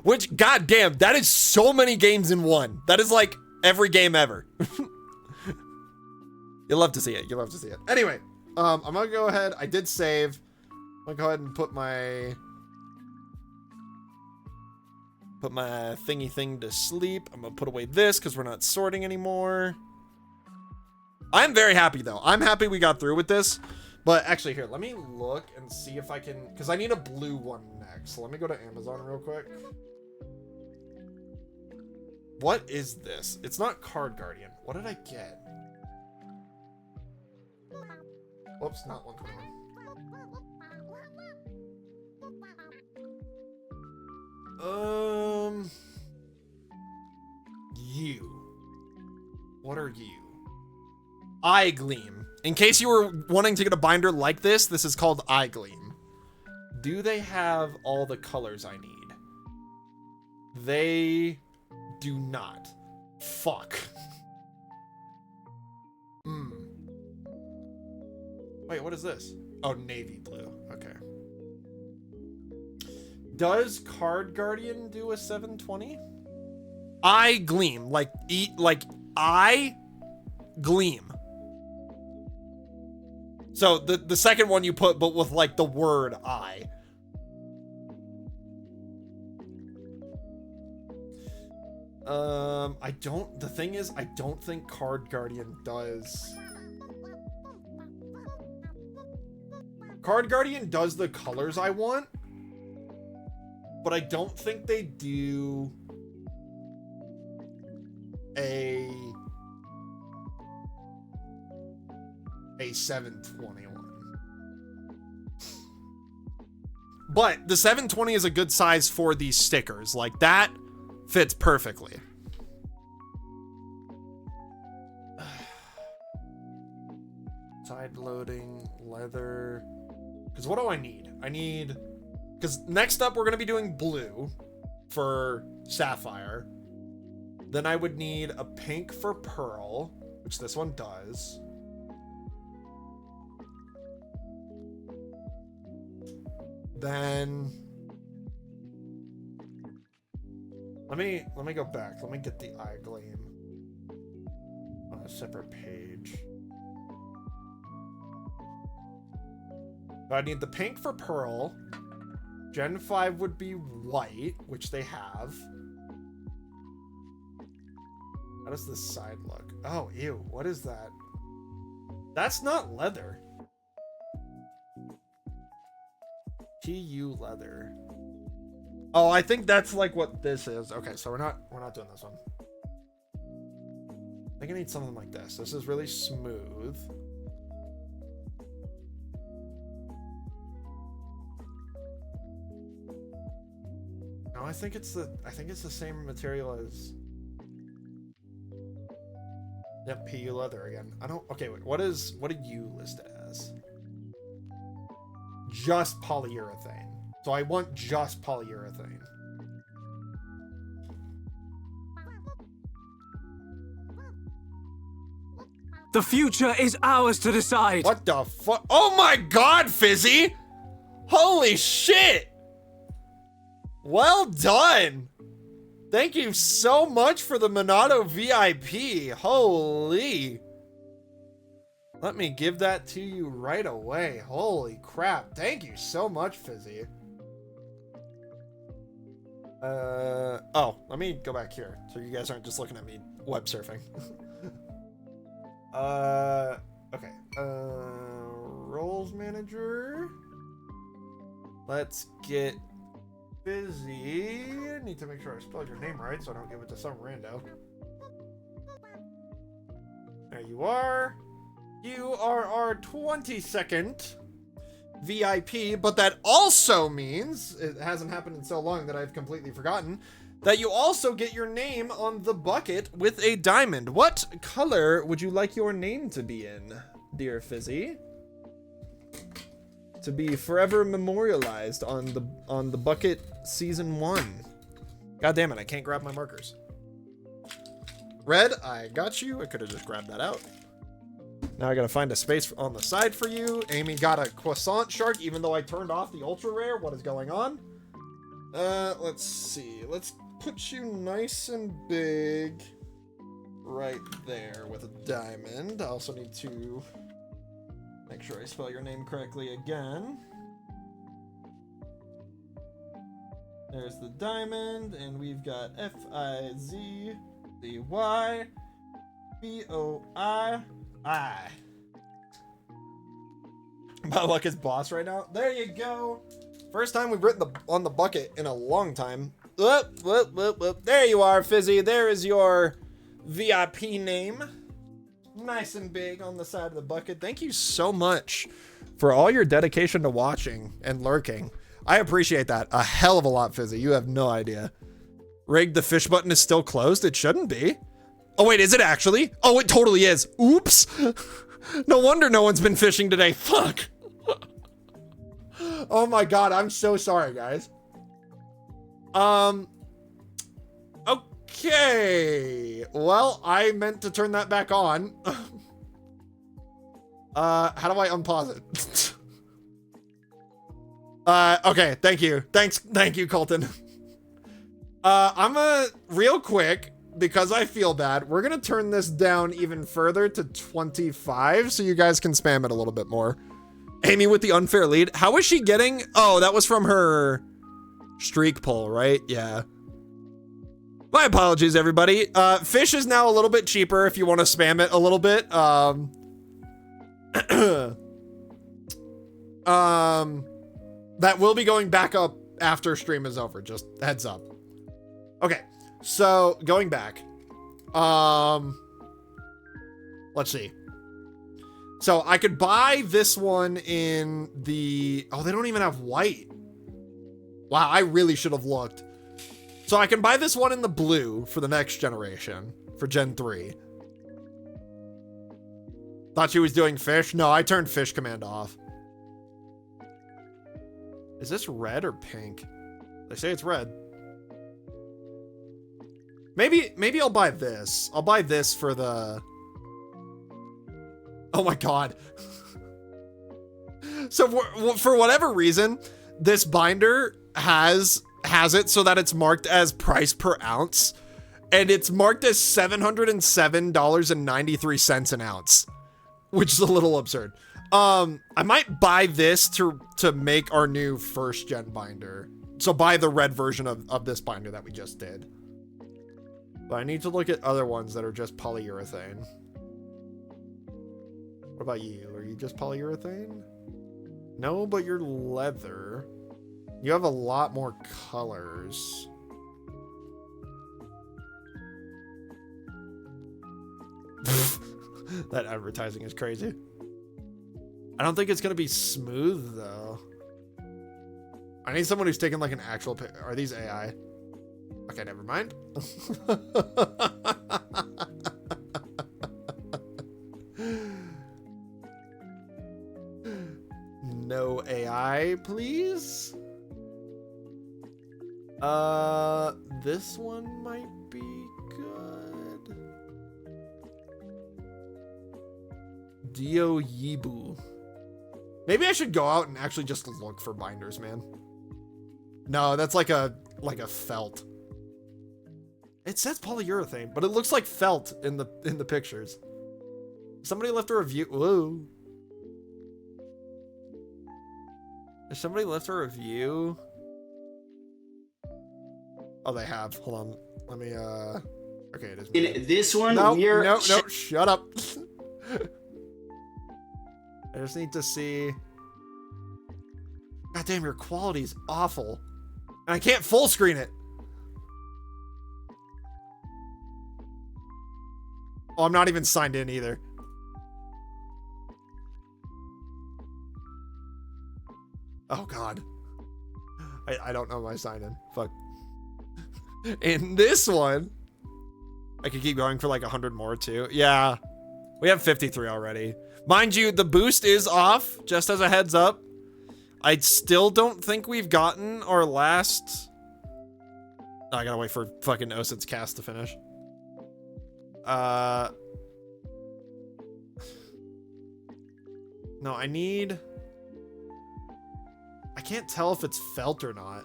Which, goddamn, that is so many games in one. That is like every game ever. You'll love to see it. You'll love to see it. Anyway, I'm gonna go ahead. I did save. I'm gonna go ahead and put my thingy thing to sleep. I'm gonna put away this because we're not sorting anymore. I'm very happy though. I'm happy we got through with this. But actually, here, let me look and see if I can, because I need a blue one next. So let me go to Amazon real quick. What is this? It's not Card Guardian. What did I get? Whoops, not 121. You. What are you? Eye Gleam. In case you were wanting to get a binder like this, this is called Eye Gleam. Do they have all the colors I need? They do not. Fuck. Wait, what is this? Oh, navy blue. Okay. Does Card Guardian do a 720? Eye Gleam, like eye gleam. So the second one you put, but with like the word eye. The thing is, I don't think Card Guardian does. Card Guardian does the colors I want, but I don't think they do a 721. But the 720 is a good size for these stickers. Like that fits perfectly. Side loading, leather. Because what do I need? Because next up we're going to be doing blue for sapphire. Then I would need a pink for pearl, which this one does. Then let me go back. Let me get the eye gleam on a separate page. I need the pink for pearl. Gen 5 would be white, which they have. How does this side look? Oh, ew. What is that? That's not leather. TU leather. Oh, I think that's like what this is. Okay, so we're not doing this one. I think I need something like this. This is really smooth. No, I think it's the same material as. Yep, PU leather again. Okay, wait, what do you list it as? Just polyurethane. So I want just polyurethane. The future is ours to decide. What the fuck? Oh my god, Fizzy! Holy shit! Well done! Thank you so much for the Monado VIP. Holy. Let me give that to you right away. Holy crap. Thank you so much, Fizzy. Oh, let me go back here so you guys aren't just looking at me web surfing. Okay. Roles manager. Let's get Fizzy. I need to make sure I spelled your name right so I don't give it to some rando. There you are. You are our 22nd VIP, but that also means, it hasn't happened in so long that I've completely forgotten, that you also get your name on the bucket with a diamond. What color would you like your name to be in, dear Fizzy? To be forever memorialized on the bucket season 1. God damn it, I can't grab my markers. Red, I got you. I could have just grabbed that out. Now I gotta find a space on the side for you. Amy got a croissant shark, even though I turned off the ultra rare. What is going on? Let's see. Let's put you nice and big right there with a diamond. I also need to make sure I spell your name correctly again. There's the diamond, and we've got FIZZYBOII. My luck is boss right now. There you go. First time we've written on the bucket in a long time. Whoop, whoop, whoop, whoop. There you are, Fizzy. There is your VIP name. Nice and big on the side of the bucket. Thank you so much for all your dedication to watching and lurking. I appreciate that a hell of a lot, Fizzy. You have no idea. Rig, the fish button is still closed. It shouldn't be. Oh, wait, is it actually? Oh, it totally is. Oops. No wonder no one's been fishing today. Fuck. Oh my God, I'm so sorry, guys. Okay. Well, I meant to turn that back on. How do I unpause it? Okay, thank you. Thank you, Colton. Real quick, because I feel bad, we're gonna turn this down even further to 25 so you guys can spam it a little bit more. Amy with the unfair lead. How is she getting? Oh, that was from her streak poll, right? Yeah. My apologies, everybody. Fish is now a little bit cheaper if you want to spam it a little bit. That will be going back up after stream is over, just heads up. Okay, so going back. Let's see. So I could buy this one in the, oh, they don't even have white. Wow, I really should have looked. So I can buy this one in the blue for the next generation, for Gen 3. Thought she was doing fish? No, I turned fish command off. Is this red or pink? They say it's red. Maybe I'll buy this. I'll buy this for the... Oh my God. So for whatever reason, this binder has it so that it's marked as price per ounce, and it's marked as $707.93 an ounce, which is a little absurd. I might buy this to make our new first gen binder. So buy the red version of this binder that we just did. But I need to look at other ones that are just polyurethane. What about you? Are you just polyurethane? No, but you're leather. You have a lot more colors. That advertising is crazy. I don't think it's gonna be smooth though. I need someone who's taken like an actual pic. Are these AI? Okay, never mind. No AI, please. This one might be good. Dio Yibu. Maybe I should go out and actually just look for binders, man. No, that's like a felt. It says polyurethane, but it looks like felt in the pictures. Somebody left a review. Whoa. Has somebody left a review? Oh, they have. Hold on. Let me, okay, it is. In this one, no, shut up. I just need to see. God damn, your quality is awful. And I can't full screen it. Oh, I'm not even signed in either. Oh, God. I don't know my sign in. Fuck. In this one, I could keep going for like 100 more too. Yeah. We have 53 already. Mind you, the boost is off, just as a heads up. I still don't think we've gotten our last... Oh, I gotta wait for fucking Osid's cast to finish. No, I need... I can't tell if it's felt or not.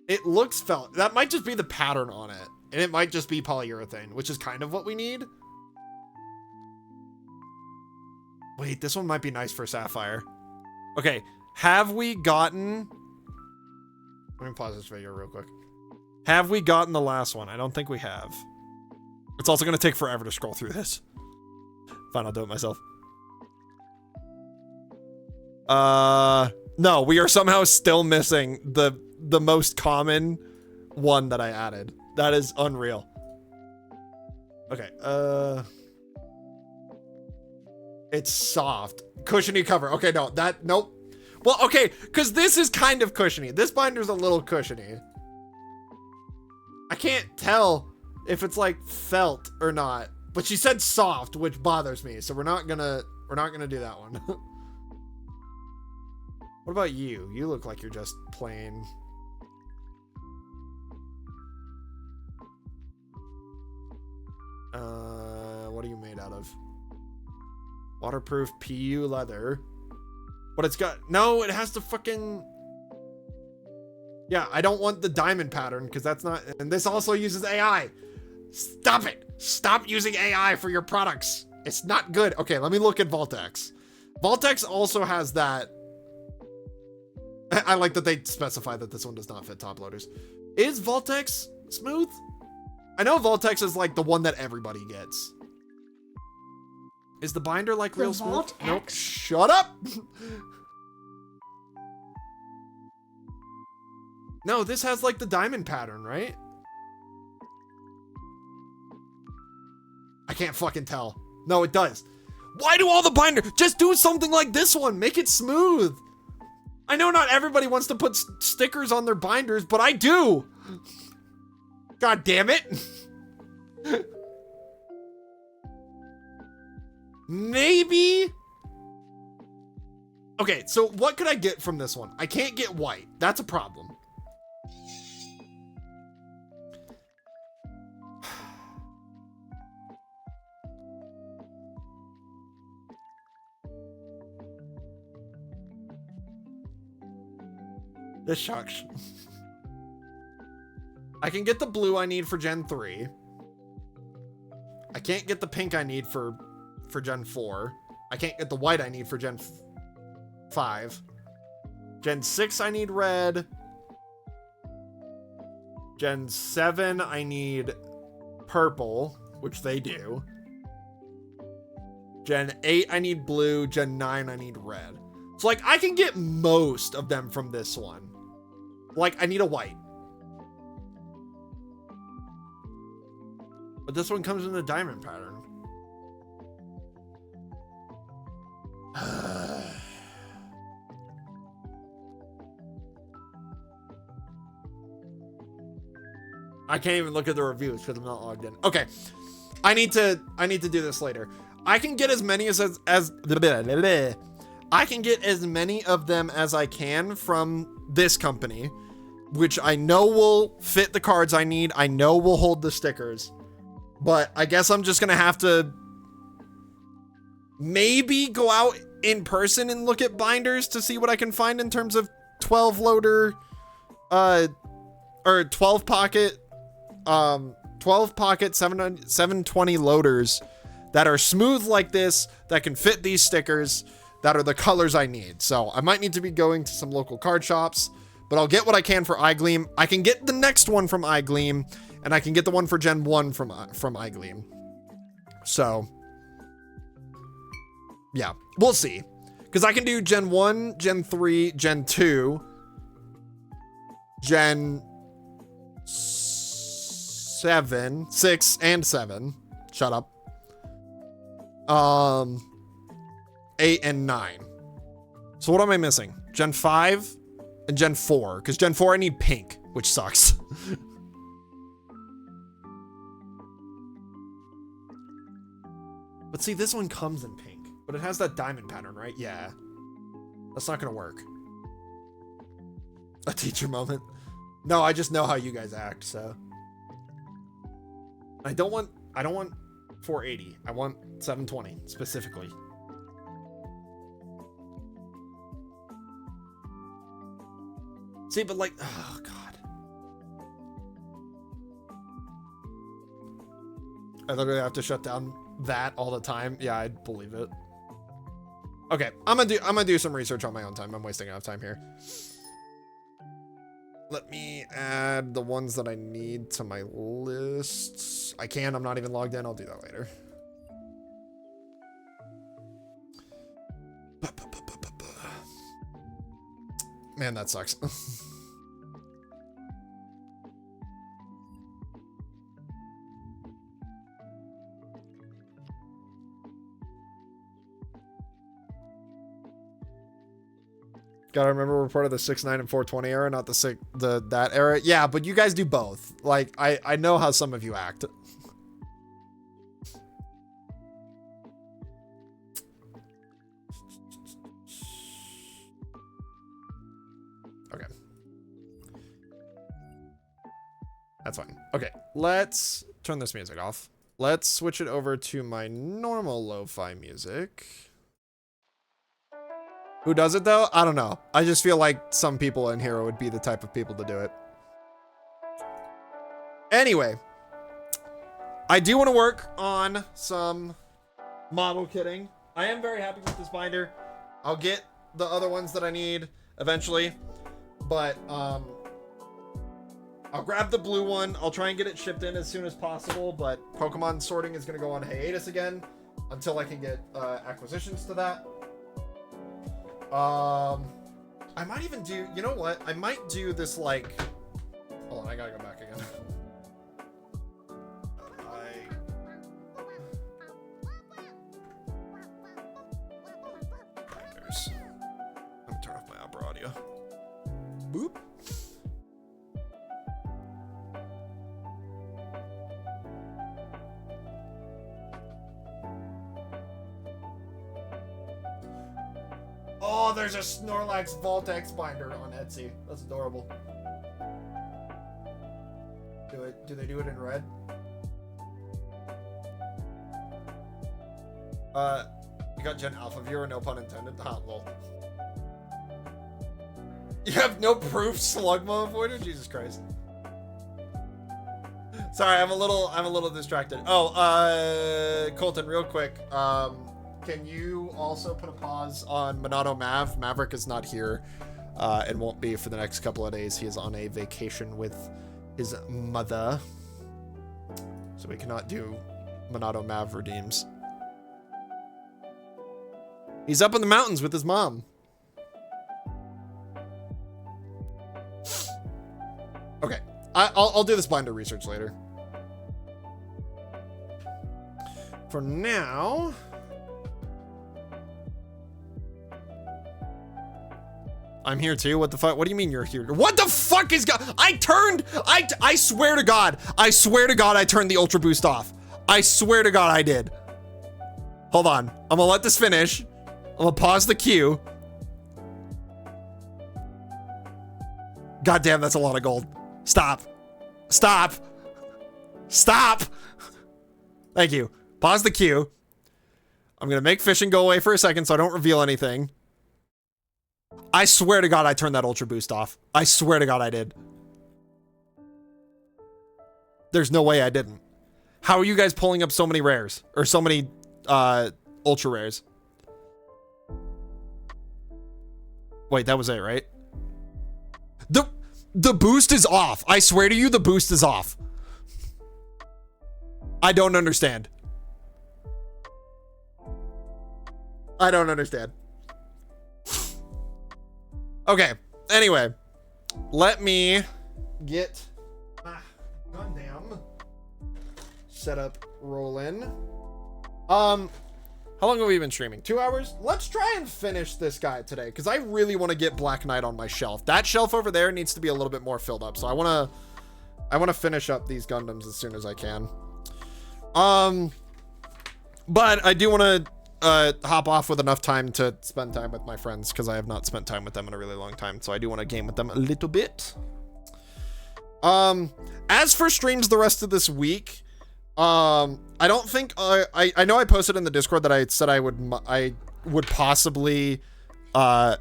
It looks felt. That might just be the pattern on it. And it might just be polyurethane, which is kind of what we need. Wait, this one might be nice for Sapphire. Okay, have we gotten... Let me pause this video real quick. Have we gotten the last one? I don't think we have. It's also going to take forever to scroll through this. Fine, I'll do it myself. No, we are somehow still missing the most common one that I added. That is unreal. Okay, It's soft. Cushiony cover. Okay, no, nope. Well, okay, because this is kind of cushiony. This binder's a little cushiony. I can't tell if it's like felt or not, but she said soft, which bothers me. So we're not gonna do that one. What about you? You look like you're just plain. What are you made out of? Waterproof PU leather. But it's got, no, it has to fucking, yeah, I don't want the diamond pattern because that's not, and this also uses AI. Stop it. Stop using AI for your products. It's not good. Okay, let me look at Voltex. Voltex also has that. I like that they specify that this one does not fit top loaders. Is Voltex smooth? I know Voltex is like the one that everybody gets. Is the binder like real smooth? Nope. Shut up. No, this has like the diamond pattern, right? I can't fucking tell. No, it does. Why do all the binders? Just do something like this one. Make it smooth. I know not everybody wants to put stickers on their binders, but I do. God damn it. Maybe. Okay, so what could I get from this one? I can't get white. That's a problem. This sucks. I can get the blue I need for Gen 3. I can't get the pink I need for Gen 4. I can't get the white I need for Gen 5. Gen 6 I need red. Gen 7 I need purple, which they do. Gen 8 I need blue. Gen 9 I need red. So like I can get most of them from this one. Like I need a white. But this one comes in the diamond pattern. I can't even look at the reviews because I'm not logged in. Okay. I need to do this later. I can get as many I can get as many of them as I can from this company, which I know will fit the cards I need. I know will hold the stickers. But I guess I'm just gonna have to maybe go out in person and look at binders to see what I can find in terms of 12 loader, or 12 pocket 720 loaders that are smooth like this, that can fit these stickers, that are the colors I need. So I might need to be going to some local card shops, but I'll get what I can for iGleam. I can get the next one from iGleam, and I can get the one for Gen 1 from iGleam. So, yeah, we'll see. Because I can do Gen 1, Gen 3, Gen 2, Gen 7, 6, and 7. Shut up. 8 and 9. So what am I missing? Gen 5 and Gen 4. Because Gen 4 I need pink, which sucks. But see, this one comes in pink, but it has that diamond pattern, right? Yeah. That's not gonna work. A teacher moment. No, I just know how you guys act, so. I don't want 480. I want 720 specifically. See, but like, oh God. I literally have to shut down that all the time. Yeah, I'd believe it. Okay, I'm gonna do some research on my own time. I'm wasting enough time here. Let me add the ones that I need to my lists. I can, I'm not even logged in. I'll do that later. Man, that sucks. Gotta remember we're part of the 6-9 and 420 era, not that era. Yeah, but you guys do both. Like, I know how some of you act. Okay. That's fine. Okay, let's turn this music off. Let's switch it over to my normal lo-fi music. Who does it though? I don't know. I just feel like some people in here would be the type of people to do it. Anyway, I do want to work on some model kitting. I am very happy with this binder. I'll get the other ones that I need eventually, but I'll grab the blue one. I'll try and get it shipped in as soon as possible, but Pokemon sorting is going to go on hiatus again until I can get acquisitions to that. I might even do, you know what? I might do this like, hold on, I gotta go back again. Let me turn off my opera audio. Boop. Oh, there's a Snorlax Voltex binder on Etsy. That's adorable. Do they do it in red? You got Gen Alpha viewer, no pun intended. Ah, lol. You have no proof, Slugma avoider? Jesus Christ. Sorry, I'm a little distracted. Oh, Colton, real quick. Can you also put a pause on Monado Mav? Maverick is not here and won't be for the next couple of days. He is on a vacation with his mother. So we cannot do Monado Mav redeems. He's up in the mountains with his mom. Okay, I'll do this binder research later. For now... I'm here too. What the fuck? What do you mean you're here? What the fuck is I swear to God, I turned the Ultra Boost off. I swear to God I did. Hold on. I'm gonna let this finish. I'm gonna pause the queue. God damn, that's a lot of gold. Stop. Stop. Stop. Thank you. Pause the queue. I'm gonna make fishing go away for a second so I don't reveal anything. I swear to God I turned that Ultra Boost off. I swear to God I did. There's no way I didn't. How are you guys pulling up so many rares? Or so many Ultra Rares? Wait, that was it, right? The boost is off. I swear to you, the boost is off. I don't understand. I don't understand. Okay, anyway, let me get my Gundam set up, rolling. How long have we been streaming? 2 hours? Let's try and finish this guy today, because I really want to get Black Knight on my shelf. That shelf over there needs to be a little bit more filled up, so I want to finish up these Gundams as soon as I can. But I do want to hop off with enough time to spend time with my friends, because I have not spent time with them in a really long time, so I do want to game with them a little bit. As for streams the rest of this week, I don't think I know I posted in the Discord that I said I would possibly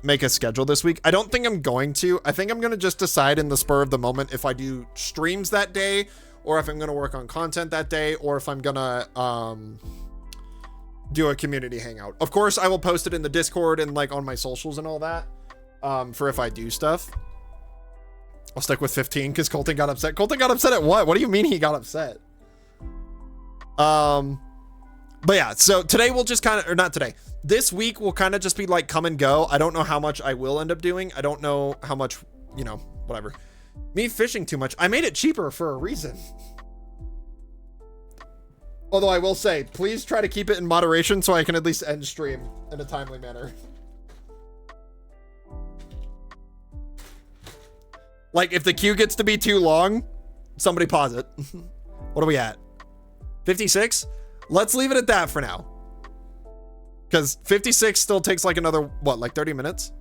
make a schedule this week. I don't think I'm going to. I think I'm going to just decide in the spur of the moment if I do streams that day, or if I'm going to work on content that day, or if I'm going to do a community hangout. Of course, I will post it in the Discord and like on my socials and all that for if I do stuff. I'll stick with 15 because Colton got upset. Colton got upset at what? What do you mean he got upset? But yeah, so today we'll just kind of, or not today, this week will kind of just be like come and go. I don't know how much I will end up doing. I don't know how much, you know, whatever. Me fishing too much. I made it cheaper for a reason. Although I will say, please try to keep it in moderation so I can at least end stream in a timely manner. Like, if the queue gets to be too long, somebody pause it. What are we at? 56? Let's leave it at that for now. Because 56 still takes like another, what, like 30 minutes?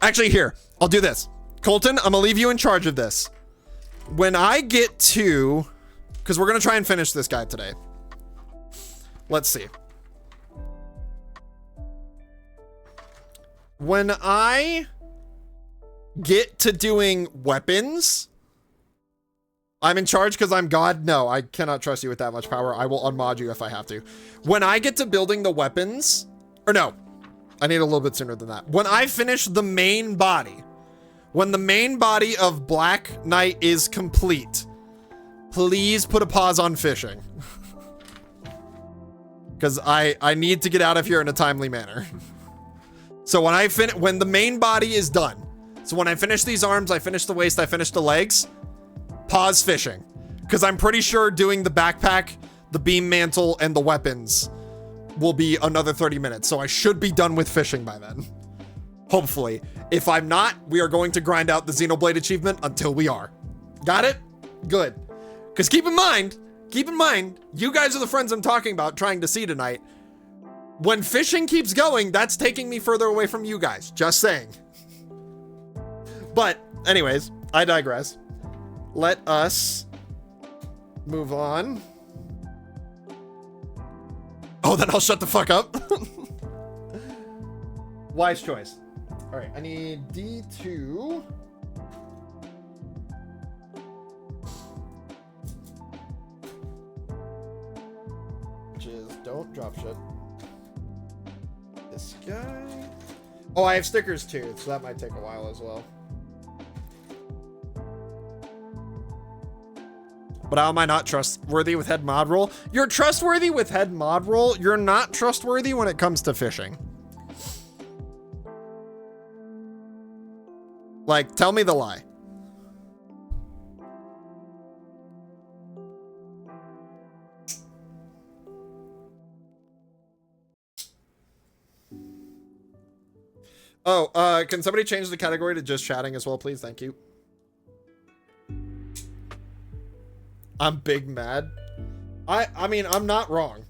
Actually, here, I'll do this. Colton, I'm gonna leave you in charge of this. When I get to, because we're gonna try and finish this guy today. Let's see. When I get to doing weapons, I'm in charge because I'm God. No, I cannot trust you with that much power. I will unmod you if I have to. When I get to building the weapons, or no, I need a little bit sooner than that. When I finish the main body, when the main body of Black Knight is complete, please put a pause on fishing. Because I need to get out of here in a timely manner. So when the main body is done, so when I finish these arms, I finish the waist, I finish the legs, pause fishing. Because I'm pretty sure doing the backpack, the beam mantle, and the weapons will be another 30 minutes. So I should be done with fishing by then. Hopefully. If I'm not, we are going to grind out the Xenoblade achievement until we are. Got it? Good. Because keep in mind, you guys are the friends I'm talking about trying to see tonight. When fishing keeps going, that's taking me further away from you guys. Just saying. But anyways, I digress. Let us move on. Oh, then I'll shut the fuck up. Wise choice. All right, I need D2. Which is don't drop shit. This guy. Oh, I have stickers too, so that might take a while as well. But how am I not trustworthy with head mod roll? You're trustworthy with head mod roll. You're not trustworthy when it comes to fishing. Like, tell me the lie. Oh, can somebody change the category to just chatting as well, please? Thank you. I'm big mad. I mean, I'm not wrong.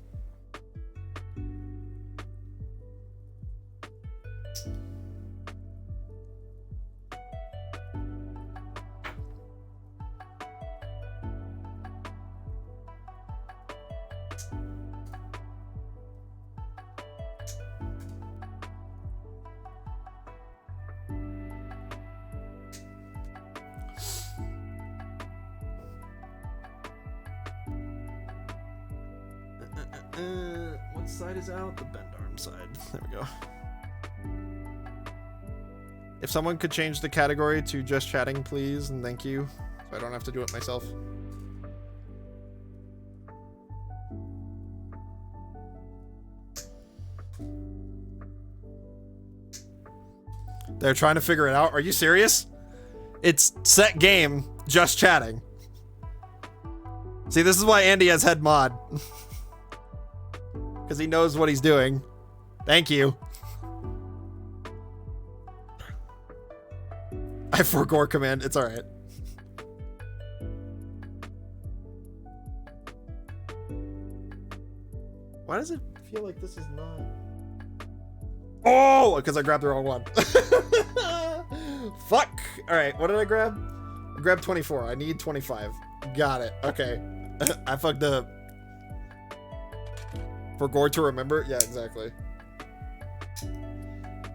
What side is out? The bend arm side. There we go. If someone could change the category to just chatting, please, and thank you, so I don't have to do it myself. They're trying to figure it out. Are you serious? It's set game, just chatting. See, this is why Andy has head mod. Because he knows what he's doing. Thank you. I forgot command. It's alright. Why does it feel like this is not... Oh! Because I grabbed the wrong one. Fuck! Alright, what did I grab? I grabbed 24. I need 25. Got it. Okay. I fucked up. For Gore to remember? Yeah, exactly.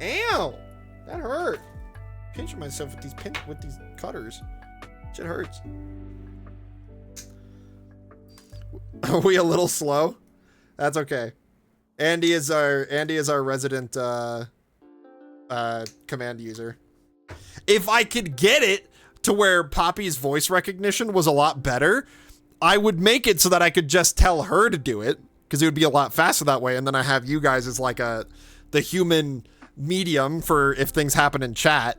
Ow! That hurt. Pinching myself with these cutters. Shit hurts. Are we a little slow? That's okay. Andy is our resident command user. If I could get it to where Poppy's voice recognition was a lot better, I would make it so that I could just tell her to do it. Because it would be a lot faster that way, and then I have you guys as like the human medium for if things happen in chat.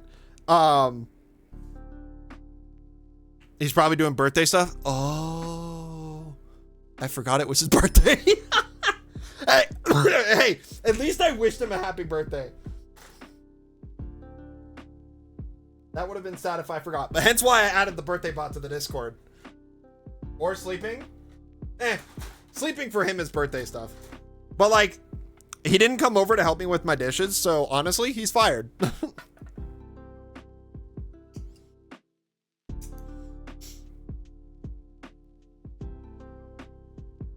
He's probably doing birthday stuff. Oh, I forgot it was his birthday. Hey, at least I wished him a happy birthday. That would have been sad if I forgot. But hence why I added the birthday bot to the Discord. Or sleeping. Sleeping for him is birthday stuff. But like, he didn't come over to help me with my dishes, so honestly, he's fired.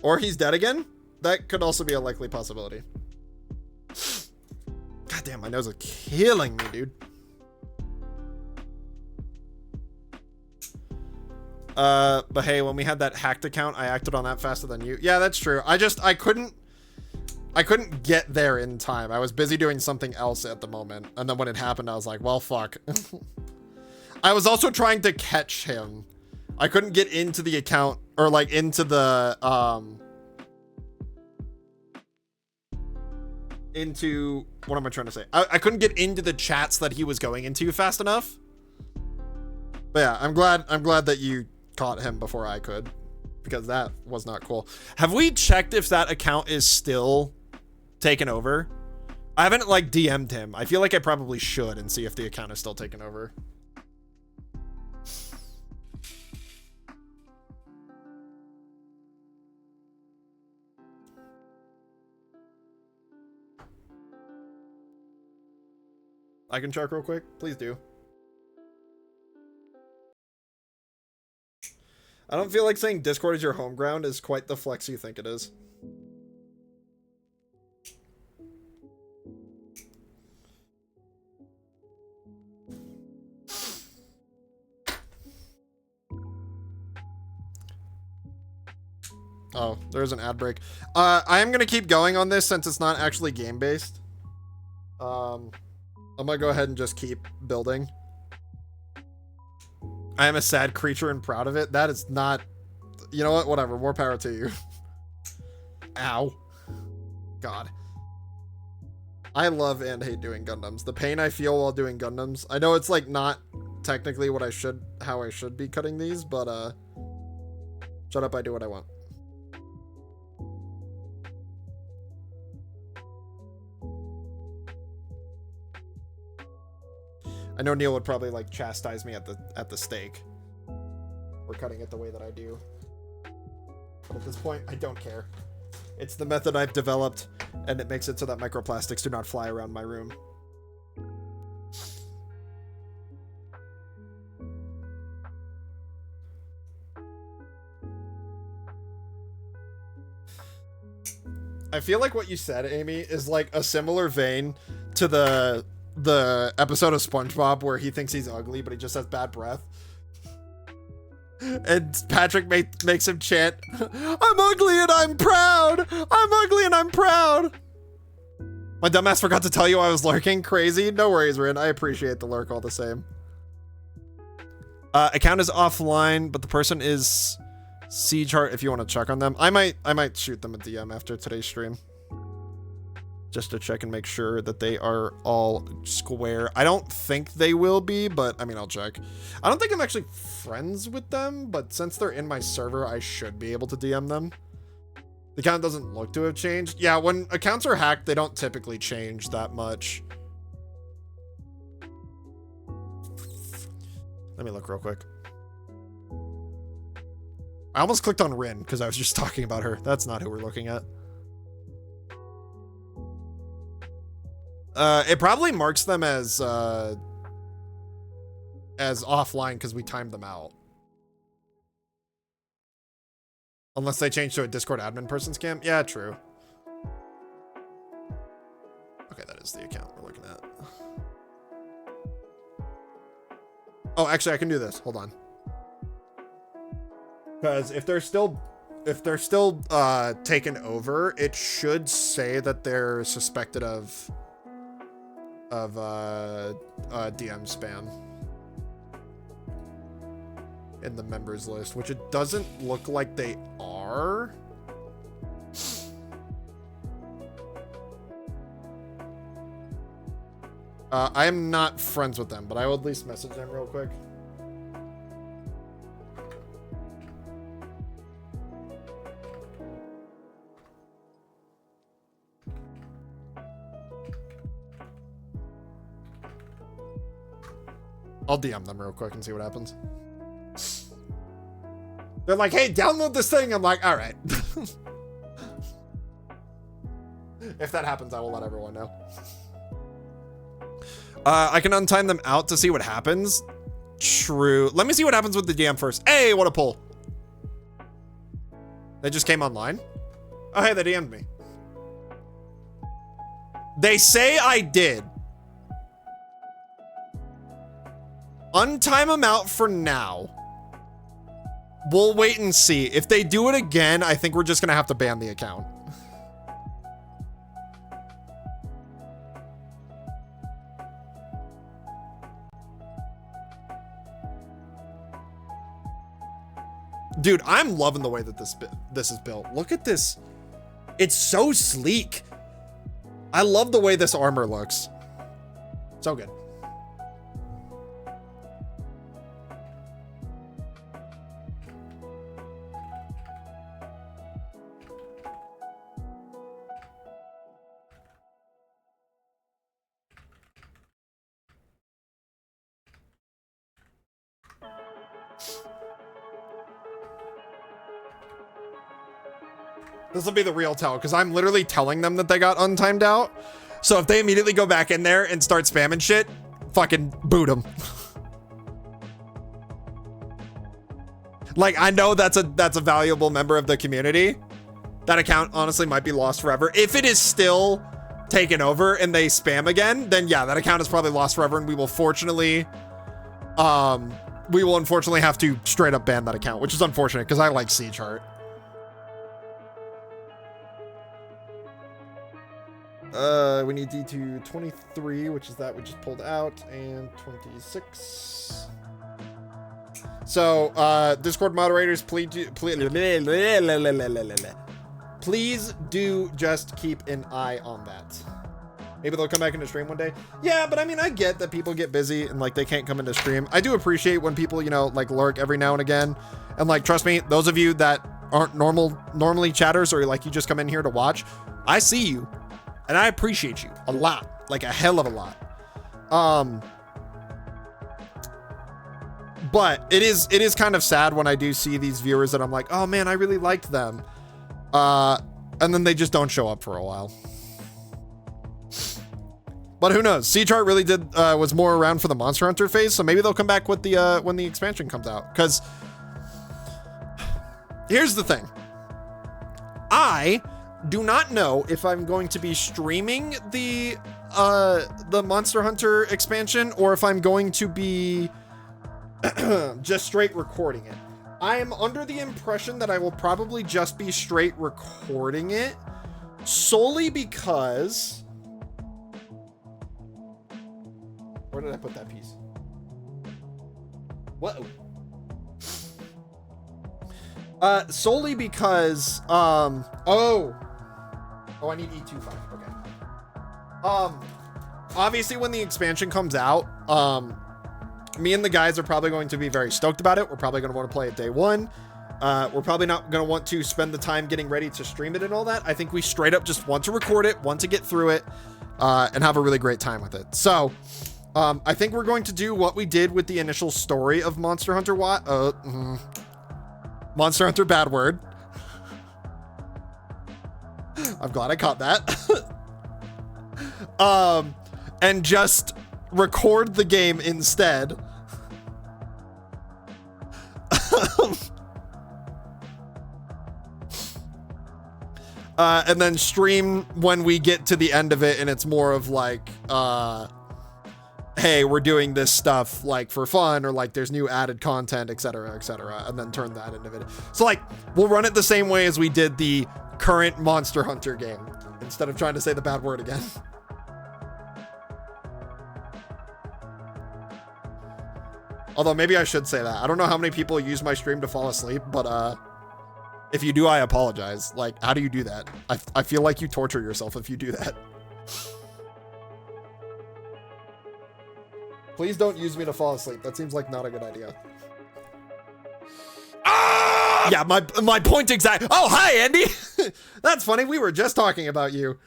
Or he's dead again? That could also be a likely possibility. God damn, my nose is killing me, dude. But hey, when we had that hacked account, I acted on that faster than you. Yeah, that's true. I couldn't get there in time. I was busy doing something else at the moment. And then when it happened, I was like, well, fuck. I was also trying to catch him. I couldn't get into the account or like into the, what am I trying to say? I couldn't get into the chats that he was going into fast enough. But yeah, I'm glad that you caught him before I could, because that was not cool. Have we checked if that account is still taken over? I haven't like DM'd him. I feel like I probably should and see if the account is still taken over. I can check real quick. Please do. I don't feel like saying Discord is your home ground is quite the flex you think it is. Oh, there's an ad break. I am going to keep going on this since it's not actually game-based. I'm going to go ahead and just keep building. I am a sad creature and proud of it. That is not... You know what? Whatever. More power to you. Ow. God. I love and hate doing Gundams. The pain I feel while doing Gundams. I know it's like not technically what I should... How I should be cutting these, but shut up, I do what I want. I know Neil would probably like chastise me at the stake for cutting it the way that I do. But at this point, I don't care. It's the method I've developed, and it makes it so that microplastics do not fly around my room. I feel like what you said, Amy, is like a similar vein to the episode of SpongeBob where he thinks he's ugly, but he just has bad breath. And Patrick makes him chant, "I'm ugly and I'm proud! I'm ugly and I'm proud!" My dumbass forgot to tell you I was lurking. Crazy. No worries, Rin. I appreciate the lurk all the same. Account is offline, but the person is Siege Heart if you want to check on them. I might shoot them a DM after today's stream. Just to check and make sure that they are all square. I don't think they will be, but I mean, I'll check. I don't think I'm actually friends with them, but since they're in my server, I should be able to DM them. The account doesn't look to have changed. Yeah, when accounts are hacked, they don't typically change that much. Let me look real quick. I almost clicked on Rin because I was just talking about her. That's not who we're looking at. It probably marks them as offline because we timed them out. Unless they change to a Discord admin person scam. Yeah, true. Okay, that is the account we're looking at. Oh, actually, I can do this. Hold on. Because if they're still taken over, it should say that they're suspected of DM spam in the members list, which it doesn't look like they are. I am not friends with them, but I will at least message them real quick. I'll DM them real quick and see what happens. They're like, hey, download this thing. I'm like, all right. If that happens, I will let everyone know. I can untime them out to see what happens. True. Let me see what happens with the DM first. Hey, what a pull. They just came online. Oh, hey, they DM'd me. They say I did. Untime them out for now. We'll wait and see. If they do it again, I think we're just gonna have to ban the account. Dude, I'm loving the way that this is built. Look at this. It's so sleek. I love the way this armor looks. So good. This will be the real tell, because I'm literally telling them that they got untimed out. So if they immediately go back in there and start spamming shit, fucking boot them. Like, I know that's a valuable member of the community. That account honestly might be lost forever. If it is still taken over and they spam again, then yeah, that account is probably lost forever, and we will unfortunately have to straight up ban that account, which is unfortunate because I like Siege Heart. We need D2 23, which is that we just pulled out, and 26. So, Discord moderators, please do just keep an eye on that. Maybe they'll come back into stream one day. Yeah, but I mean, I get that people get busy and like they can't come into stream. I do appreciate when people, you know, like lurk every now and again. And like, trust me, those of you that aren't normally chatters or like you just come in here to watch, I see you. And I appreciate you a lot, like a hell of a lot. But it is kind of sad when I do see these viewers that I'm like, oh man, I really liked them. And then they just don't show up for a while. But who knows? Siege Heart really was more around for the Monster Hunter phase, so maybe they'll come back with the when the expansion comes out. Because here's the thing. I do not know if I'm going to be streaming the Monster Hunter expansion or if I'm going to be just straight recording it. I am under the impression that I will probably just be straight recording it solely because... Where did I put that piece? Whoa. Solely because, oh, I need E25, okay. Obviously when the expansion comes out, me and the guys are probably going to be very stoked about it. We're probably going to want to play it day one. We're probably not going to want to spend the time getting ready to stream it and all that. I think we straight up just want to record it, want to get through it, and have a really great time with it. So, I think we're going to do what we did with the initial story of Monster Hunter Monster Hunter bad word. I'm glad I caught that. And just record the game instead. And then stream when we get to the end of it and it's more of like, hey, we're doing this stuff like for fun, or like there's new added content, etc., and then turn that into video. So like, we'll run it the same way as we did the current Monster Hunter game, instead of trying to say the bad word again. Although maybe I should say that. I don't know how many people use my stream to fall asleep, but if you do, I apologize. Like, how do you do that? I feel like you torture yourself if you do that. Please don't use me to fall asleep. That seems like not a good idea. Ah! Yeah, my point exact. Oh, hi, Andy. That's funny. We were just talking about you.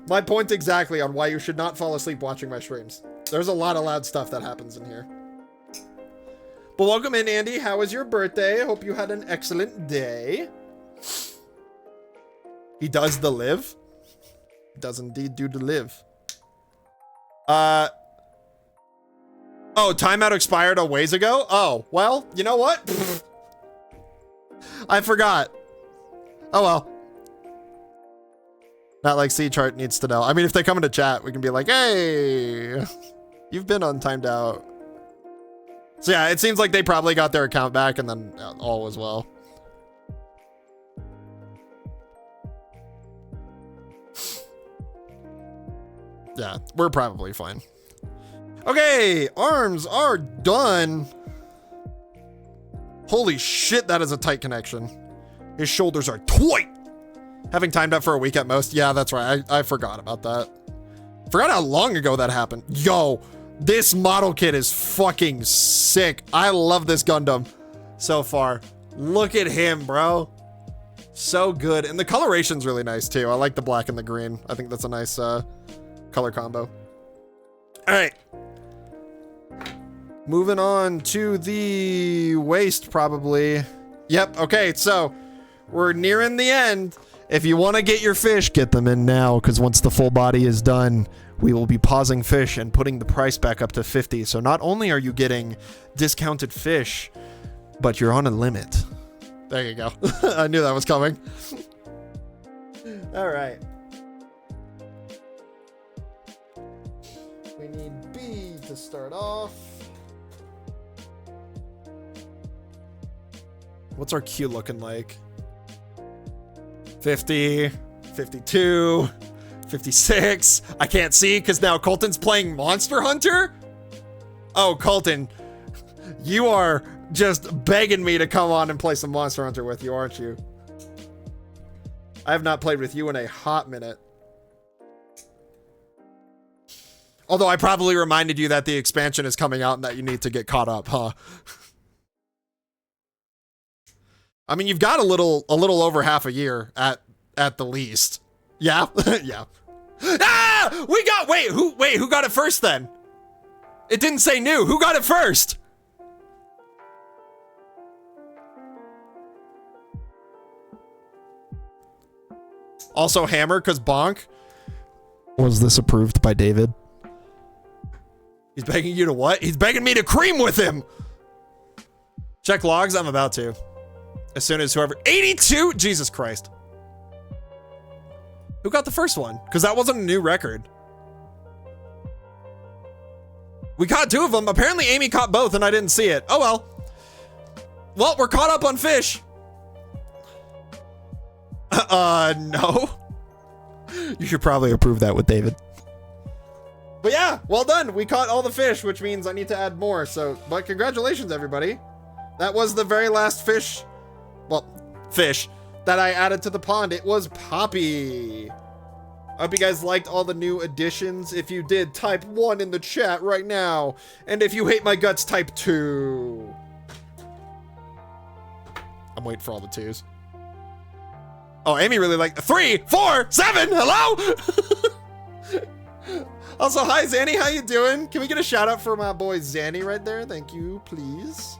My point exactly on why you should not fall asleep watching my streams. There's a lot of loud stuff that happens in here. But welcome in, Andy. How was your birthday? I hope you had an excellent day. He does the live. He does indeed do the live. Oh, timeout expired a ways ago? Oh, well, you know what? I forgot. Oh, well. Not like C-Chart needs to know. I mean, if they come into chat, we can be like, hey, you've been on timed out. So yeah, it seems like they probably got their account back and then all was well. Yeah, we're probably fine. Okay, arms are done. Holy shit, that is a tight connection. His shoulders are tight. Having timed out for a week at most. Yeah, that's right. I forgot about that. Forgot how long ago that happened. Yo, this model kit is fucking sick. I love this Gundam so far. Look at him, bro. So good. And the coloration's really nice too. I like the black and the green. I think that's a nice color combo. All right. Moving on to the waist, probably. Yep. Okay. So we're nearing the end. If you want to get your fish, get them in now, because once the full body is done, we will be pausing fish and putting the price back up to 50. So not only are you getting discounted fish, but you're on a limit. There you go. I knew that was coming. All right. We need B to start off. What's our queue looking like? 50, 52, 56. I can't see because now Colton's playing Monster Hunter? Oh, Colton, you are just begging me to come on and play some Monster Hunter with you, aren't you? I have not played with you in a hot minute. Although I probably reminded you that the expansion is coming out and that you need to get caught up, huh? I mean, you've got a little over half a year at the least. Yeah, yeah. Ah, wait, who got it first then? It didn't say new. Who got it first? Also Hammer, cause bonk. Was this approved by David? He's begging you to what? He's begging me to cream with him. Check logs. I'm about to. As soon as whoever... 82? Jesus Christ. Who got the first one? Because that wasn't a new record. We caught two of them. Apparently Amy caught both and I didn't see it. Oh well. Well, we're caught up on fish. No. You should probably approve that with David. But yeah, well done. We caught all the fish, which means I need to add more. So, but congratulations, everybody. That was the very last fish... Well, fish that I added to the pond. It was Poppy. I hope you guys liked all the new additions. If you did, type 1 in the chat right now. And if you hate my guts, type 2. I'm waiting for all the 2s. Oh, Amy really liked 3, 4, 7. Hello? Also, hi, Zanny. How you doing? Can we get a shout out for my boy Zanny right there? Thank you, please.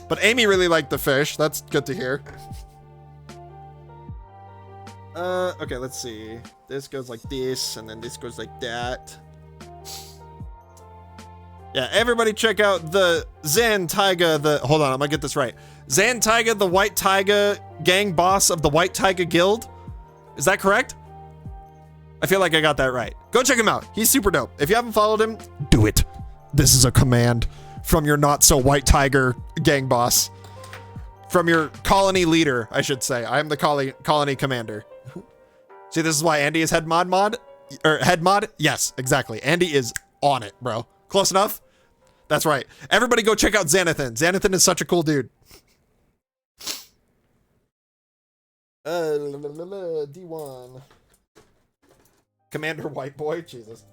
But Amy really liked the fish. That's good to hear. Okay, let's see. This goes like this, and then this goes like that. Yeah, everybody check out the Zan Taiga, hold on, I'm gonna get this right. Zan Taiga, the White Taiga gang boss of the White Taiga Guild. Is that correct? I feel like I got that right. Go check him out. He's super dope. If you haven't followed him, do it. This is a command from your not so white tiger gang boss. From your colony leader, I should say. I am the colony commander. See, this is why Andy is head mod? Yes, exactly. Andy is on it, bro. Close enough? That's right. Everybody go check out Xanathan. Xanathan is such a cool dude. D1. Commander White Boy? Jesus.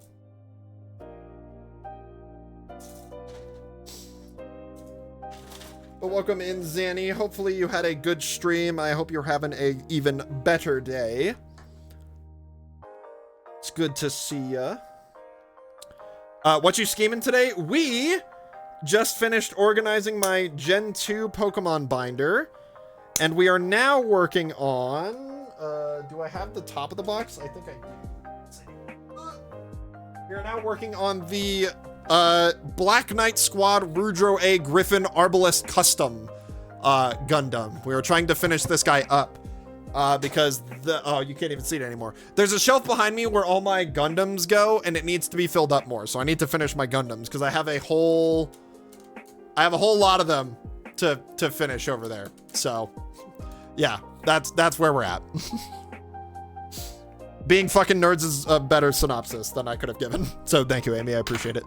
But welcome in, Zanny. Hopefully you had a good stream. I hope you're having a even better day. It's good to see ya. What you scheming today? We just finished organizing my Gen 2 Pokemon binder, and we are now working on, do I have the top of the box? I think I do. Let's see. We are now working on the Black Knight Squad Rudro A Griffin Arbalest Custom Gundam. We are trying to finish this guy up because oh, you can't even see it anymore. There's a shelf behind me where all my Gundams go, and it needs to be filled up more. So I need to finish my Gundams because I have a whole lot of them to finish over there. So yeah, that's where we're at. Being fucking nerds is a better synopsis than I could have given. So thank you, Amy. I appreciate it.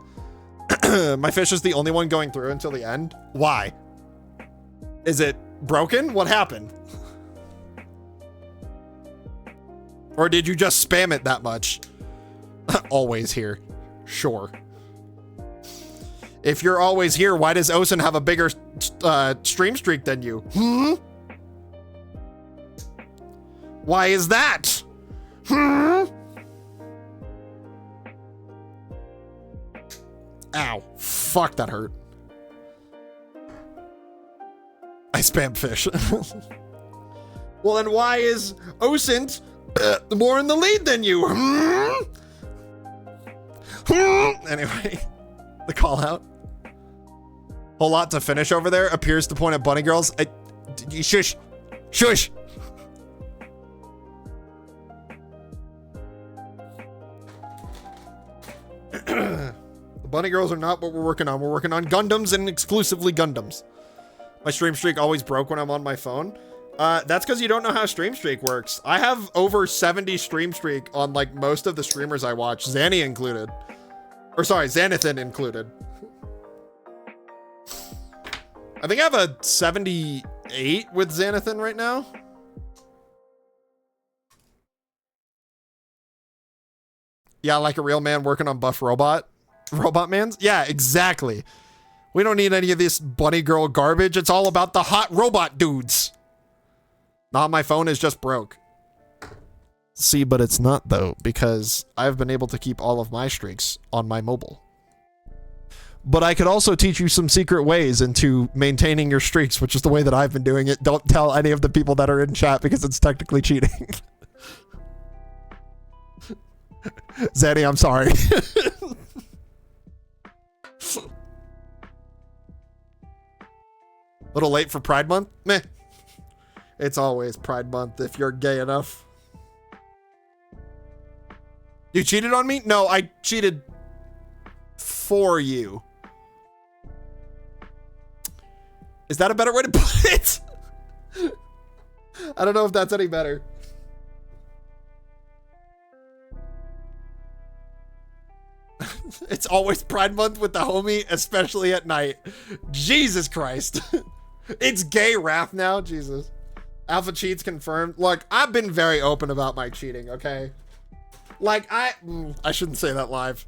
My fish is the only one going through until the end. Why? Is it broken? What happened? Or did you just spam it that much? Always here. Sure. If you're always here, why does Osen have a bigger stream streak than you? Hmm? Why is that? Hmm? Ow. Fuck, that hurt. I spam fish. Well, then why is Osint more in the lead than you? Hmm? Hmm? Anyway, the call out. Whole lot to finish over there. Appears to point at bunny girls. Shush. Shush. The bunny girls are not what we're working on. We're working on Gundams and exclusively Gundams. My stream streak always broke when I'm on my phone. That's because you don't know how stream streak works. I have over 70 stream streak on like most of the streamers I watch, Zanny included. Or sorry, Xanathan included. I think I have a 78 with Xanathan right now. Yeah, like a real man working on buff robot mans. Yeah, exactly. We don't need any of this bunny girl garbage. It's all about the hot robot dudes. Nah, my phone is just broke. See, but it's not though, because I've been able to keep all of my streaks on my mobile. But I could also teach you some secret ways into maintaining your streaks, which is the way that I've been doing it. Don't tell any of the people that are in chat because it's technically cheating. Zanny, I'm sorry. Little late for Pride Month? Meh. It's always Pride Month if you're gay enough. You cheated on me? No, I cheated for you. Is that a better way to put it? I don't know if that's any better. It's always Pride Month with the homie, especially at night. Jesus Christ. It's gay wrath now, Jesus. Alpha cheats confirmed. Look, I've been very open about my cheating, okay? Like, I shouldn't say that live.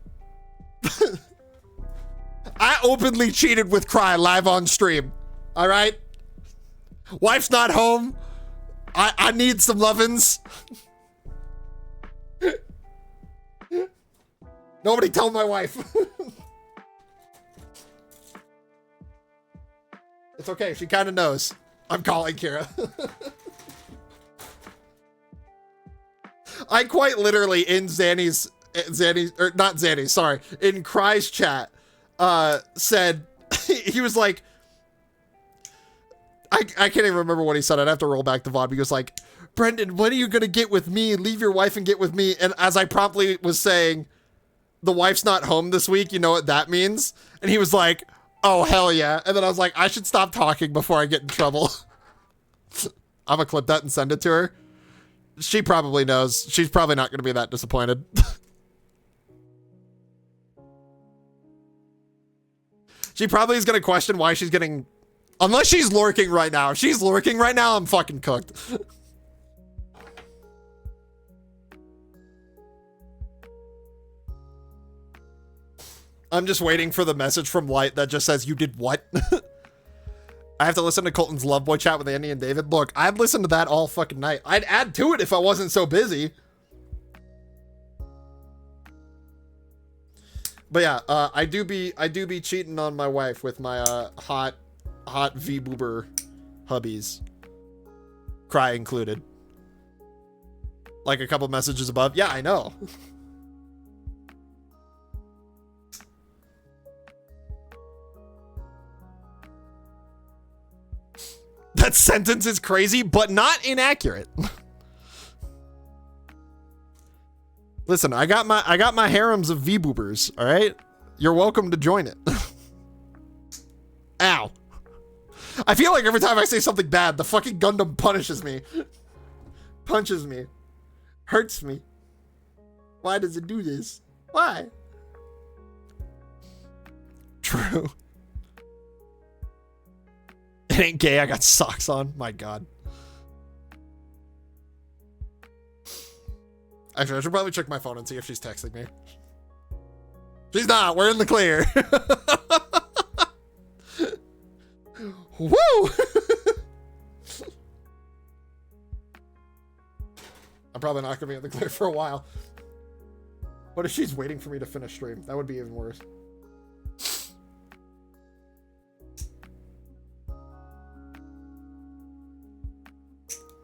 I openly cheated with Cry live on stream. All right? Wife's not home. I need some lovin's. Nobody tell my wife. It's okay. She kind of knows. I'm calling Kira. I quite literally in Zanny's, or not Zanny's, sorry, in Cry's chat, said, he was like, I can't even remember what he said. I'd have to roll back the VOD. He was like, Brendan, when are you going to get with me? Leave your wife and get with me. And as I promptly was saying, the wife's not home this week. You know what that means? And he was like, oh, hell yeah. And then I was like, I should stop talking before I get in trouble. I'm gonna clip that and send it to her. She probably knows. She's probably not going to be that disappointed. She probably is going to question why she's getting... Unless she's lurking right now. If she's lurking right now, I'm fucking cooked. I'm just waiting for the message from Light that just says, you did what? I have to listen to Colton's Love Boy chat with Andy and David. Look, I'd listen to that all fucking night. I'd add to it if I wasn't so busy. But yeah, I do be cheating on my wife with my hot V-boober hubbies. Cry included. Like a couple messages above. Yeah, I know. That sentence is crazy, but not inaccurate. Listen, I got my harems of V-boobers, all right? You're welcome to join it. Ow. I feel like every time I say something bad, the fucking Gundam punishes me. Punches me. Hurts me. Why does it do this? Why? True. It ain't gay, I got socks on. My God. Actually, I should probably check my phone and see if she's texting me. She's not. We're in the clear. Woo! I'm probably not going to be in the clear for a while. What if she's waiting for me to finish stream? That would be even worse.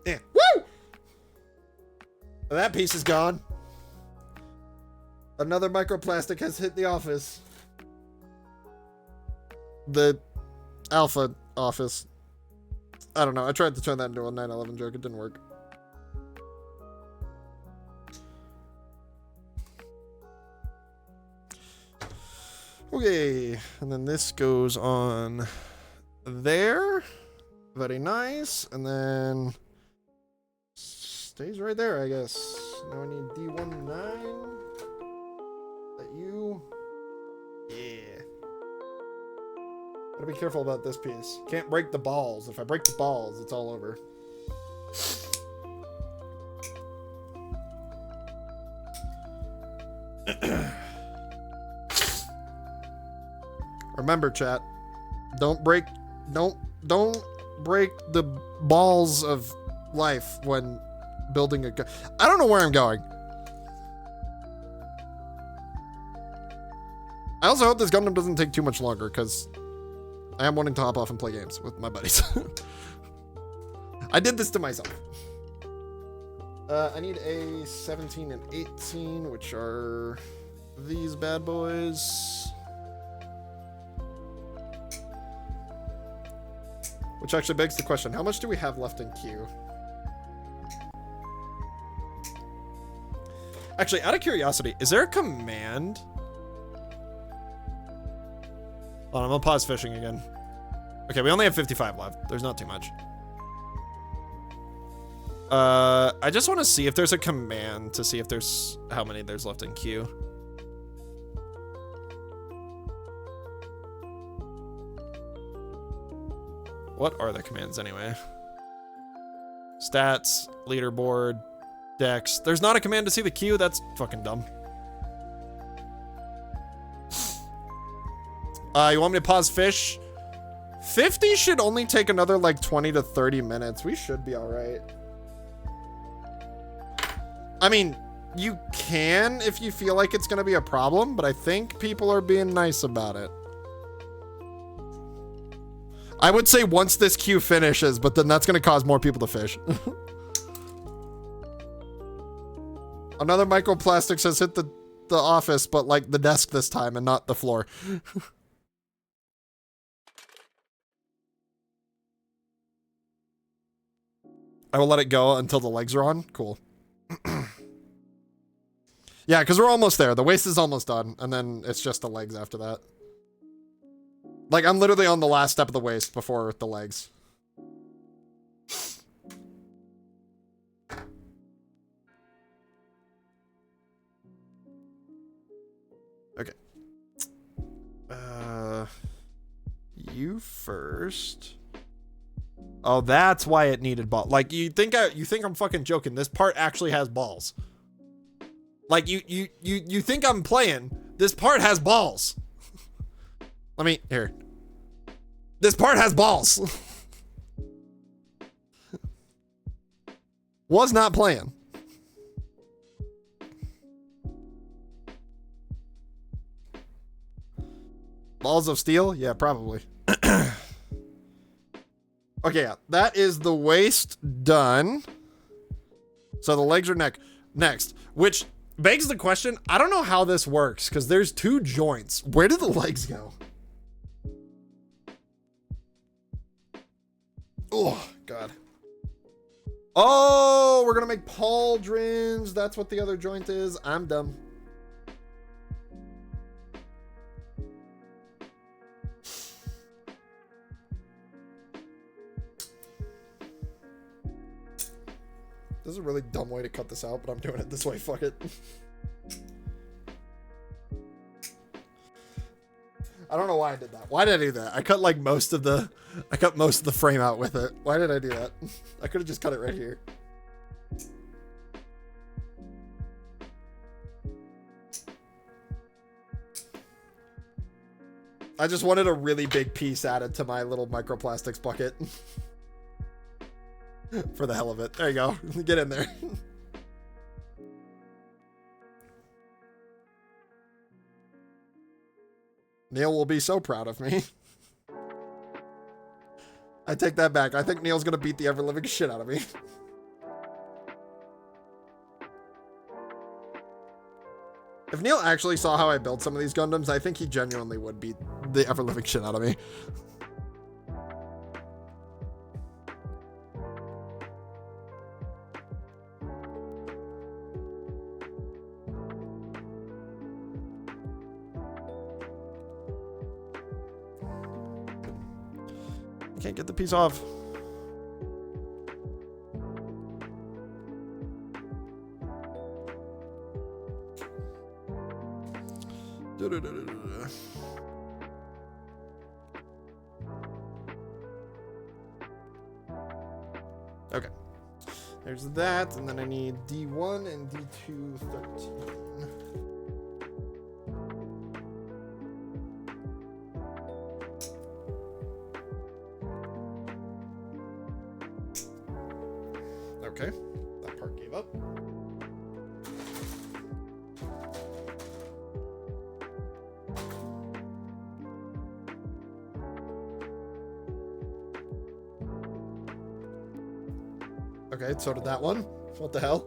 Yeah. Woo! That piece is gone. Another microplastic has hit the office. The Alpha office. I don't know. I tried to turn that into a 9/11 joke. It didn't work. Okay. And then this goes on there. Very nice. And then stays right there, I guess. Now I need D19. That you? Yeah. Gotta be careful about this piece. Can't break the balls. If I break the balls, it's all over. Remember, chat. Don't break the balls of life when building a gun. I don't know where I'm going. I also hope this Gundam doesn't take too much longer, because I am wanting to hop off and play games with my buddies. I did this to myself. I need a 17 and 18, which are these bad boys. Which actually begs the question, how much do we have left in queue? Actually, out of curiosity, is there a command? Hold on, I'm gonna pause fishing again. Okay, we only have 55 left. There's not too much. I just want to see if there's a command to see if there's how many there's left in queue. What are the commands anyway? Stats, leaderboard, Dex. There's not a command to see the queue. That's fucking dumb. You want me to pause fish? 50 should only take another like 20 to 30 minutes. We should be all right. I mean, you can if you feel like it's going to be a problem, but I think people are being nice about it. I would say once this queue finishes, but then that's going to cause more people to fish. Another microplastics has hit the office, but like the desk this time and not the floor. I will let it go until the legs are on. Cool. Yeah, because we're almost there. The waist is almost done, and then it's just the legs after that. Like, I'm literally on the last step of the waist before the legs. Okay. You first. Oh, that's why it needed balls. Like, you think I'm fucking joking. This part actually has balls. Like, you think I'm playing. This part has balls. Let me, here. This part has balls. Was not playing. Balls of steel? Yeah, probably. Okay, yeah. That is the waist done. So the legs are next, which begs the question, I don't know how this works because there's 2 joints. Where do the legs go? Oh, God. Oh, we're going to make pauldrons. That's what the other joint is. I'm dumb. This is a really dumb way to cut this out, but I'm doing it this way. Fuck it. I don't know why I did that. Why did I do that? I cut most of the frame out with it. Why did I do that? I could have just cut it right here. I just wanted a really big piece added to my little microplastics bucket. For the hell of it. There you go. Get in there. Neil will be so proud of me. I take that back. I think Neil's gonna beat the ever-living shit out of me. If Neil actually saw how I built some of these Gundams, I think he genuinely would beat the ever-living shit out of me. Can't get the piece off. Okay. There's that, and then I need D1 and D2 13. Okay, that part gave up. Okay, so did that one. What the hell?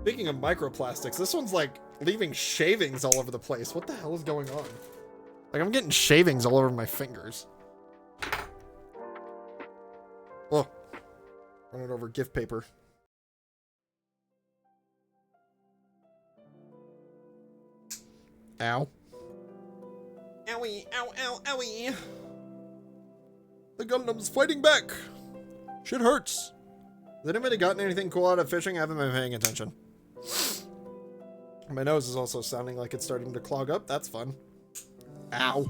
Speaking of microplastics, this one's like leaving shavings all over the place. What the hell is going on? Like, I'm getting shavings all over my fingers. Oh, run it over gift paper. Ow. Owie, ow, ow, owie. The Gundam's fighting back. Shit hurts. Has anybody gotten anything cool out of fishing? I haven't been paying attention. My nose is also sounding like it's starting to clog up. That's fun. Ow.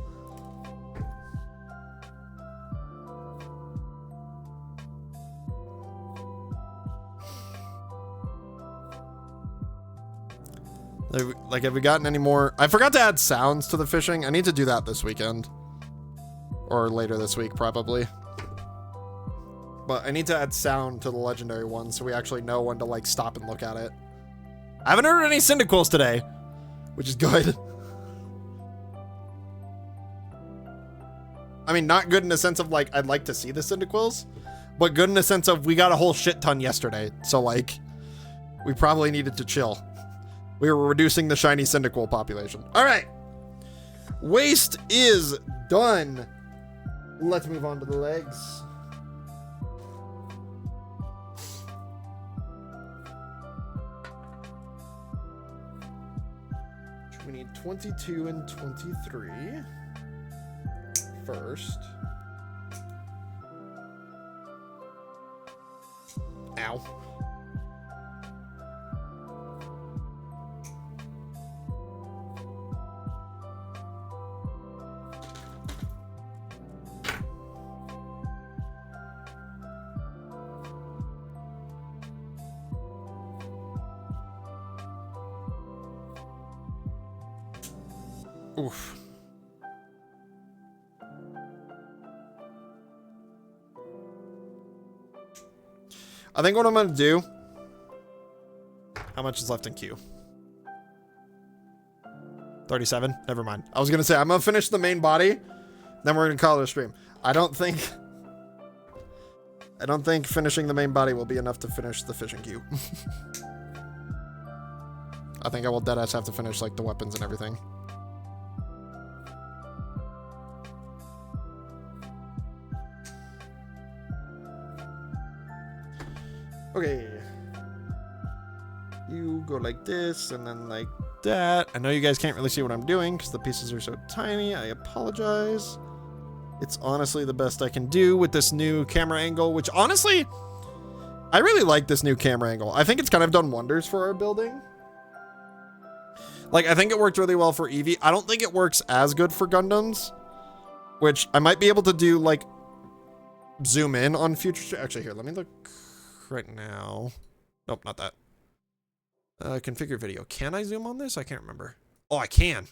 Like, have we gotten any more? I forgot to add sounds to the fishing. I need to do that this weekend. Or later this week, probably. But I need to add sound to the legendary one so we actually know when to, like, stop and look at it. I haven't heard any Cyndaquils today, which is good. I mean, not good in the sense of, like, I'd like to see the Cyndaquils, but good in the sense of we got a whole shit ton yesterday. So, like, we probably needed to chill. We were reducing the shiny Cyndaquil population. All right. Waist is done. Let's move on to the legs. We need 22 and 23 first. Ow. Oof. I think what I'm gonna do. How much is left in queue? 37. Never mind. I was gonna say I'm gonna finish the main body, then we're gonna call it a stream. I don't think finishing the main body will be enough to finish the fishing queue. I think I will deadass have to finish like the weapons and everything. Okay. You go like this and then like that. I know you guys can't really see what I'm doing because the pieces are so tiny. I apologize. It's honestly the best I can do with this new camera angle, which honestly, I really like this new camera angle. I think it's kind of done wonders for our building. Like, I think it worked really well for Eevee. I don't think it works as good for Gundams, which I might be able to do, like, zoom in on future. Actually, here, let me look right now. Nope, not that. Configure video. Can I zoom on this? I can't remember. Oh, I can.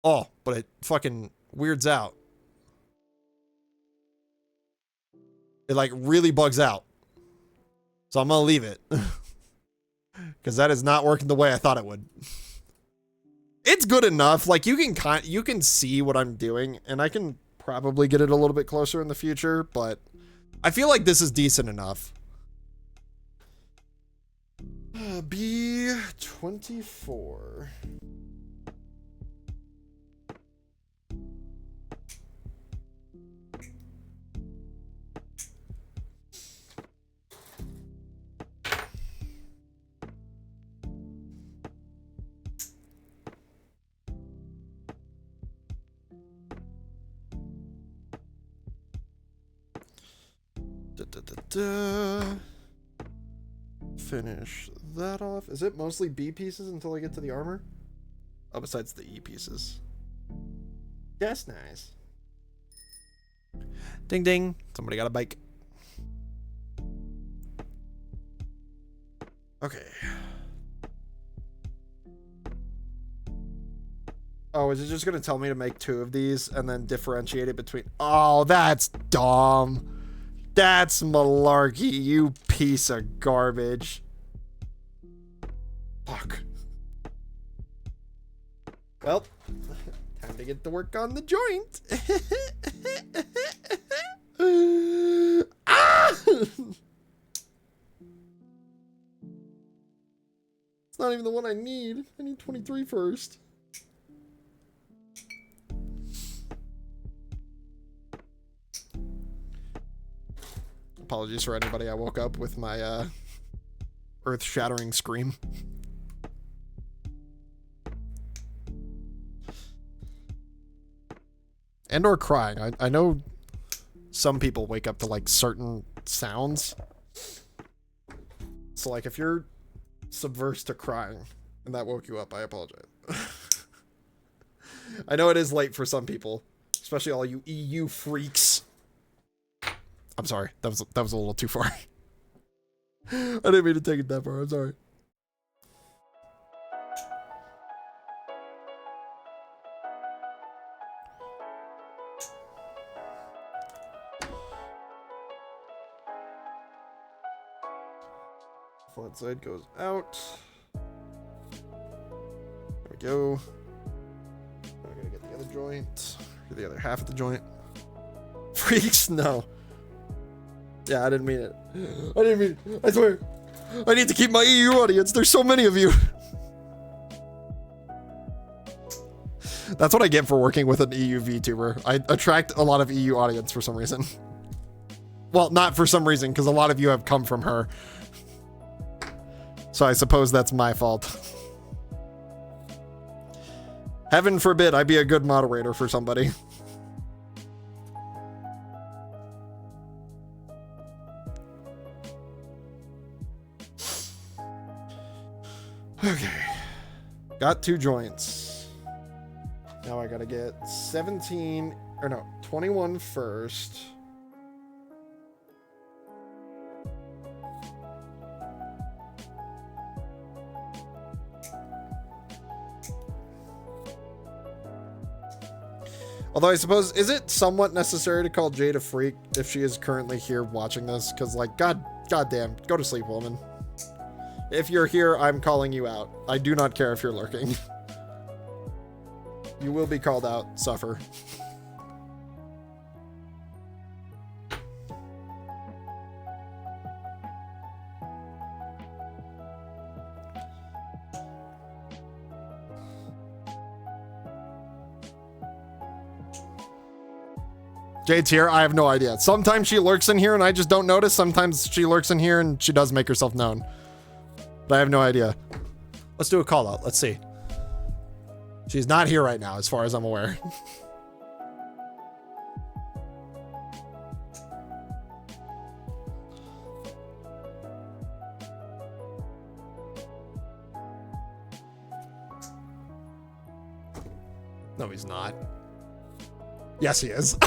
Oh, but it fucking weirds out. It like really bugs out. So I'm gonna leave it. Because that is not working the way I thought it would. It's good enough. Like you can see what I'm doing, and I can probably get it a little bit closer in the future, but I feel like this is decent enough. B24. Finish that off. Is it mostly B pieces until I get to the armor? Oh, besides the E pieces. That's nice. Ding ding. Somebody got a bike. Okay. Oh, is it just gonna tell me to make 2 of these and then differentiate it between... Oh, that's dumb. That's malarkey, you piece of garbage. Fuck. Well, time to get to work on the joint. Ah! It's not even the one I need. I need 23 first. Apologies for anybody. I woke up with my earth-shattering scream. And or crying. I know some people wake up to like certain sounds. So like if you're subverse to crying and that woke you up, I apologize. I know it is late for some people, especially all you EU freaks. I'm sorry. That was a little too far. I didn't mean to take it that far. I'm sorry. Flat side goes out. There we go. Now I gotta get the other joint. Or the other half of the joint. Freaks? No. Yeah, I didn't mean it. I didn't mean it. I swear. I need to keep my EU audience. There's so many of you. That's what I get for working with an EU VTuber. I attract a lot of EU audience for some reason. Well, not for some reason, because a lot of you have come from her. So I suppose that's my fault. Heaven forbid I be a good moderator for somebody. Okay. Got 2 joints. Now I gotta get 17, or no, 21 first. Although I suppose, is it somewhat necessary to call Jade a freak if she is currently here watching this? Because, like, goddamn, go to sleep, woman. If you're here, I'm calling you out. I do not care if you're lurking. You will be called out. Suffer. Jade's here. I have no idea. Sometimes she lurks in here and I just don't notice. Sometimes she lurks in here and she does make herself known. But I have no idea. Let's do a call out. Let's see. She's not here right now, as far as I'm aware. No, he's not. Yes, he is.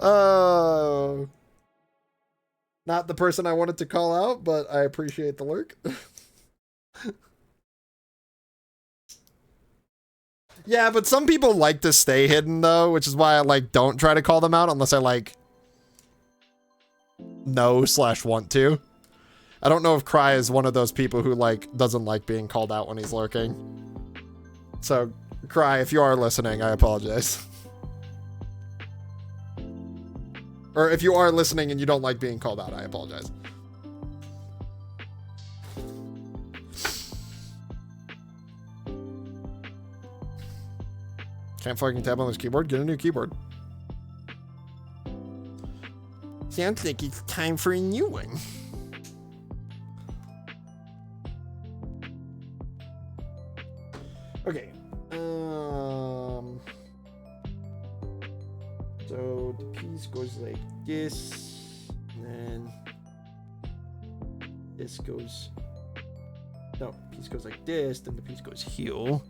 Oh. Not the person I wanted to call out, but I appreciate the lurk. Yeah, but some people like to stay hidden though, which is why I like don't try to call them out unless I like know/want to. I don't know if Cry is one of those people who like doesn't like being called out when he's lurking. So, Cry, if you are listening, I apologize. Or if you are listening and you don't like being called out, I apologize. Can't fucking tap on this keyboard. Get a new keyboard. Sounds like it's time for a new one. Okay. So the piece goes like this, and then this goes. No, piece goes like this, then the piece goes here.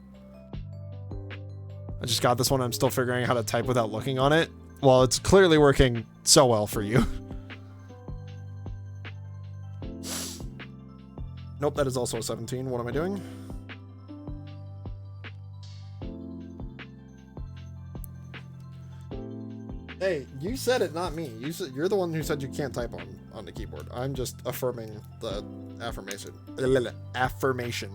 I just got this one. I'm still figuring out how to type without looking on it. Well, it's clearly working so well for you. Nope, that is also a 17. What am I doing? Hey, you said it, not me. You're the one who said you can't type on the keyboard. I'm just affirming the affirmation. Affirmation.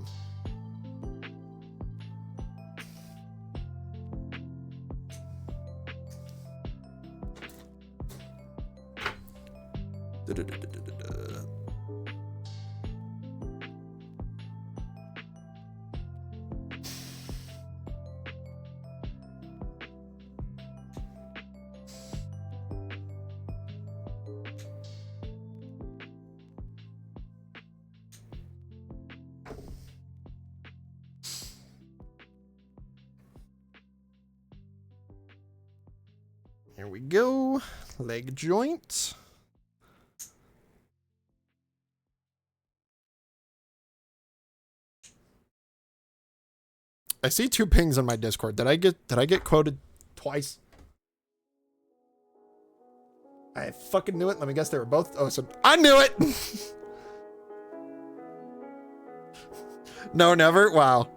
Here we go. Leg joint. I see 2 pings on my Discord. Did I get quoted twice? I fucking knew it. Let me guess they were both. Oh, so I knew it. No, never. Wow.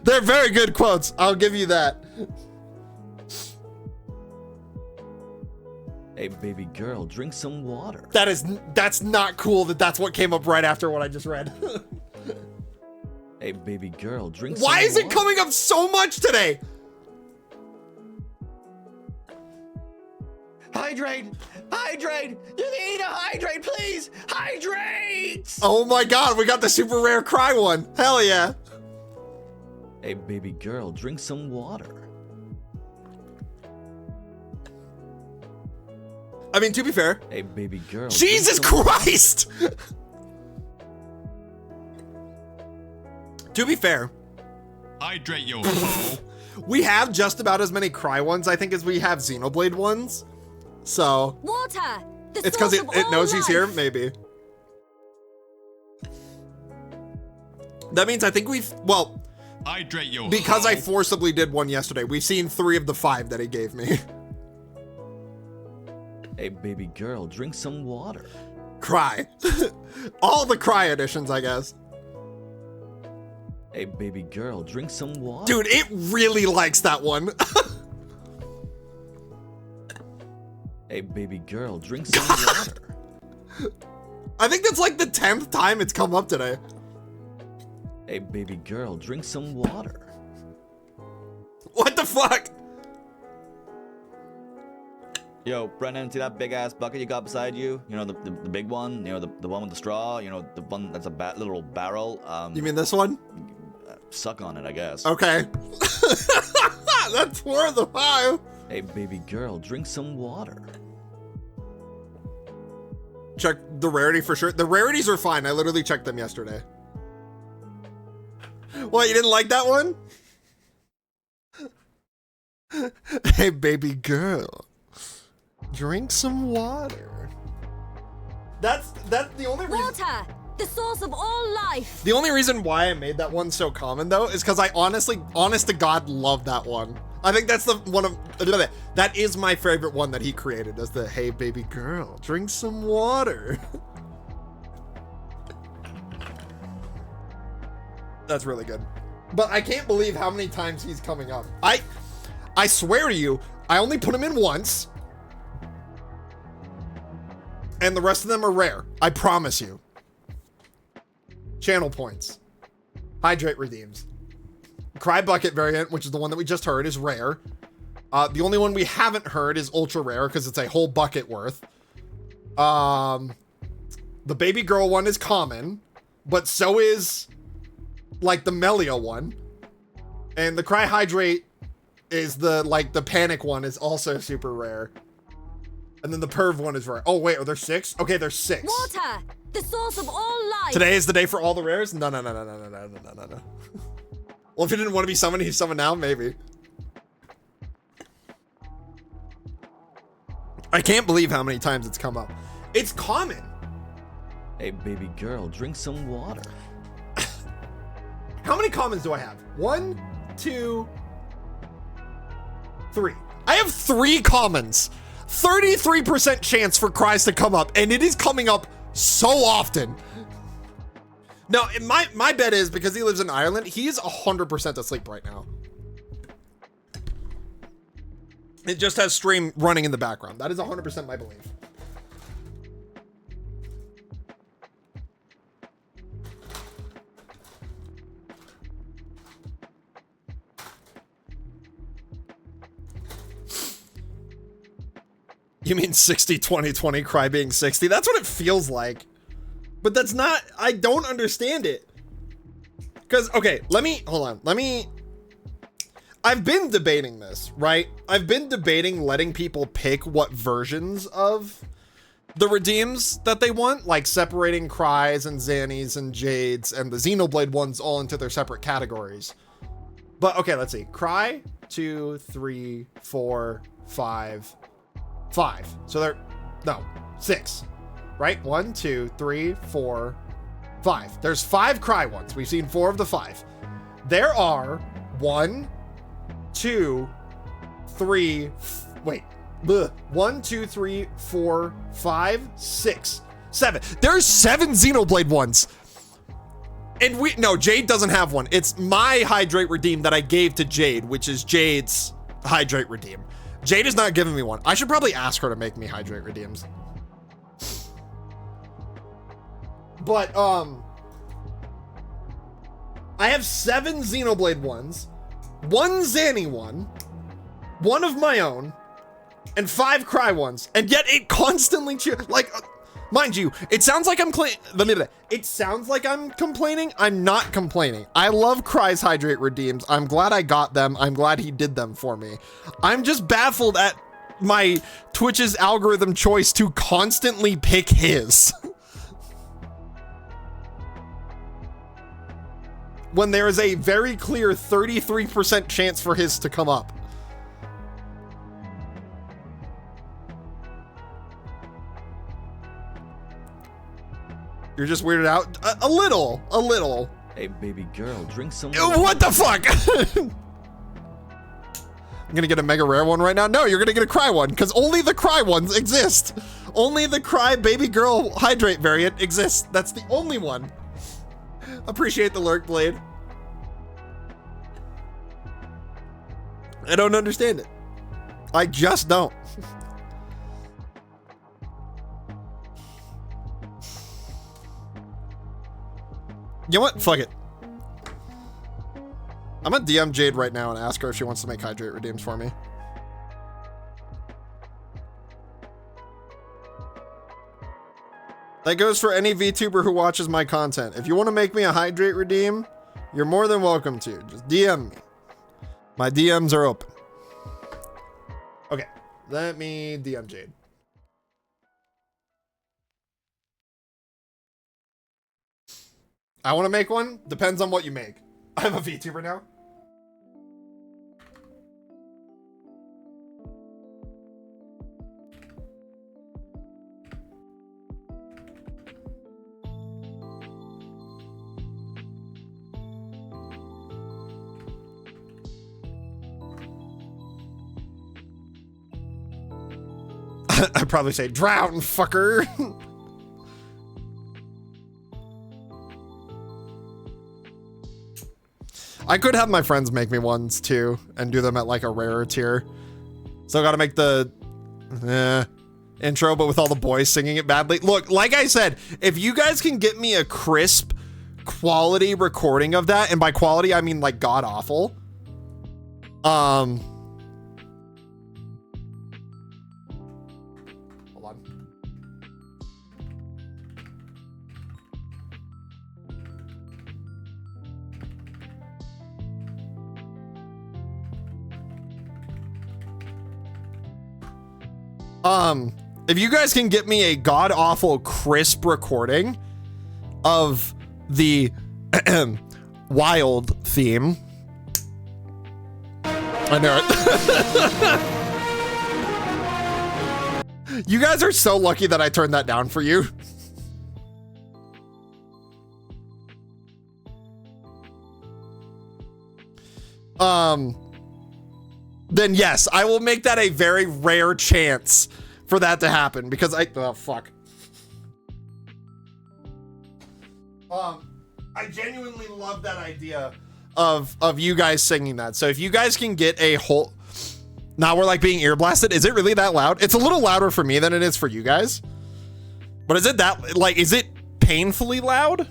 They're very good quotes. I'll give you that. Hey, baby girl, drink some water. That's not cool that that's what came up right after what I just read. Hey, baby girl, drink Why some is it water. coming up so much today? Hydrate! Hydrate! You need to hydrate, please! Hydrate! Oh my god, we got the super rare Cry one. Hell yeah. Hey, baby girl, drink some water. I mean, to be fair. Hey, baby girl. Jesus Christ! To be fair. Hydrate your hoe. We have just about as many Cry ones, I think, as we have Xenoblade ones. So. Water! The It's because source it of knows all he's here? life. Maybe. That means I think we've. Well. Hydrate your Because hoe. I forcibly did one yesterday, we've seen 3 of the 5 that he gave me. Hey, baby girl, drink some water. Cry. All the Cry editions, I guess. Hey, baby girl, drink some water. Dude, it really likes that one. Hey, baby girl, drink some water. I think that's like the 10th time it's come up today. Hey, baby girl, drink some water. What the fuck? Yo, Brennan, see that big ass bucket you got beside you? You know, the big one? You know, the one with the straw? You know, the one that's a little barrel? You mean this one? Suck on it, I guess. Okay. That's 4 of the 5. Hey, baby girl, drink some water. Check the rarity for sure. The rarities are fine. I literally checked them yesterday. What, you didn't like that one? Hey, baby girl, drink some water. That's the only reason. Water, the source of all life. The only reason why I made that one so common though is because I honest to God, love that one. I think that's the one of that is my favorite one that he created. As the hey baby girl, drink some water. That's really good. But I can't believe how many times he's coming up. I swear to you, I only put him in once. And the rest of them are rare. I promise you. Channel points. Hydrate redeems. Cry Bucket variant, which is the one that we just heard, is rare. The only one we haven't heard is ultra rare because it's a whole bucket worth. The baby girl one is common, but so is like the Melia one. And the Cry Hydrate is the panic one is also super rare. And then the perv one is rare. Oh wait, are there 6? Okay, there's 6. Water, the source of all life. Today is the day for all the rares? No. Well, if he didn't want to be summoned, he's summoned now, maybe. I can't believe how many times it's come up. It's common. Hey, baby girl, drink some water. How many commons do I have? 1, 2, 3. I have 3 commons. 33% chance for cries to come up, and it is coming up so often. No, my bet is because he lives in Ireland, he is 100% asleep right now. It just has stream running in the background. That is 100% my belief. You mean 60, 20, 20, cry being 60? That's what it feels like. But that's not, I don't understand it. Because, okay, hold on. I've been debating this, right? I've been debating letting people pick what versions of the redeems that they want, like separating cries and Zannies and Jades and the Xenoblade ones all into their separate categories. But, okay, let's see. Cry, 2, 3, 4, 5. 5. So no, 6, right? 1, 2, 3, 4, 5. There's 5 cry ones. We've seen 4 of the 5. There are 1, 2, 3, wait, 1, 2, 3, 4, 5, 6, 7. There's 7 Xenoblade ones. And no, Jade doesn't have one. It's my Hydrate Redeem that I gave to Jade, which is Jade's Hydrate Redeem. Jade is not giving me one. I should probably ask her to make me Hydrate Redeems. But, I have 7 Xenoblade ones, 1 Zanny one, 1 of my own, and 5 Cry ones. And yet it constantly mind you, it sounds like I'm complaining. I'm not complaining. I love Cry's Hydrate Redeems. I'm glad I got them. I'm glad he did them for me. I'm just baffled at my Twitch's algorithm choice to constantly pick his. When there is a very clear 33% chance for his to come up. You're just weirded out? A little. Hey, baby girl, drink some water. What the fuck? I'm gonna get a mega rare one right now? No, you're gonna get a cry one, because only the cry ones exist. Only the cry baby girl hydrate variant exists. That's the only one. Appreciate the lurk, Blade. I don't understand it. I just don't. You know what? Fuck it. I'm gonna DM Jade right now and ask her if she wants to make hydrate redeems for me. That goes for any VTuber who watches my content. If you want to make me a hydrate redeem, you're more than welcome to. Just DM me. My DMs are open. Okay, let me DM Jade. I want to make one. Depends on what you make. I'm a VTuber now. I'd probably say, drown, fucker. I could have my friends make me ones too and do them at like a rarer tier. So I gotta make the intro, but with all the boys singing it badly. Look, like I said, if you guys can get me a crisp quality recording of that, and by quality, I mean like god awful. Hold on. If you guys can get me a god awful crisp recording of the wild theme. I know it. You guys are so lucky that I turned that down for you. Then yes, I will make that a very rare chance for that to happen because oh fuck. I genuinely love that idea of you guys singing that. So if you guys can get a whole, now we're like being ear blasted. Is it really that loud? It's a little louder for me than it is for you guys. But is it that, like, is it painfully loud?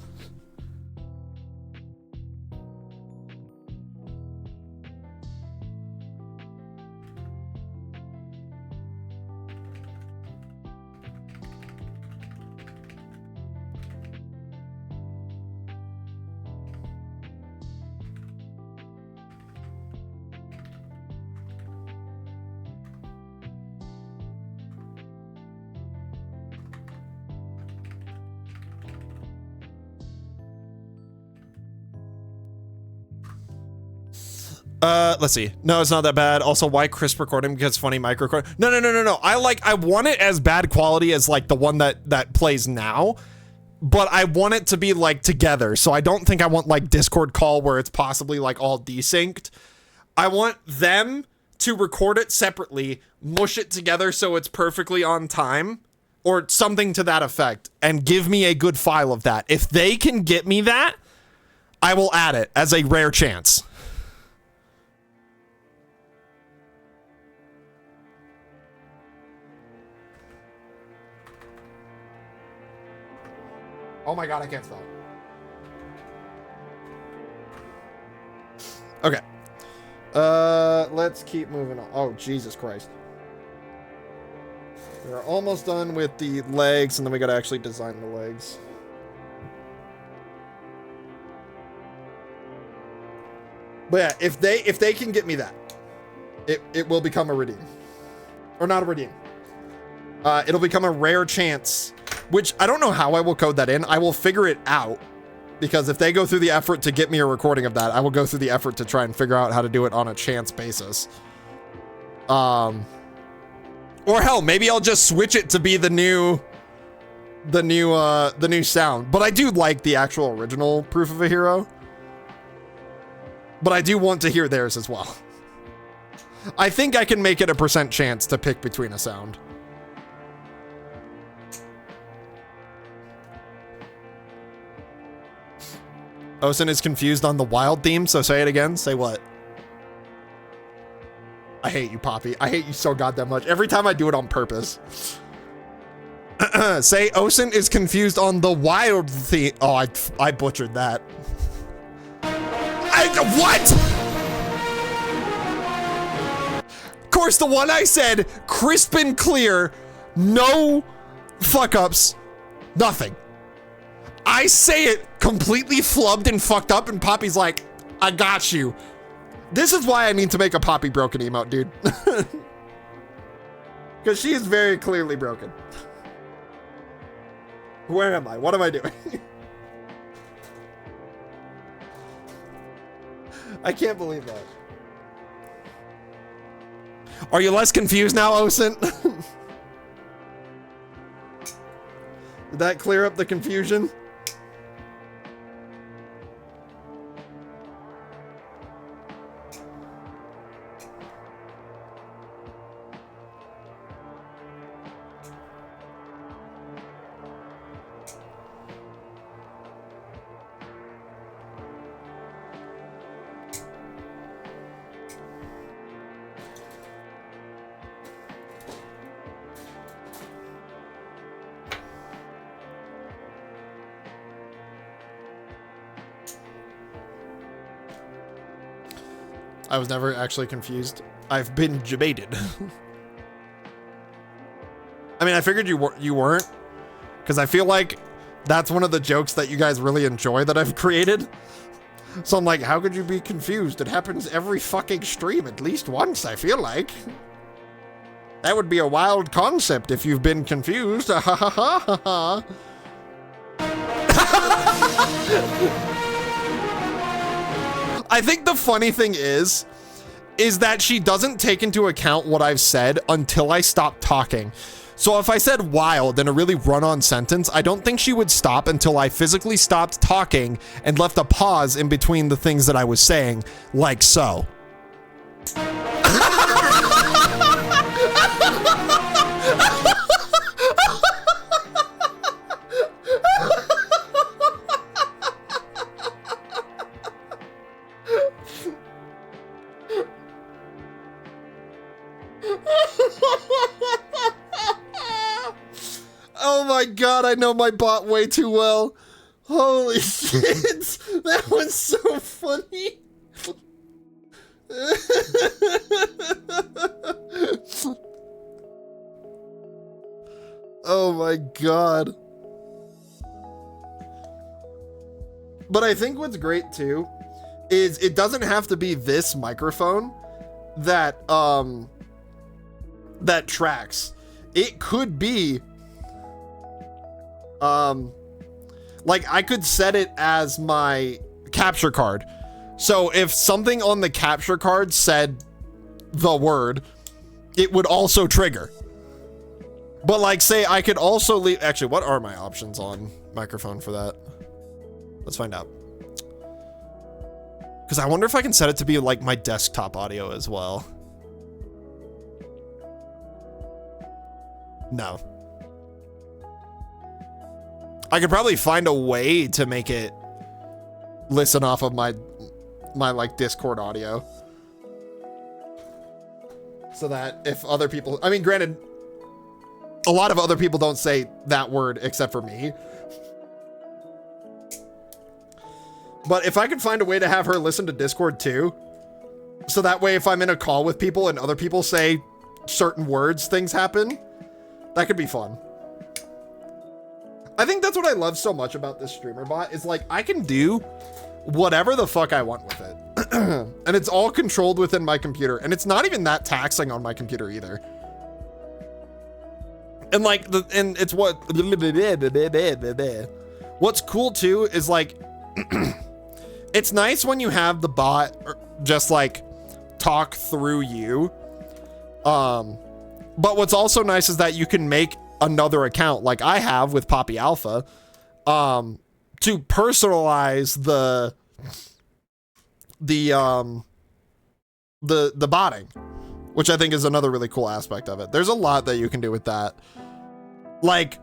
Let's see. No, it's not that bad. Also, why crisp recording? Because funny mic recording. No. I want it as bad quality as like the one that plays now, but I want it to be like together. So I don't think I want like Discord call where it's possibly like all desynced. I want them to record it separately, mush it together so it's perfectly on time or something to that effect, and give me a good file of that. If they can get me that, I will add it as a rare chance. Oh my god, I can't spell. Okay. Let's keep moving on. Oh, Jesus Christ. We're almost done with the legs, and then we gotta actually design the legs. But yeah, if they can get me that, it will become a redeem. Or not a redeem. It'll become a rare chance, which I don't know how I will code that in. I will figure it out, because if they go through the effort to get me a recording of that, I will go through the effort to try and figure out how to do it on a chance basis. Or hell, maybe I'll just switch it to be the new sound. But I do like the actual original Proof of a Hero. But I do want to hear theirs as well. I think I can make it a % chance to pick between a sound. Osen is confused on the wild theme, so say it again. Say what? I hate you, Poppy. I hate you so goddamn much. Every time I do it on purpose. Say Osen is confused on the wild theme. Oh, I butchered that. What? Of course, the one I said, crisp and clear, no fuck ups, nothing. I say it completely flubbed and fucked up, and Poppy's like, I got you. This is why I need to make a Poppy broken emote, dude. Because she is very clearly broken. Where am I? What am I doing? I can't believe that. Are you less confused now, Osen? Did that clear up the confusion? I was never actually confused. I've been debated. I mean, I figured you weren't, because I feel like that's one of the jokes that you guys really enjoy that I've created. So I'm like, how could you be confused? It happens every fucking stream at least once, I feel like. That would be a wild concept if you've been confused. Ha ha ha ha ha. I think the funny thing is that she doesn't take into account what I've said until I stop talking. So if I said wild in a really run-on sentence, I don't think she would stop until I physically stopped talking and left a pause in between the things that I was saying, like so. Oh my god, I know my bot way too well. Holy shit, that was so funny. Oh my god. But I think what's great too is it doesn't have to be this microphone that that tracks. It could be like I could set it as my capture card. So if something on the capture card said the word, it would also trigger. But like say I could also leave, actually what are my options on microphone for that? Let's find out. Because I wonder if I can set it to be like my desktop audio as well. No. I could probably find a way to make it listen off of my like Discord audio. So that if other people, I mean, granted, a lot of other people don't say that word except for me. But if I could find a way to have her listen to Discord too, so that way if I'm in a call with people and other people say certain words, things happen, that could be fun. I think that's what I love so much about this streamer bot is like I can do whatever the fuck I want with it. And it's all controlled within my computer, and it's not even that taxing on my computer either. And like and it's what's cool too is like it's nice when you have the bot just like talk through you. But what's also nice is that you can make another account like I have with Poppy Alpha to personalize the botting, which I think is another really cool aspect of it. There's a lot that you can do with that. Like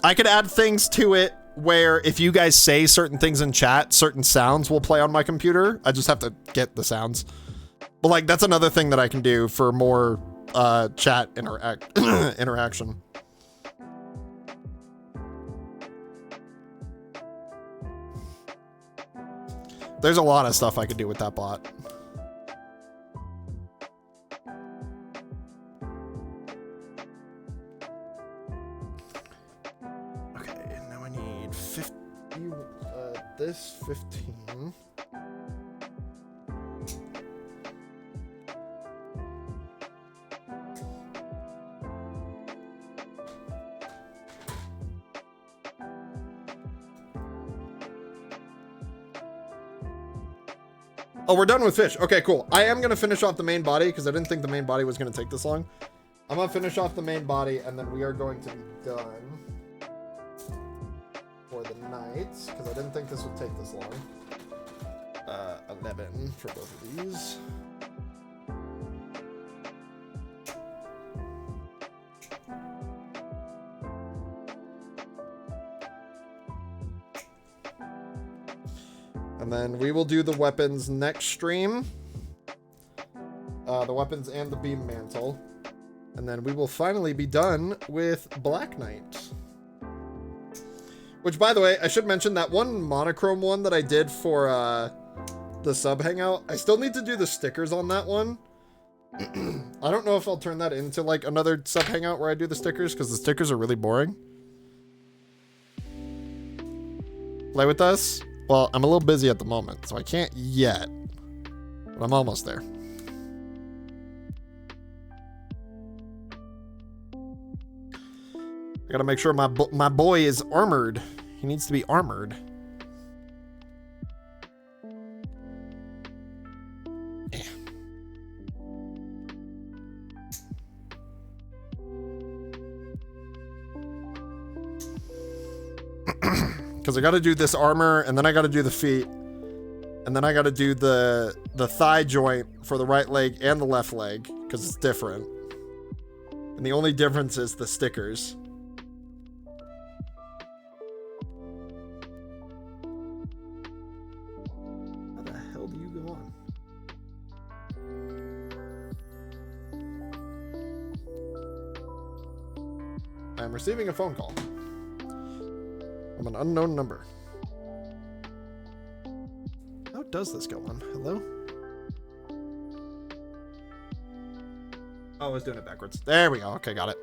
I could add things to it where if you guys say certain things in chat, certain sounds will play on my computer. I just have to get the sounds. But like, that's another thing that I can do for more chat interaction. There's a lot of stuff I could do with that bot. Okay, now I need 50, this 15. Oh, we're done with fish. Okay, cool. I am going to finish off the main body because I didn't think the main body was going to take this long. I'm going to finish off the main body and then we are going to be done for the night because I didn't think this would take this long. 11 for both of these. And then we will do the weapons next stream. The weapons and the beam mantle. And then we will finally be done with Black Knight. Which, by the way, I should mention that one monochrome one that I did for the sub hangout. I still need to do the stickers on that one. I don't know if I'll turn that into like another sub hangout where I do the stickers because the stickers are really boring. Play with us? Well, I'm a little busy at the moment, so I can't yet. But I'm almost there. I gotta make sure my boy is armored. He needs to be armored. Yeah. Because I got to do this armor, and then I got to do the feet, and then I got to do the thigh joint for the right leg and the left leg, because it's different. And the only difference is the stickers. How the hell do you go on? I'm receiving a phone call. From an unknown number. How does this go on? Hello? Oh, I was doing it backwards. There we go. Okay, got it.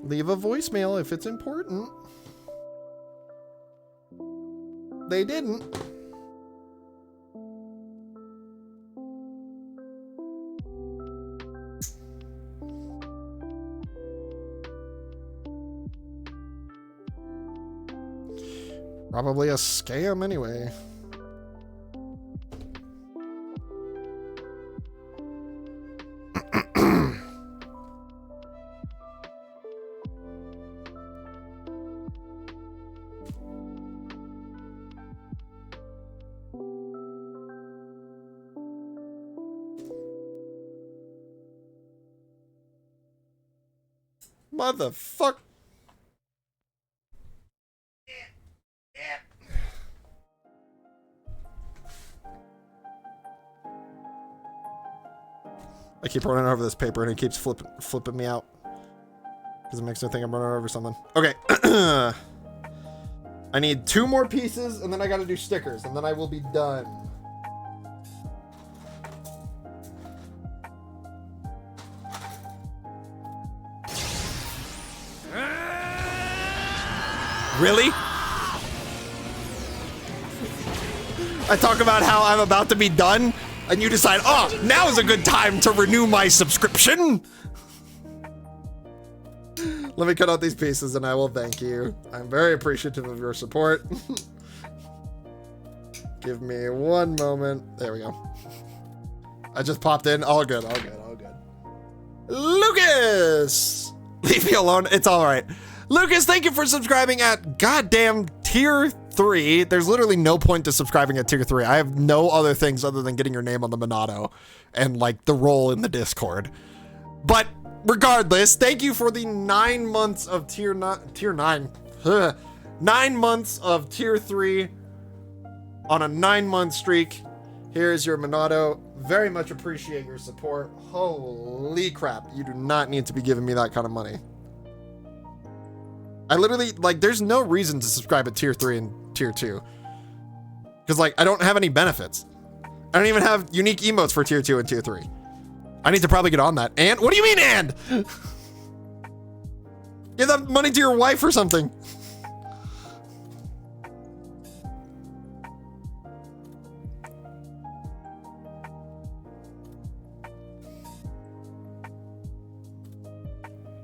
Leave a voicemail if it's important. They didn't. Probably a scam anyway. Motherfuck. I keep running over this paper and it keeps flipping me out. Because it makes me think I'm running over something. Okay. I need 2 more pieces and then I gotta do stickers and then I will be done. Really? I talk about how I'm about to be done, and you decide, oh, now is a good time to renew my subscription. Let me cut out these pieces and I will thank you. I'm very appreciative of your support. Give me one moment. There we go. I just popped in. All good, all good, all good. Lucas! Leave me alone. It's all right. Lucas, thank you for subscribing at goddamn tier 3. There's literally no point to subscribing at tier 3. I have no other things other than getting your name on the Monado and like the role in the Discord. But regardless, thank you for the 9 months of tier 9. 9 months of tier 3 on a 9-month streak. Here's your Monado. Very much appreciate your support. Holy crap. You do not need to be giving me that kind of money. I literally, like, there's no reason to subscribe at tier 3 and tier 2. Because, like, I don't have any benefits. I don't even have unique emotes for tier 2 and tier 3. I need to probably get on that. And what do you mean, and? Give that money to your wife or something.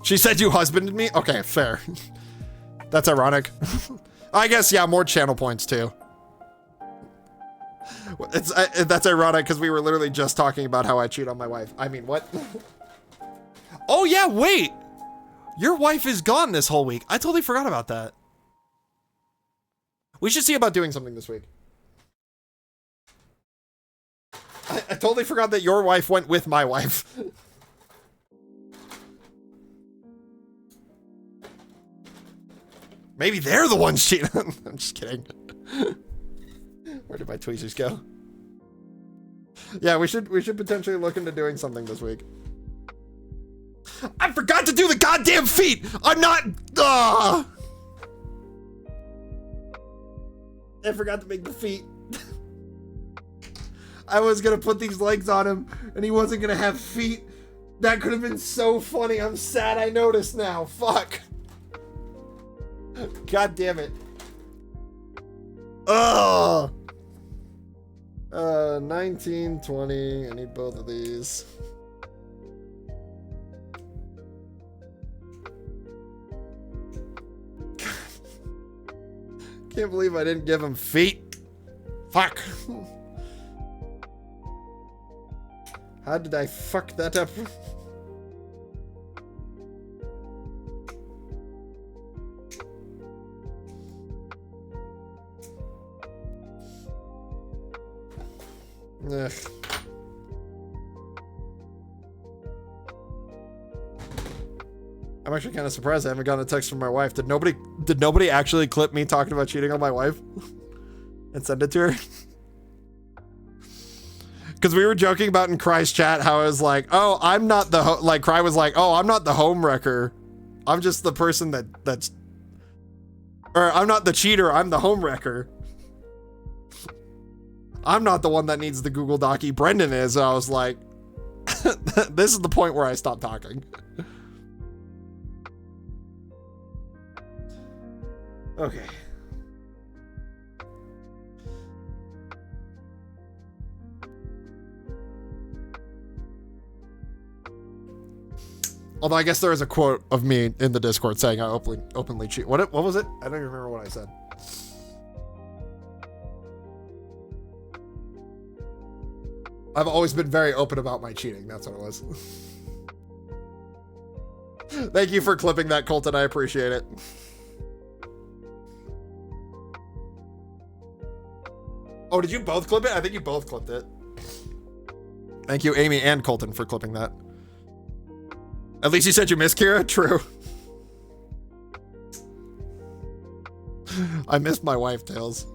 She said you husbanded me? Okay, fair. That's ironic. I guess, yeah, more channel points too. That's ironic because we were literally just talking about how I cheat on my wife. I mean, what? Oh yeah, wait. Your wife is gone this whole week. I totally forgot about that. We should see about doing something this week. I totally forgot that your wife went with my wife. Maybe they're the ones cheating. I'm just kidding. Where did my tweezers go? Yeah, we should potentially look into doing something this week. I forgot to do the goddamn feet. I'm not. I forgot to make the feet. I was gonna put these legs on him, and he wasn't gonna have feet. That could have been so funny. I'm sad I noticed now. Fuck. God damn it. Ugh. 19, 20. I need both of these. Can't believe I didn't give him feet. Fuck. How did I fuck that up? Ugh. I'm actually kind of surprised I haven't gotten a text from my wife. Did nobody actually clip me talking about cheating on my wife and send it to her? Because we were joking about in Cry's chat how I was like, oh, I'm not the like Cry was like, oh, I'm not the home wrecker. I'm just the person that's or I'm not the cheater, I'm the home wrecker. I'm not the one that needs the Google Doc. Brendan is. And I was like, this is the point where I stopped talking. Okay. Although I guess there is a quote of me in the Discord saying I openly cheat. What was it? I don't even remember what I said. I've always been very open about my cheating. That's what it was. Thank you for clipping that, Colton. I appreciate it. Oh, did you both clip it? I think you both clipped it. Thank you, Amy and Colton, for clipping that. At least you said you missed Kira? True. I miss my wife, Tails.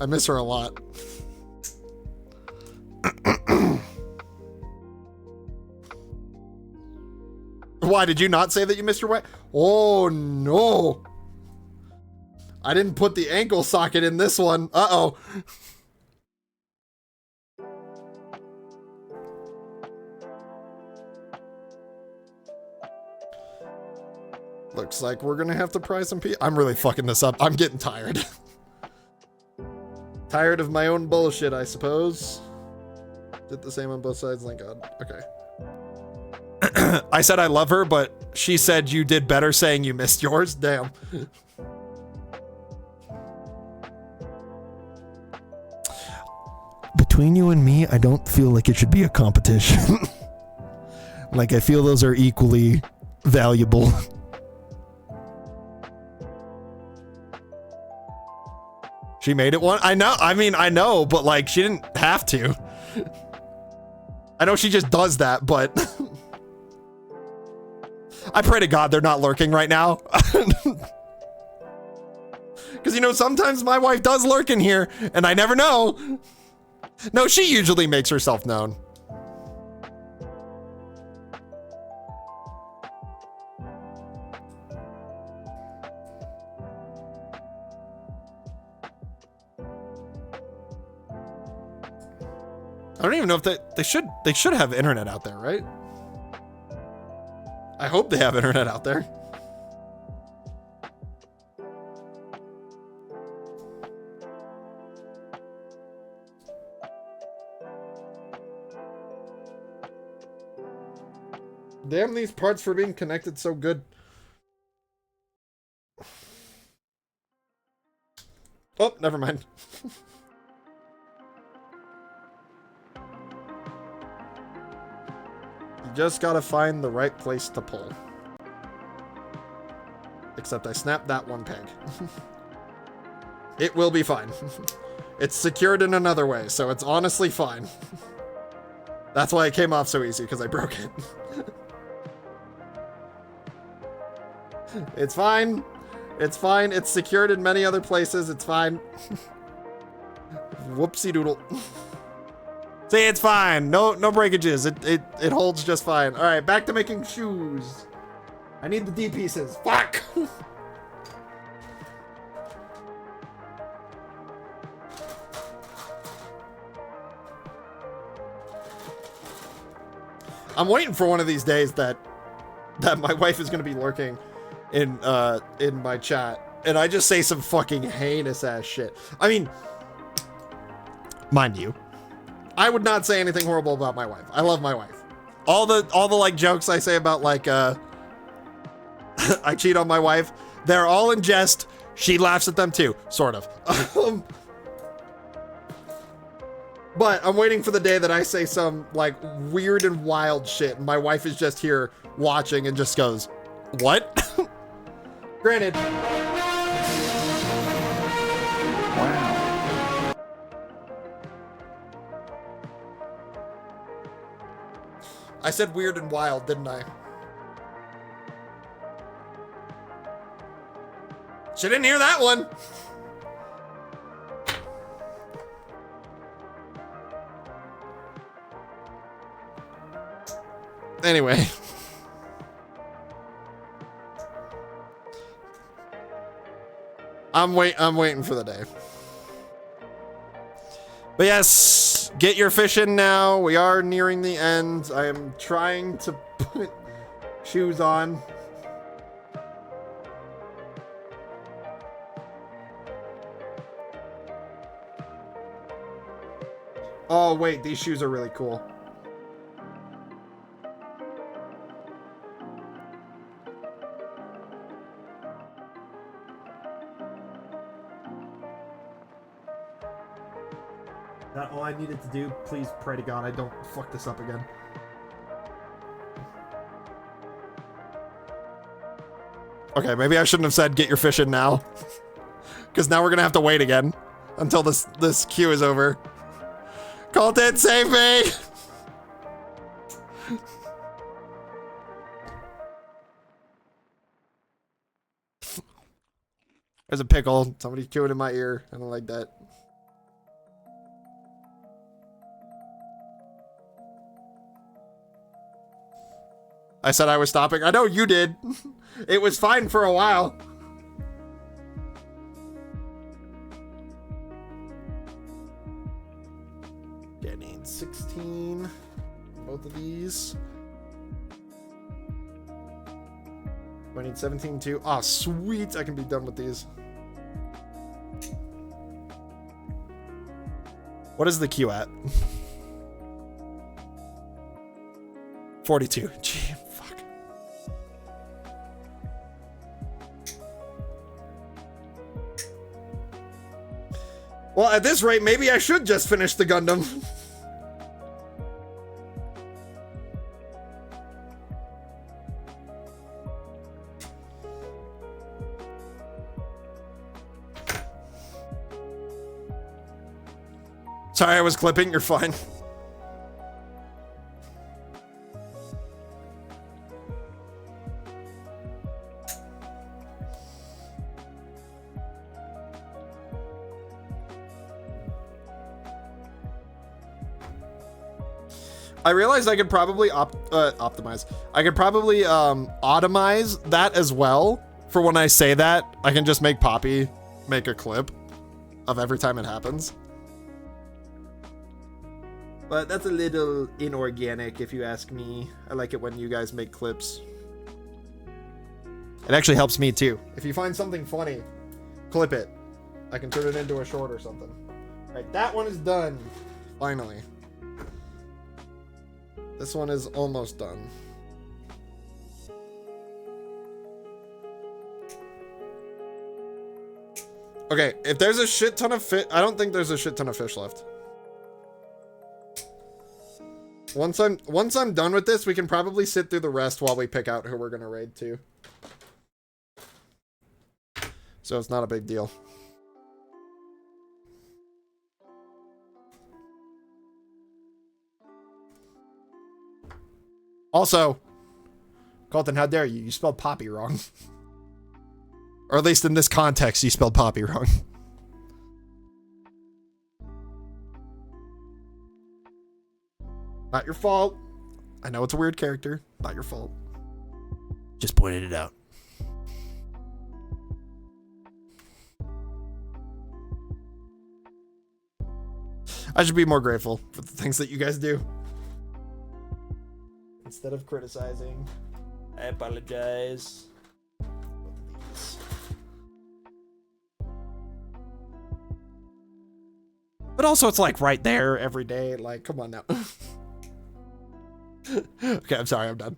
I miss her a lot. Why, did you not say that you missed your wife? Oh, no. I didn't put the ankle socket in this one. Uh-oh. Looks like we're gonna have to pry some I'm really fucking this up. I'm getting tired. Tired of my own bullshit, I suppose. Did the same on both sides, thank God. Okay. I said I love her, but she said you did better saying you missed yours. Damn. Between you and me, I don't feel like it should be a competition. Like, I feel those are equally valuable. She made it one? I know, I mean, I know, but like, she didn't have to. I know she just does that, but I pray to God they're not lurking right now. Because, you know, sometimes my wife does lurk in here, and I never know. No, she usually makes herself known. I don't even know if they should have internet out there, right? I hope they have internet out there. Damn these parts for being connected so good. Oh, never mind. You just gotta find the right place to pull. Except I snapped that one peg. It will be fine. It's secured in another way, so it's honestly fine. That's why it came off so easy, because I broke it. It's fine. It's fine. It's secured in many other places. It's fine. Whoopsie doodle. See, it's fine. No breakages. It holds just fine. All right, back to making shoes. I need the D pieces. Fuck. I'm waiting for one of these days that my wife is going to be lurking in my chat, and I just say some fucking heinous ass shit. I mean, mind you, I would not say anything horrible about my wife. I love my wife. All the like jokes I say about like I cheat on my wife, they're all in jest. She laughs at them too, sort of. But I'm waiting for the day that I say some like weird and wild shit, and my wife is just here watching and just goes, "What?" Granted. Wow. I said weird and wild, didn't I? She didn't hear that one. Anyway. I'm waiting for the day. But yes, get your fish in now. We are nearing the end. I am trying to put shoes on. Oh wait, these shoes are really cool. That all I needed to do. Please pray to God I don't fuck this up again. Okay, maybe I shouldn't have said get your fish in now. Because now we're gonna have to wait again until this queue is over. Colton, save me! There's a pickle. Somebody's chewing in my ear. I don't like that. I said I was stopping. I know you did. It was fine for a while. Okay, I need 16. Both of these. I need 17 too. Oh, sweet. I can be done with these. What is the queue at? 42. Gee, fuck. Well, at this rate, maybe I should just finish the Gundam. Sorry, I was clipping. You're fine. I realized I could probably optimize. I could probably automize that as well. For when I say that, I can just make Poppy make a clip of every time it happens. But that's a little inorganic if you ask me. I like it when you guys make clips. It actually helps me too. If you find something funny, clip it. I can turn it into a short or something. All right, that one is done. Finally. This one is almost done. Okay, if there's a shit ton of fish, I don't think there's a shit ton of fish left. Once I'm done with this, we can probably sit through the rest while we pick out who we're gonna raid to. So it's not a big deal. Also, Colton, how dare you? You spelled Poppy wrong. Or at least in this context, you spelled Poppy wrong. Not your fault. I know it's a weird character. Not your fault. Just pointed it out. I should be more grateful for the things that you guys do. Instead of criticizing, I apologize. But also it's like right there every day. Like, come on now. Okay, I'm sorry, I'm done.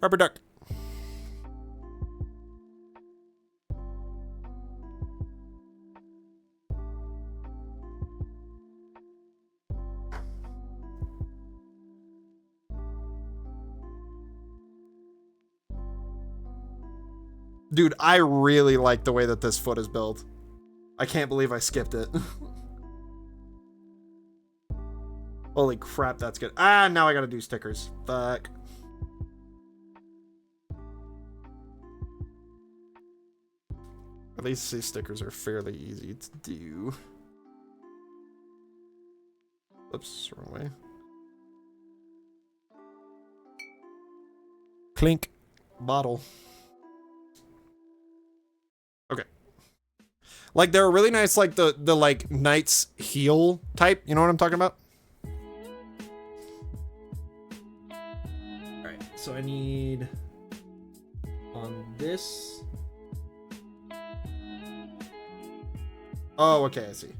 Rubber duck. Dude, I really like the way that this foot is built. I can't believe I skipped it. Holy crap, that's good. Ah, now I gotta do stickers. Fuck. At least these stickers are fairly easy to do. Oops, wrong way. Clink. Bottle. Okay. Like they're really nice, like the like Knight's heel type. You know what I'm talking about? Alright, so I need on this. Oh, okay, I see.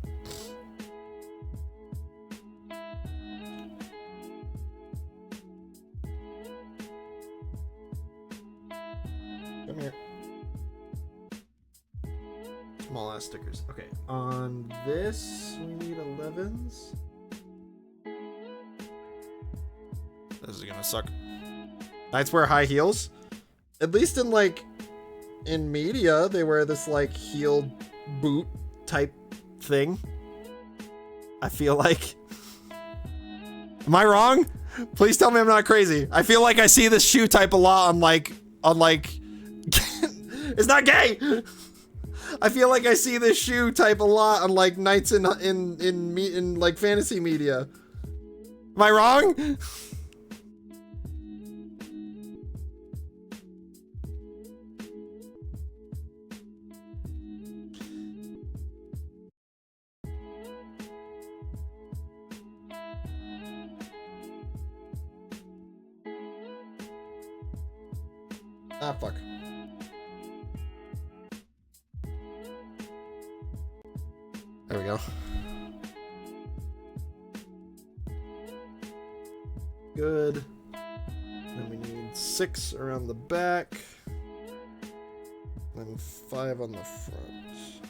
Come here. Small ass stickers. Okay, on this we need 11s. This is gonna suck. Knights wear high heels. At least in like in media, they wear this like heel boot type thing. I feel like. Am I wrong? Please tell me I'm not crazy. I feel like I see this shoe type a lot on like it's not gay. I feel like I see this shoe type a lot on like nights in like fantasy media. Am I wrong? Ah, fuck. There we go. Good. Then we need 6 around the back. And 5 on the front.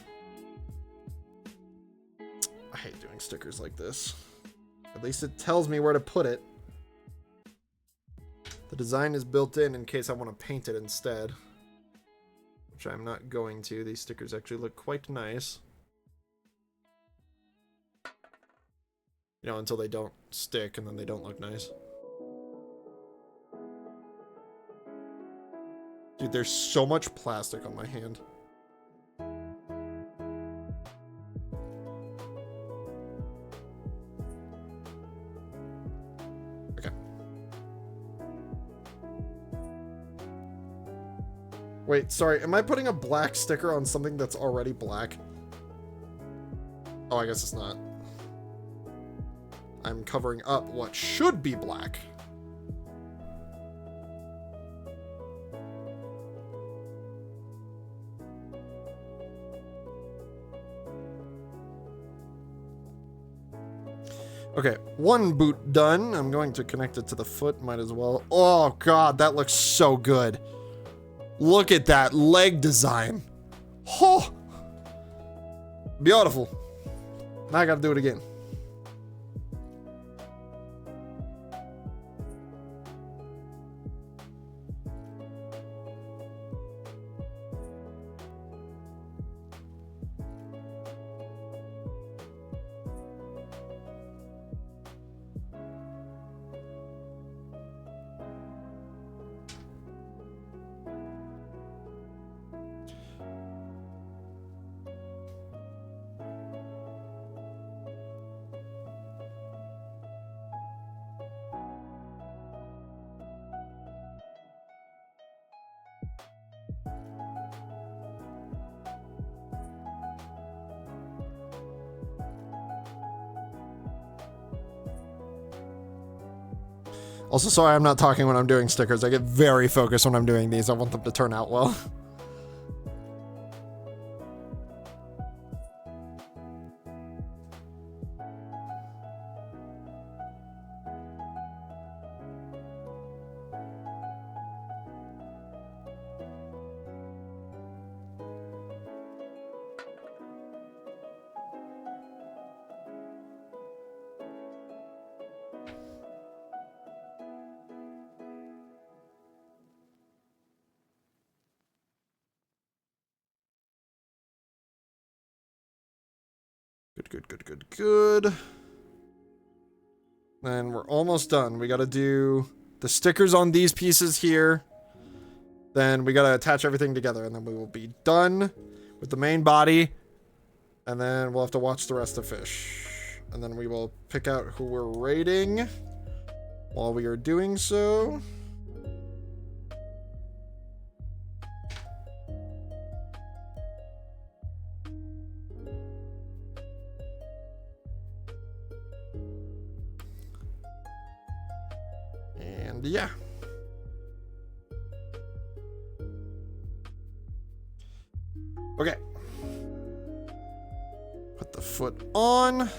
I hate doing stickers like this. At least it tells me where to put it. The design is built in case I want to paint it instead. Which I'm not going to. These stickers actually look quite nice. You know, until they don't stick and then they don't look nice. Dude, there's so much plastic on my hand. Okay. Wait, sorry, am I putting a black sticker on something that's already black? Oh, I guess it's not. I'm covering up what should be black. Okay, one boot done. I'm going to connect it to the foot, might as well. Oh god, that looks so good. Look at that leg design. Oh! Beautiful. Now I gotta do it again. Also, sorry I'm not talking when I'm doing stickers. I get very focused when I'm doing these. I want them to turn out well. Good. And we're almost done. We gotta do the stickers on these pieces here. Then we gotta attach everything together, and then we will be done with the main body. And then we'll have to watch the rest of fish. And then we will pick out who we're rating while we are doing so. And yeah. Okay. Put the foot on.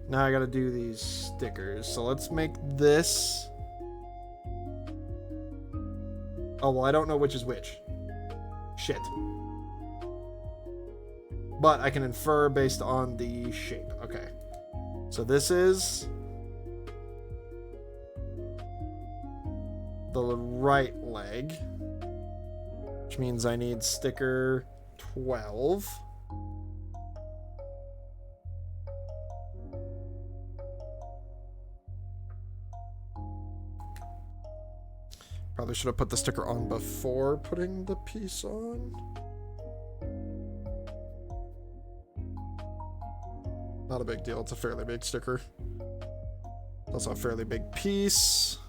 Now I gotta do these stickers. So let's make this. Oh, well, I don't know which is which. Shit. But I can infer based on the shape. Okay. So this is the right leg, which means I need sticker 12. Probably should have put the sticker on before putting the piece on. Not a big deal. It's a fairly big sticker. Also a fairly big piece.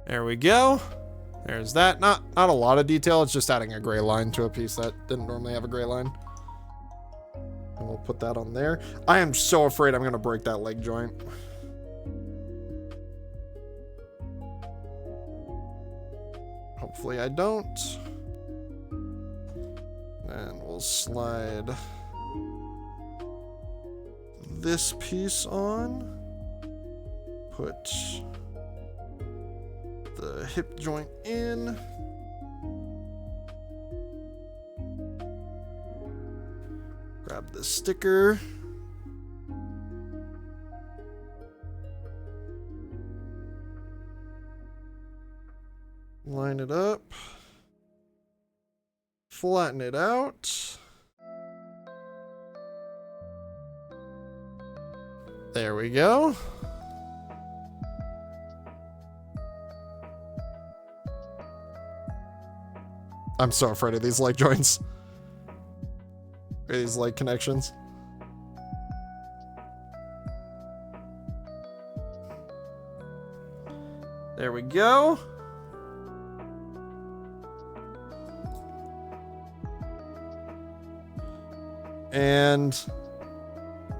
There we go. There's that. Not a lot of detail. It's just adding a gray line to a piece that didn't normally have a gray line. And we'll put that on there. I am so afraid I'm going to break that leg joint. Hopefully I don't. And we'll slide this piece on. Put the hip joint in. Grab the sticker. Line it up. flatten it out. There we go. I'm so afraid of these leg joints. These leg connections. There we go. And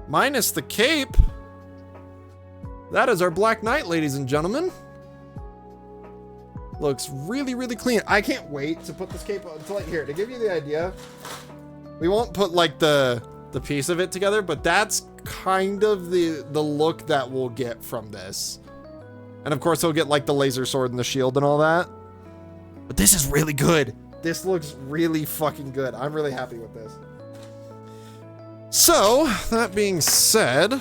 minus the cape, that is our Black Knight, ladies and gentlemen. Looks really, really clean. I can't wait to put this cape on. Here, to give you the idea, we won't put like the piece of it together, but that's kind of the look that we'll get from this. And of course, he'll get like the laser sword and the shield and all that. But this is really good. This looks really fucking good. I'm really happy with this. So, that being said,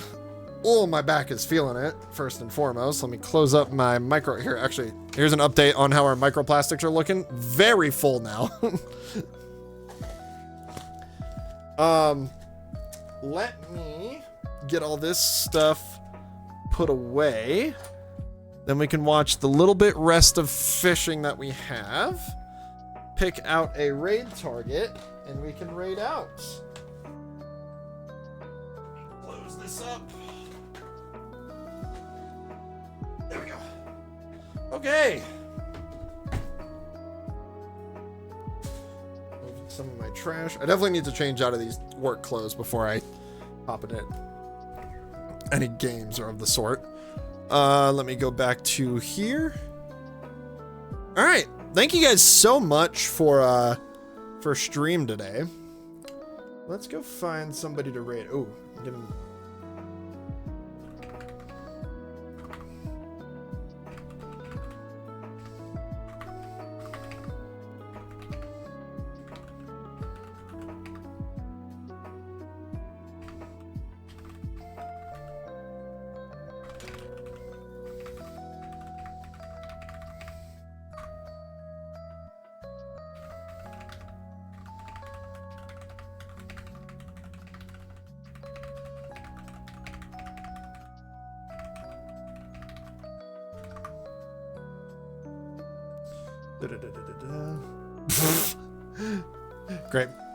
oh, my back is feeling it, first and foremost. Let me close up my micro... Here, actually, here's an update on how our microplastics are looking. Very full now. Let me get all this stuff put away. Then we can watch the little bit rest of fishing that we have. Pick out a raid target, and we can raid out. Close this up. There we go. Okay. Move some of my trash. I definitely need to change out of these work clothes before I hop in it. Any games or of the sort. Let me go back to here. All right. Thank you guys so much for stream today. Let's go find somebody to raid. Oh, I'm getting...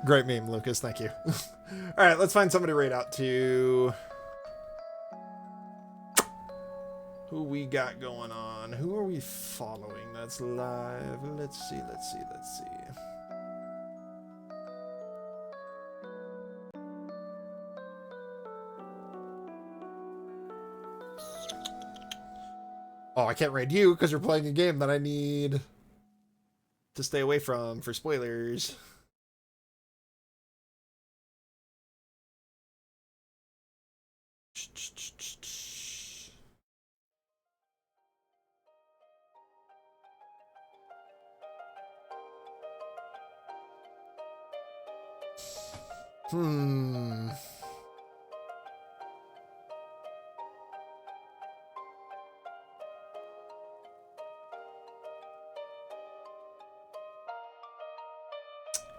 Great meme, Lucas. Thank you. All right, let's find somebody right out to. Who we got going on? Who are we following that's live? Let's see. Oh, I can't raid you because you're playing a game that I need to stay away from for spoilers.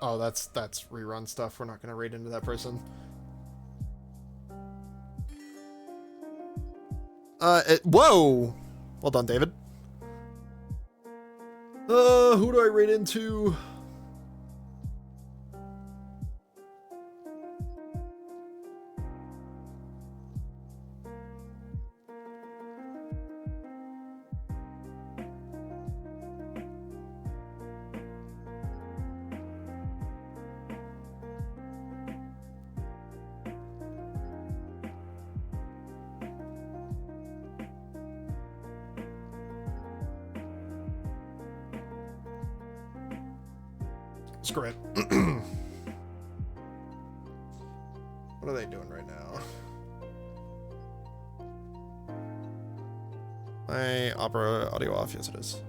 Oh, that's rerun stuff. We're not gonna raid into that person. Whoa! Well done, David. Who do I raid into? Screw it. What are they doing right now? My Opera audio off? Yes, it is.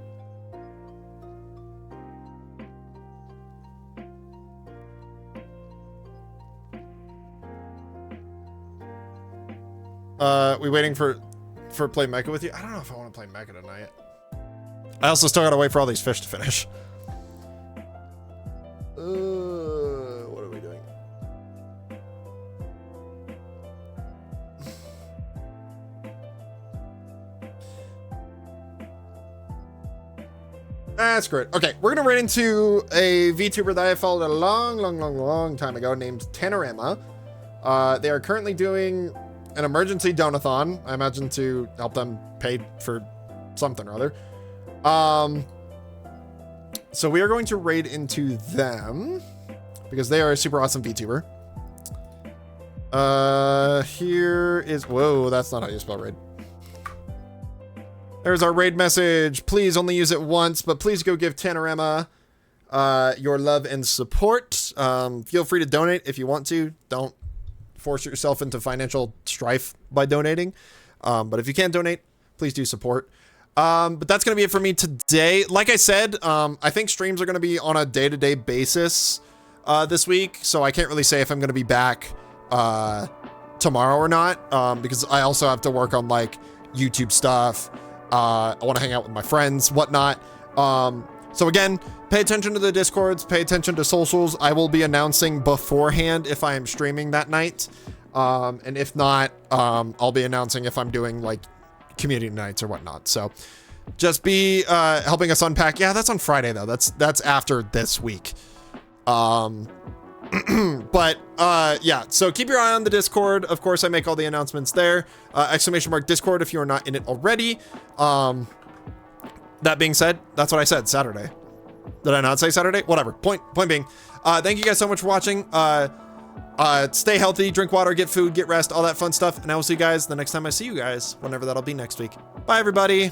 We waiting for play Mecha with you? I don't know if I want to play Mecha tonight. I also still gotta wait for all these fish to finish. That's great. Okay, we're gonna run into a VTuber that I followed a long time ago named Tanorama. They are currently doing an emergency donathon, I imagine to help them pay for something or other. So we are going to raid into them because they are a super awesome VTuber. Here is, whoa, that's not how you spell raid. There's our raid message. Please only use it once, but please go give Tanorama your love and support. Feel free to donate if you want to. Don't force yourself into financial strife by donating. But if you can't donate, please do support. But that's going to be it for me today. Like I said, I think streams are going to be on a day-to-day basis this week. So I can't really say if I'm going to be back tomorrow or not, because I also have to work on like YouTube stuff. I want to hang out with my friends, whatnot. So again, pay attention to the Discords, pay attention to socials. I will be announcing beforehand if I am streaming that night. And if not, I'll be announcing if I'm doing like community nights or whatnot. So just be helping us unpack. Yeah, that's on Friday though. That's after this week. But yeah, so keep your eye on the Discord. Of course, I make all the announcements there. !Discord if you are not in it already. That being said, that's what I said, Saturday. Did I not say Saturday? Whatever. Point being, thank you guys so much for watching. Stay healthy, drink water, get food, get rest, all that fun stuff. And I will see you guys the next time I see you guys, whenever that'll be next week. Bye, everybody.